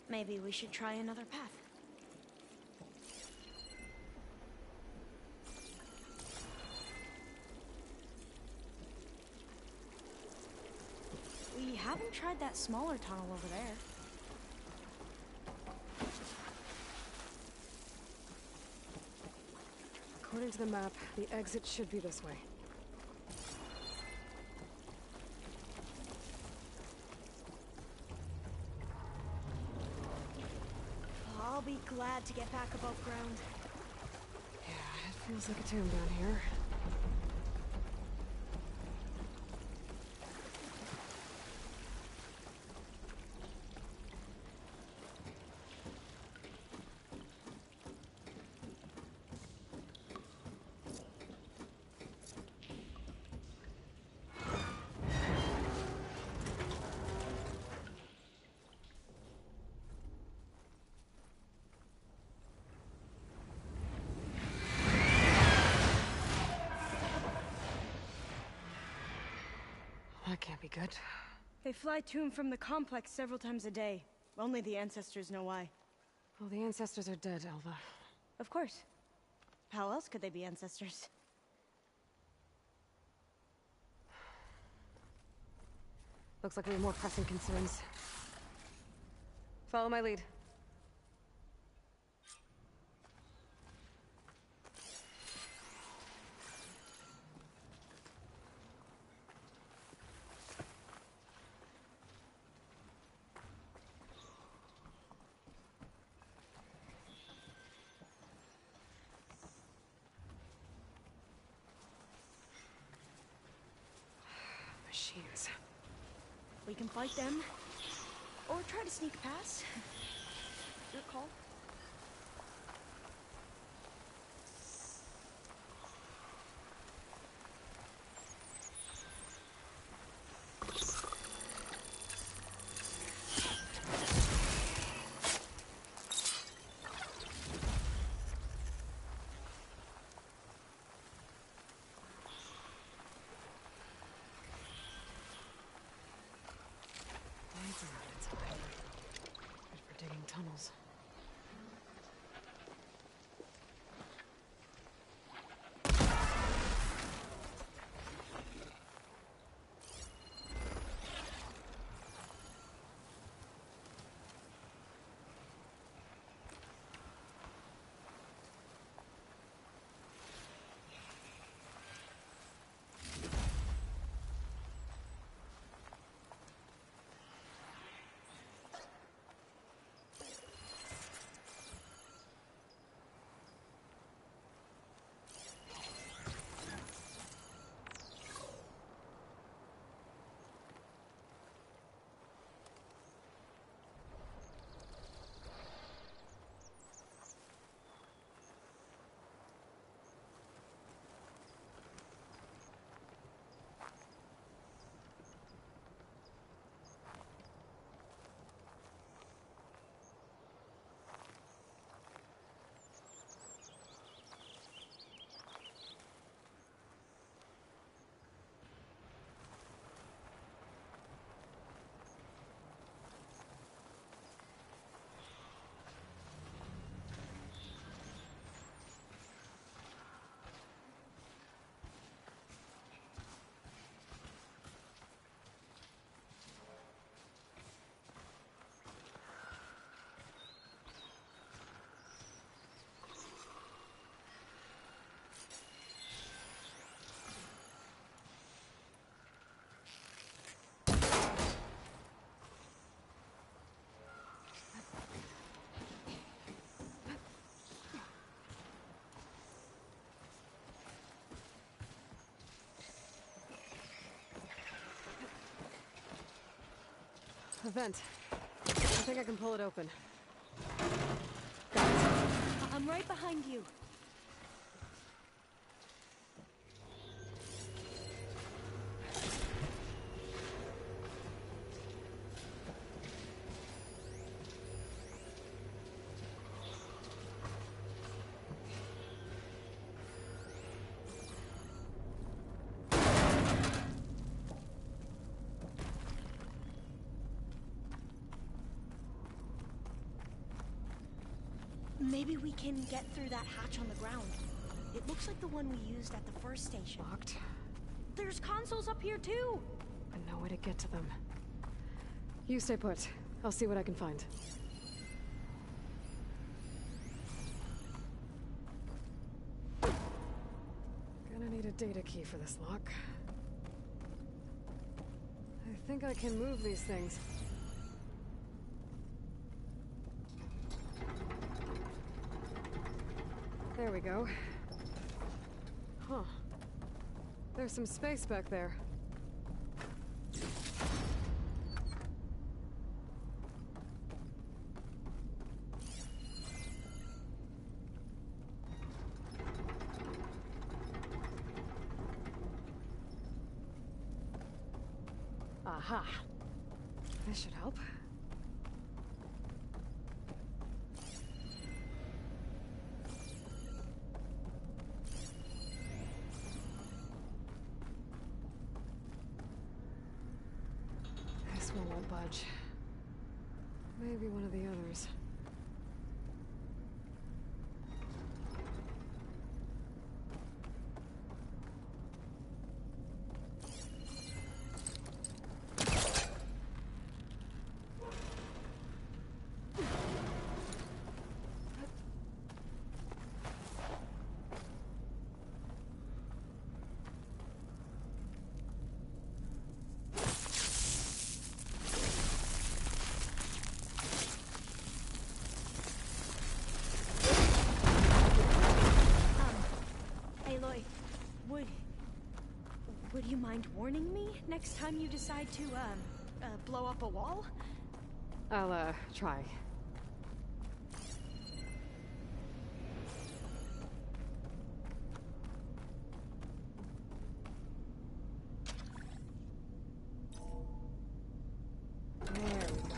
Maybe we should try another path. We haven't tried that smaller tunnel over there. According to the map, the exit should be this way. I'll be glad to get back above ground. Yeah, it feels like a tomb down here. That can't be good. They fly to and from the complex several times a day. Only the ancestors know why. Well, the ancestors are dead, Elva. Of course. How else could they be ancestors? Looks like we have more pressing concerns. Follow my lead. Machines. We can fight them, or try to sneak past. Your call. Lights around inside. Good for digging tunnels. A vent. I think I can pull it open. I'm right behind you. Maybe we can get through that hatch on the ground. It looks like the one we used at the first station. Locked. There's consoles up here too! But no way to get to them. You stay put. I'll see what I can find. Gonna need a data key for this lock. I think I can move these things. There we go. Huh. There's some space back there. Aha. This should help. This one won't budge. Maybe one of the others. Would you mind warning me next time you decide to, blow up a wall? I'll, try. There we go.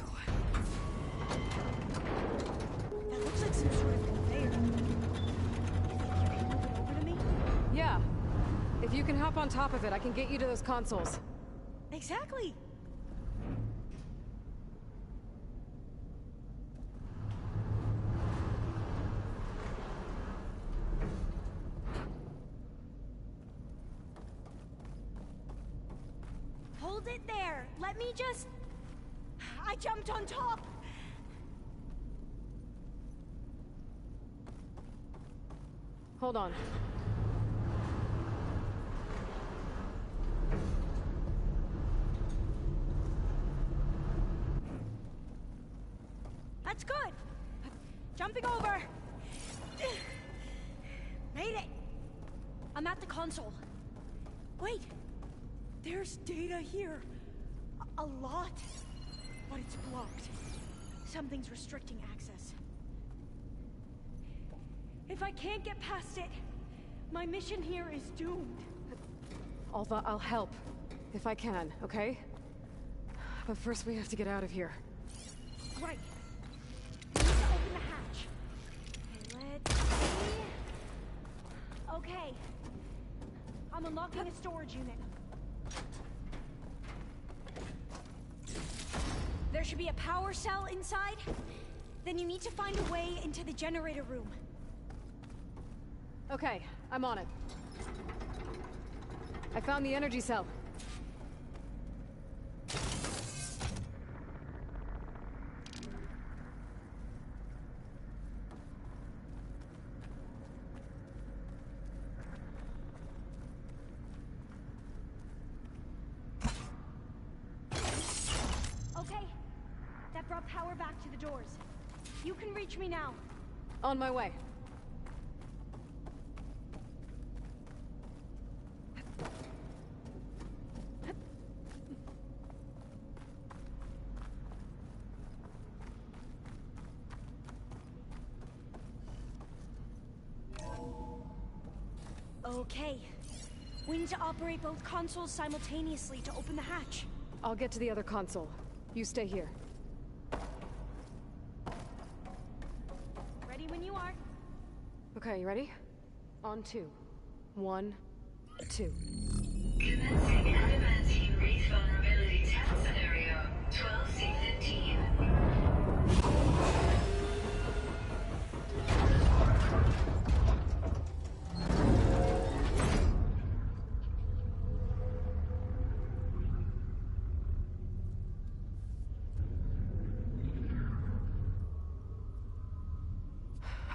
That looks like some sort of conveyor. You think you can move it over to me? Yeah. If you can hop on top of it, I can get you to those consoles. Exactly! Hold it there! Let me just... I jumped on top! Hold on. That's good! Jumping over! Made it! I'm at the console. Wait! There's data here. A lot. But it's blocked. Something's restricting access. If I can't get past it, my mission here is doomed. Alva, I'll help. If I can, okay? But first we have to get out of here. Right. We need to open the hatch. Okay, let's see. Okay. I'm unlocking a storage unit. There should be a power cell inside. Then you need to find a way into the generator room. Okay, I'm on it. I found the energy cell. Okay. That brought power back to the doors. You can reach me now. On my way. Okay. We need to operate both consoles simultaneously to open the hatch. I'll get to the other console. You stay here. Ready when you are. Okay, you ready? On 2. 1, 2. Commencing adamantine wraith vulnerability test scenario 12C15.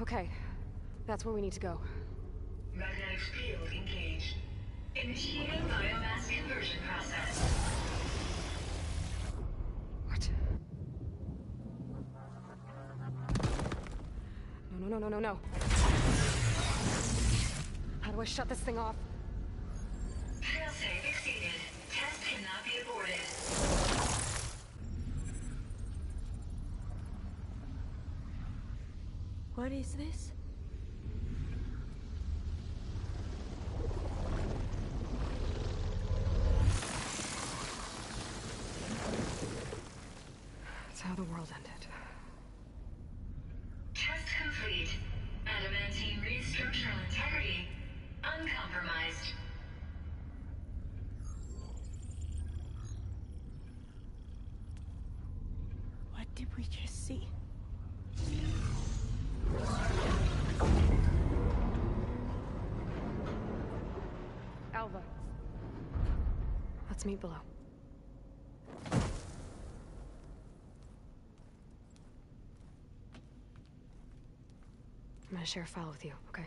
Okay, that's where we need to go. Magnetic field engaged. Initiating biomass conversion process. What? No. How do I shut this thing off? Failsafe exceeded. Test cannot be aborted. What is this? That's how the world ended. Test complete. Adamantine wraith structural integrity uncompromised. What did we just see? Alva. Let's meet below. I'm gonna share a file with you, okay?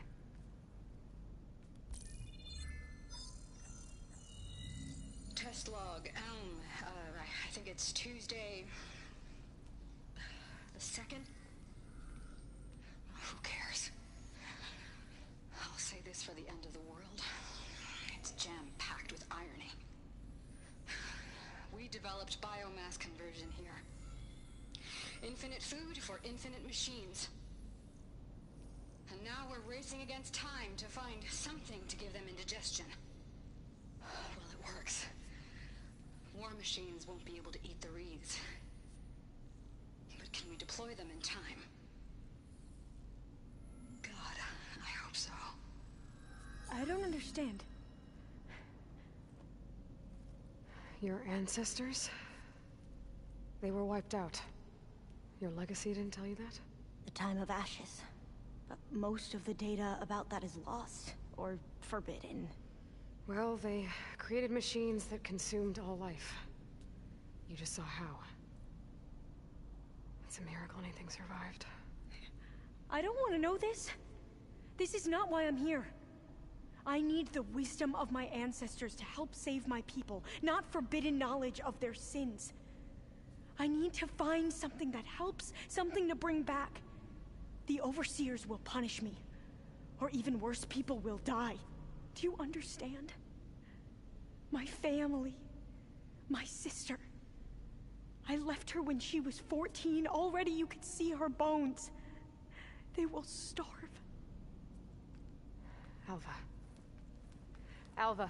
Test log, I think it's Tuesday... the 2nd? Who cares? I'll say this for the end of the world. It's jam-packed with irony. We developed biomass conversion here. Infinite food for infinite machines. And now we're racing against time to find something to give them indigestion. Well, it works. War machines won't be able to eat the wreaths. But can we deploy them in time? God, I hope so. I don't understand. Your ancestors? They were wiped out. Your legacy didn't tell you that? The time of ashes. But most of the data about that is lost, or forbidden. Well, they created machines that consumed all life. You just saw how. It's a miracle anything survived. I don't want to know this. This is not why I'm here. I need the wisdom of my ancestors to help save my people, not forbidden knowledge of their sins. I need to find something that helps, something to bring back. The Overseers will punish me. Or even worse, people will die. Do you understand? My family. My sister. I left her when she was 14. Already you could see her bones. They will starve. Alva. Alva.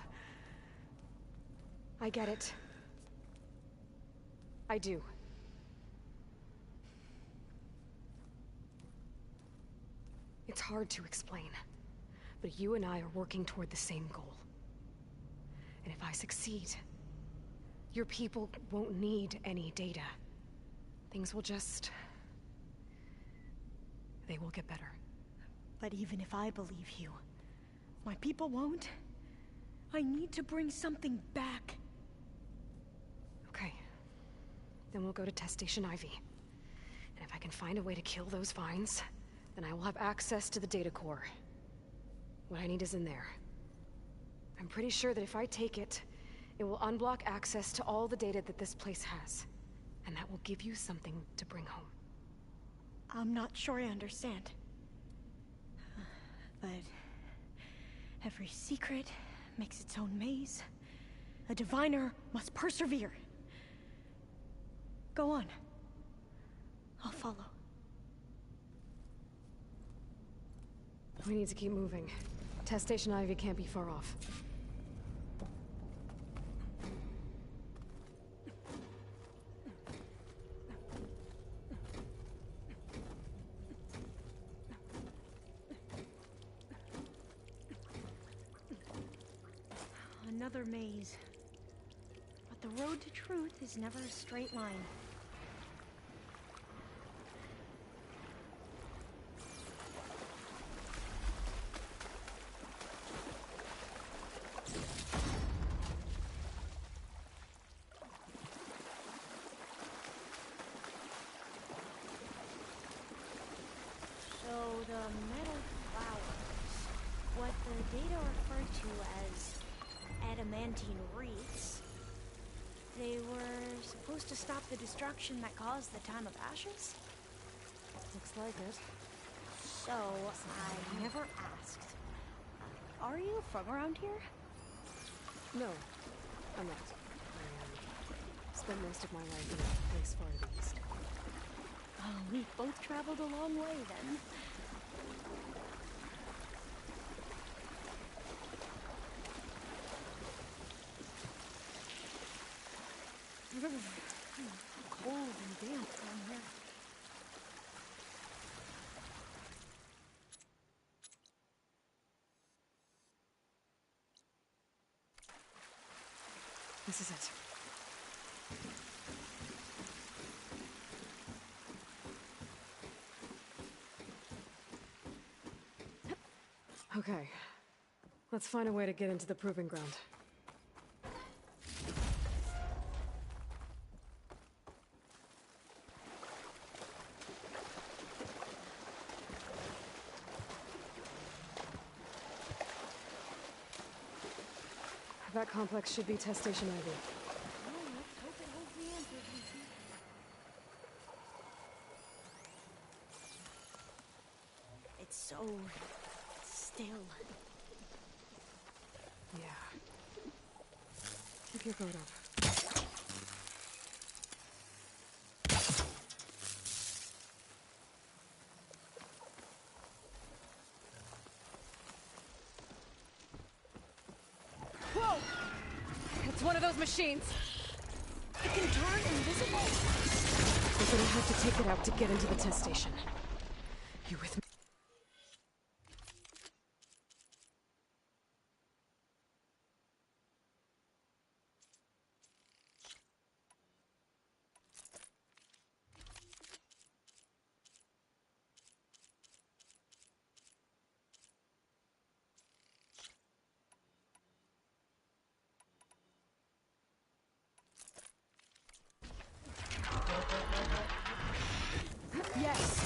I get it. I do. It's hard to explain, but you and I are working toward the same goal. And if I succeed, your people won't need any data. Things will just... they will get better. But even if I believe you, my people won't. I need to bring something back. Okay. Then we'll go to Test Station Ivy. And if I can find a way to kill those vines, then I will have access to the data core. What I need is in there. I'm pretty sure that if I take it, it will unblock access to all the data that this place has. And that will give you something to bring home. I'm not sure I understand. But every secret makes its own maze. A diviner must persevere. Go on. I'll follow. We need to keep moving. Test Station Ivy can't be far off. Another maze. But the road to truth is never a straight line. So the metal flowers, what the data refer to as adamantine wreaths, they were supposed to stop the destruction that caused the Time of Ashes? Looks like it. So, I never asked. Are you from around here? No, I'm not. I spent most of my life in a place far to the east. Oh, we both traveled a long way then. Cold and damp down here. This is it. Okay. Let's find a way to get into the proving ground. That complex should be Test Station Ivy. Well, let's hope it holds the answers we seek. It's so still. Yeah. Keep your boat up. Whoa! It's one of those machines! It can turn invisible? We're gonna have to take it out to get into the test station. You with me? Yes.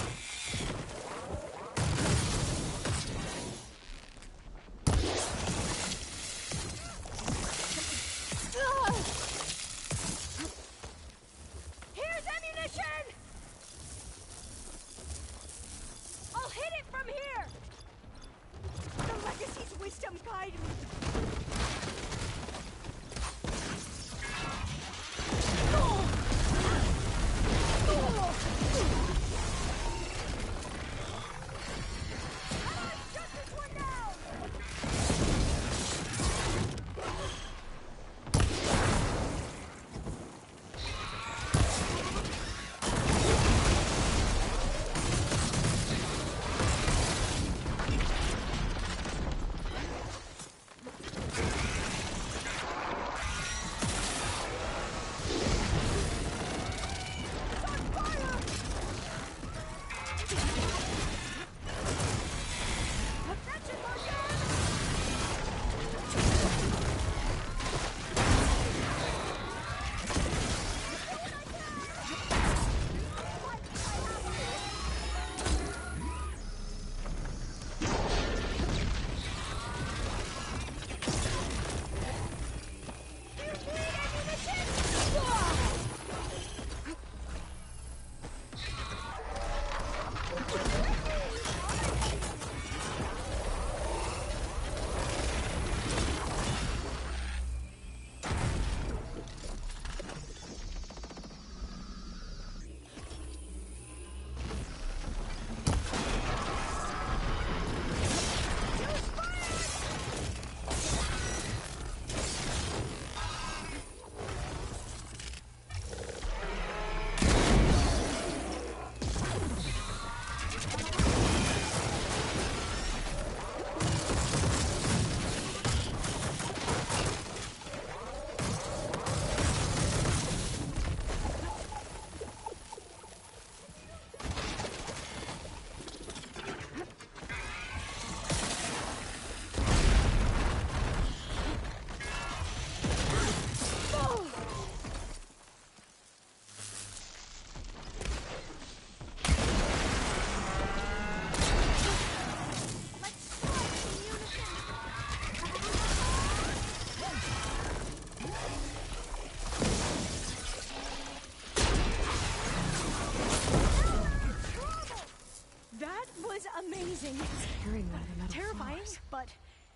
amazing. It's Carrying one of the metal terrifying, flowers. but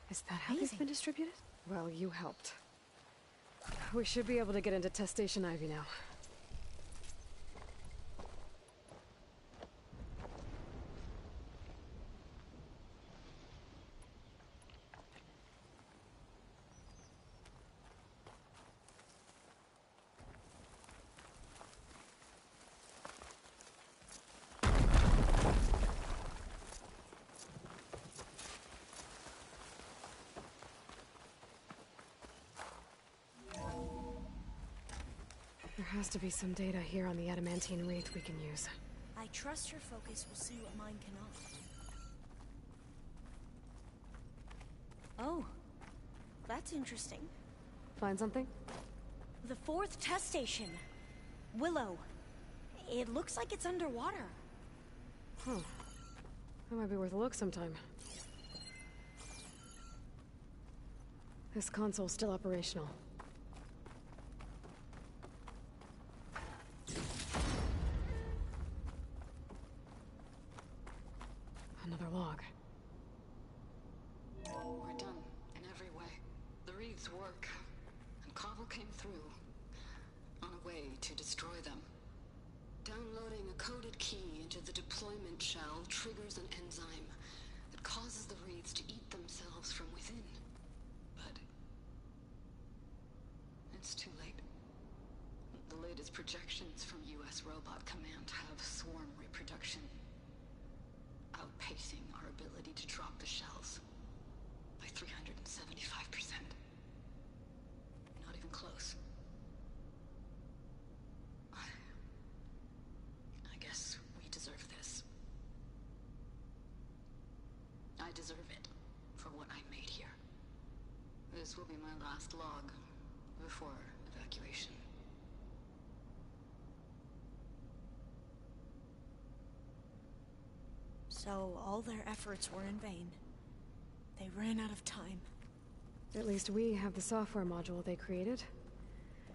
Is that how they've amazing. been distributed? Well, you helped. We should be able to get into Test Station Ivy now. There has to be some data here on the adamantine wreath we can use. I trust your focus will see what mine cannot. Oh, that's interesting. Find something? The 4th test station. Willow. It looks like it's underwater. Huh. That might be worth a look sometime. This console's still operational. Another log. We're done, in every way. The wreaths work, and Cobble came through, on a way to destroy them. Downloading a coded key into the deployment shell triggers an enzyme that causes the wreaths to eat themselves from within. But it's too late. The latest projections from U.S. Robot Command have swarm reproduction outpacing our ability to drop the shells by 375%. Not even close. I guess we deserve this. I deserve it for what I made here. This will be my last log before evacuation. So all their efforts were in vain. They ran out of time. At least we have the software module they created.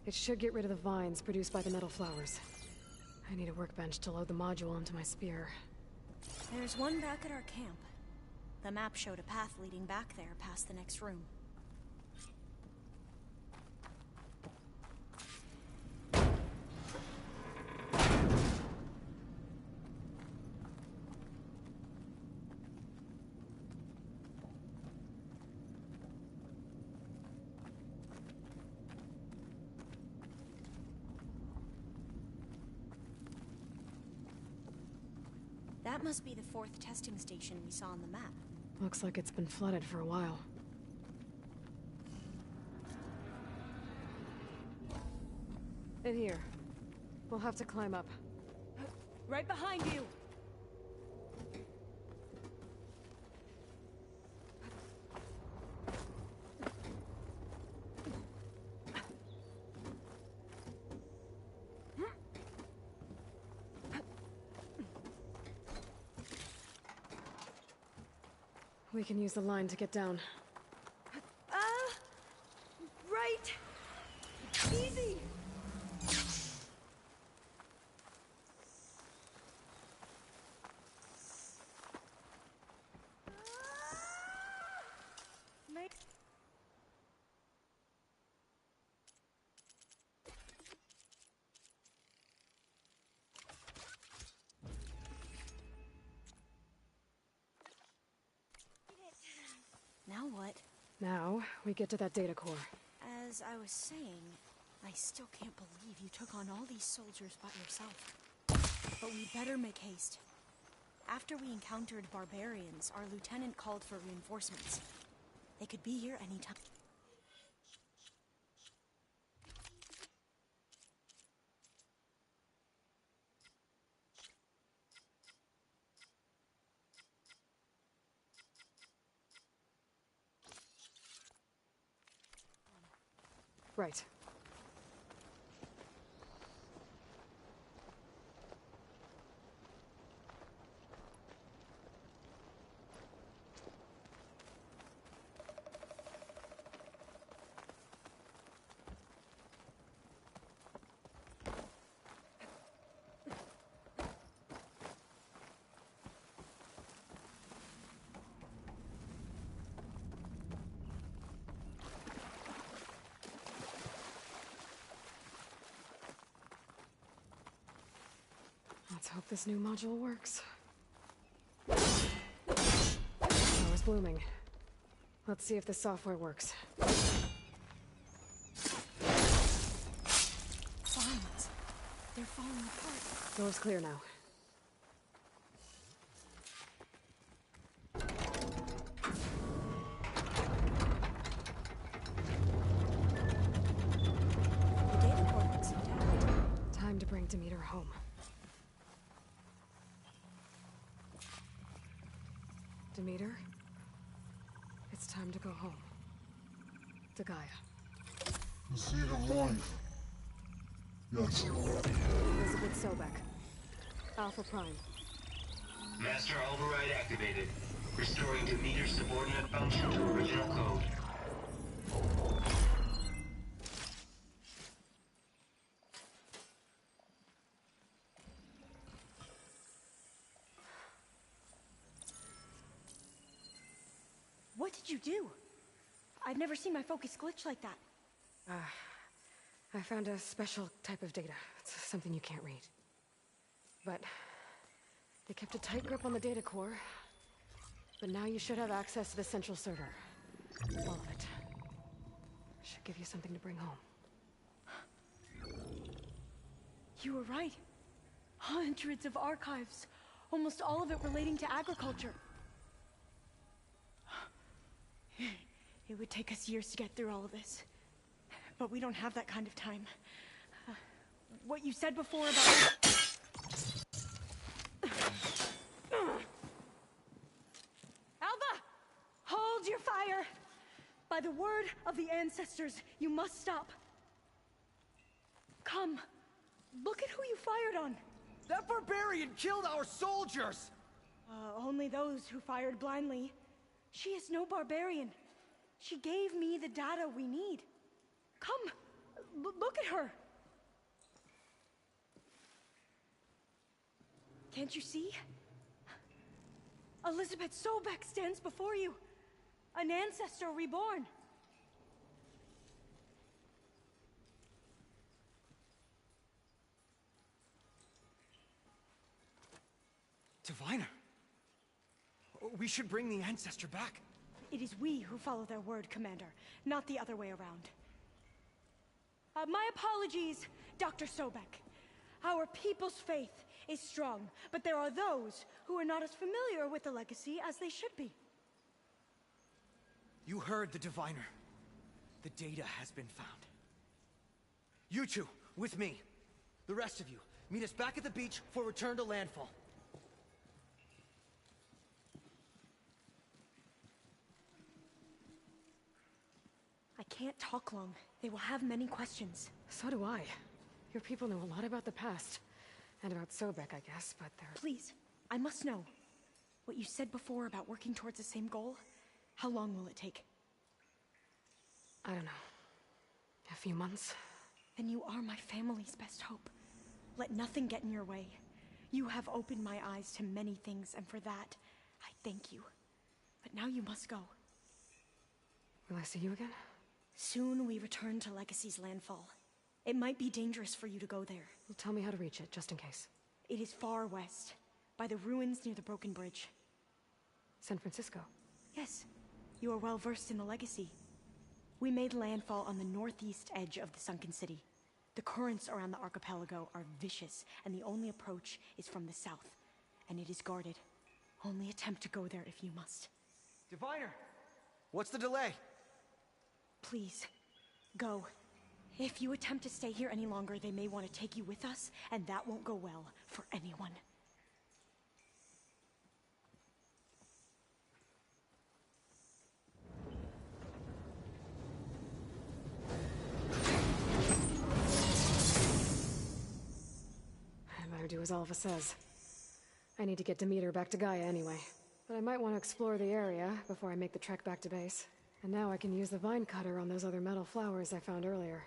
It should get rid of the vines produced by the metal flowers. I need a workbench to load the module onto my spear. There's one back at our camp. The map showed a path leading back there past the next room. That must be the 4th testing station we saw on the map. Looks like it's been flooded for a while. In here. We'll have to climb up. Right behind you! We can use the line to get down. Right! Easy! Now what? Now, we get to that data core. As I was saying, I still can't believe you took on all these soldiers by yourself. But we better make haste. After we encountered barbarians, our lieutenant called for reinforcements. They could be here anytime. Right. Let's hope this new module works. Power's blooming. Let's see if the software works. Vines. They're falling apart. Door's clear now. The data port looks intact. Time to bring Demeter home. Demeter? It's time to go home. To Gaia. The seed of life. Yes. Elizabeth Sobek. Alpha Prime. Master override activated. Restoring Demeter's subordinate function to original code. What did you do? I've never seen my focus glitch like that. I found a special type of data. It's something you can't read. But they kept a tight grip on the data core. But now you should have access to the central server. All of it. Should give you something to bring home. You were right. Hundreds of archives. Almost all of it relating to agriculture. It would take us years to get through all of this. But we don't have that kind of time. What you said before about... Alva! Hold your fire! By the word of the ancestors, you must stop. Come. Look at who you fired on. That barbarian killed our soldiers! Only those who fired blindly. She is no barbarian. She gave me the data we need. Come, look at her. Can't you see? Elizabeth Sobek stands before you. An ancestor reborn. Diviner. We should bring the ancestor back. It is we who follow their word, Commander, not the other way around. My apologies, Dr. Sobek. Our people's faith is strong, but there are those who are not as familiar with the legacy as they should be. You heard the diviner. The data has been found. You two, with me. The rest of you, meet us back at the beach for return to landfall. I can't talk long. They will have many questions. So do I. Your people know a lot about the past. And about Sobek, I guess, but they're... Please, I must know. What you said before about working towards the same goal, how long will it take? I don't know. A few months? Then you are my family's best hope. Let nothing get in your way. You have opened my eyes to many things, and for that, I thank you. But now you must go. Will I see you again? Soon we return to Legacy's landfall. It might be dangerous for you to go there. Well, tell me how to reach it, just in case. It is far west, by the ruins near the broken bridge. San Francisco? Yes, you are well versed in the Legacy. We made landfall on the northeast edge of the sunken city. The currents around the archipelago are vicious, and the only approach is from the south. And it is guarded. Only attempt to go there if you must. Diviner! What's the delay? Please, go. If you attempt to stay here any longer, they may want to take you with us, and that won't go well for anyone. I better do as Alva says. I need to get Demeter back to Gaia anyway. But I might want to explore the area before I make the trek back to base. And now I can use the vine cutter on those other metal flowers I found earlier.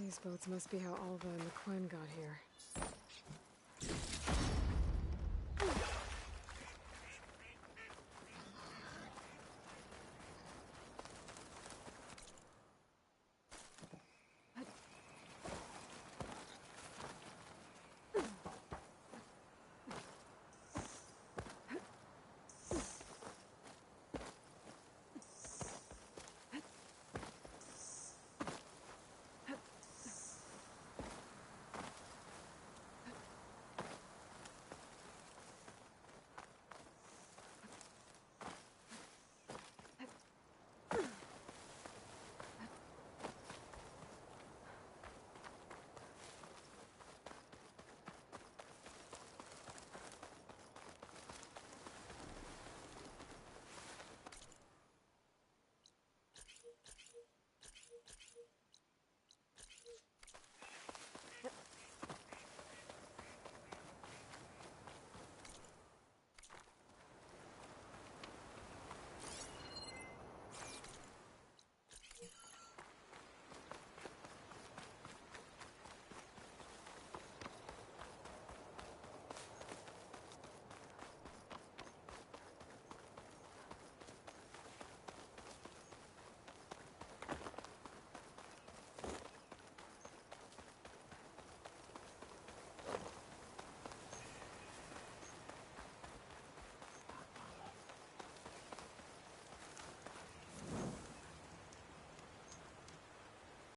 These boats must be how Alva and the Quen got here.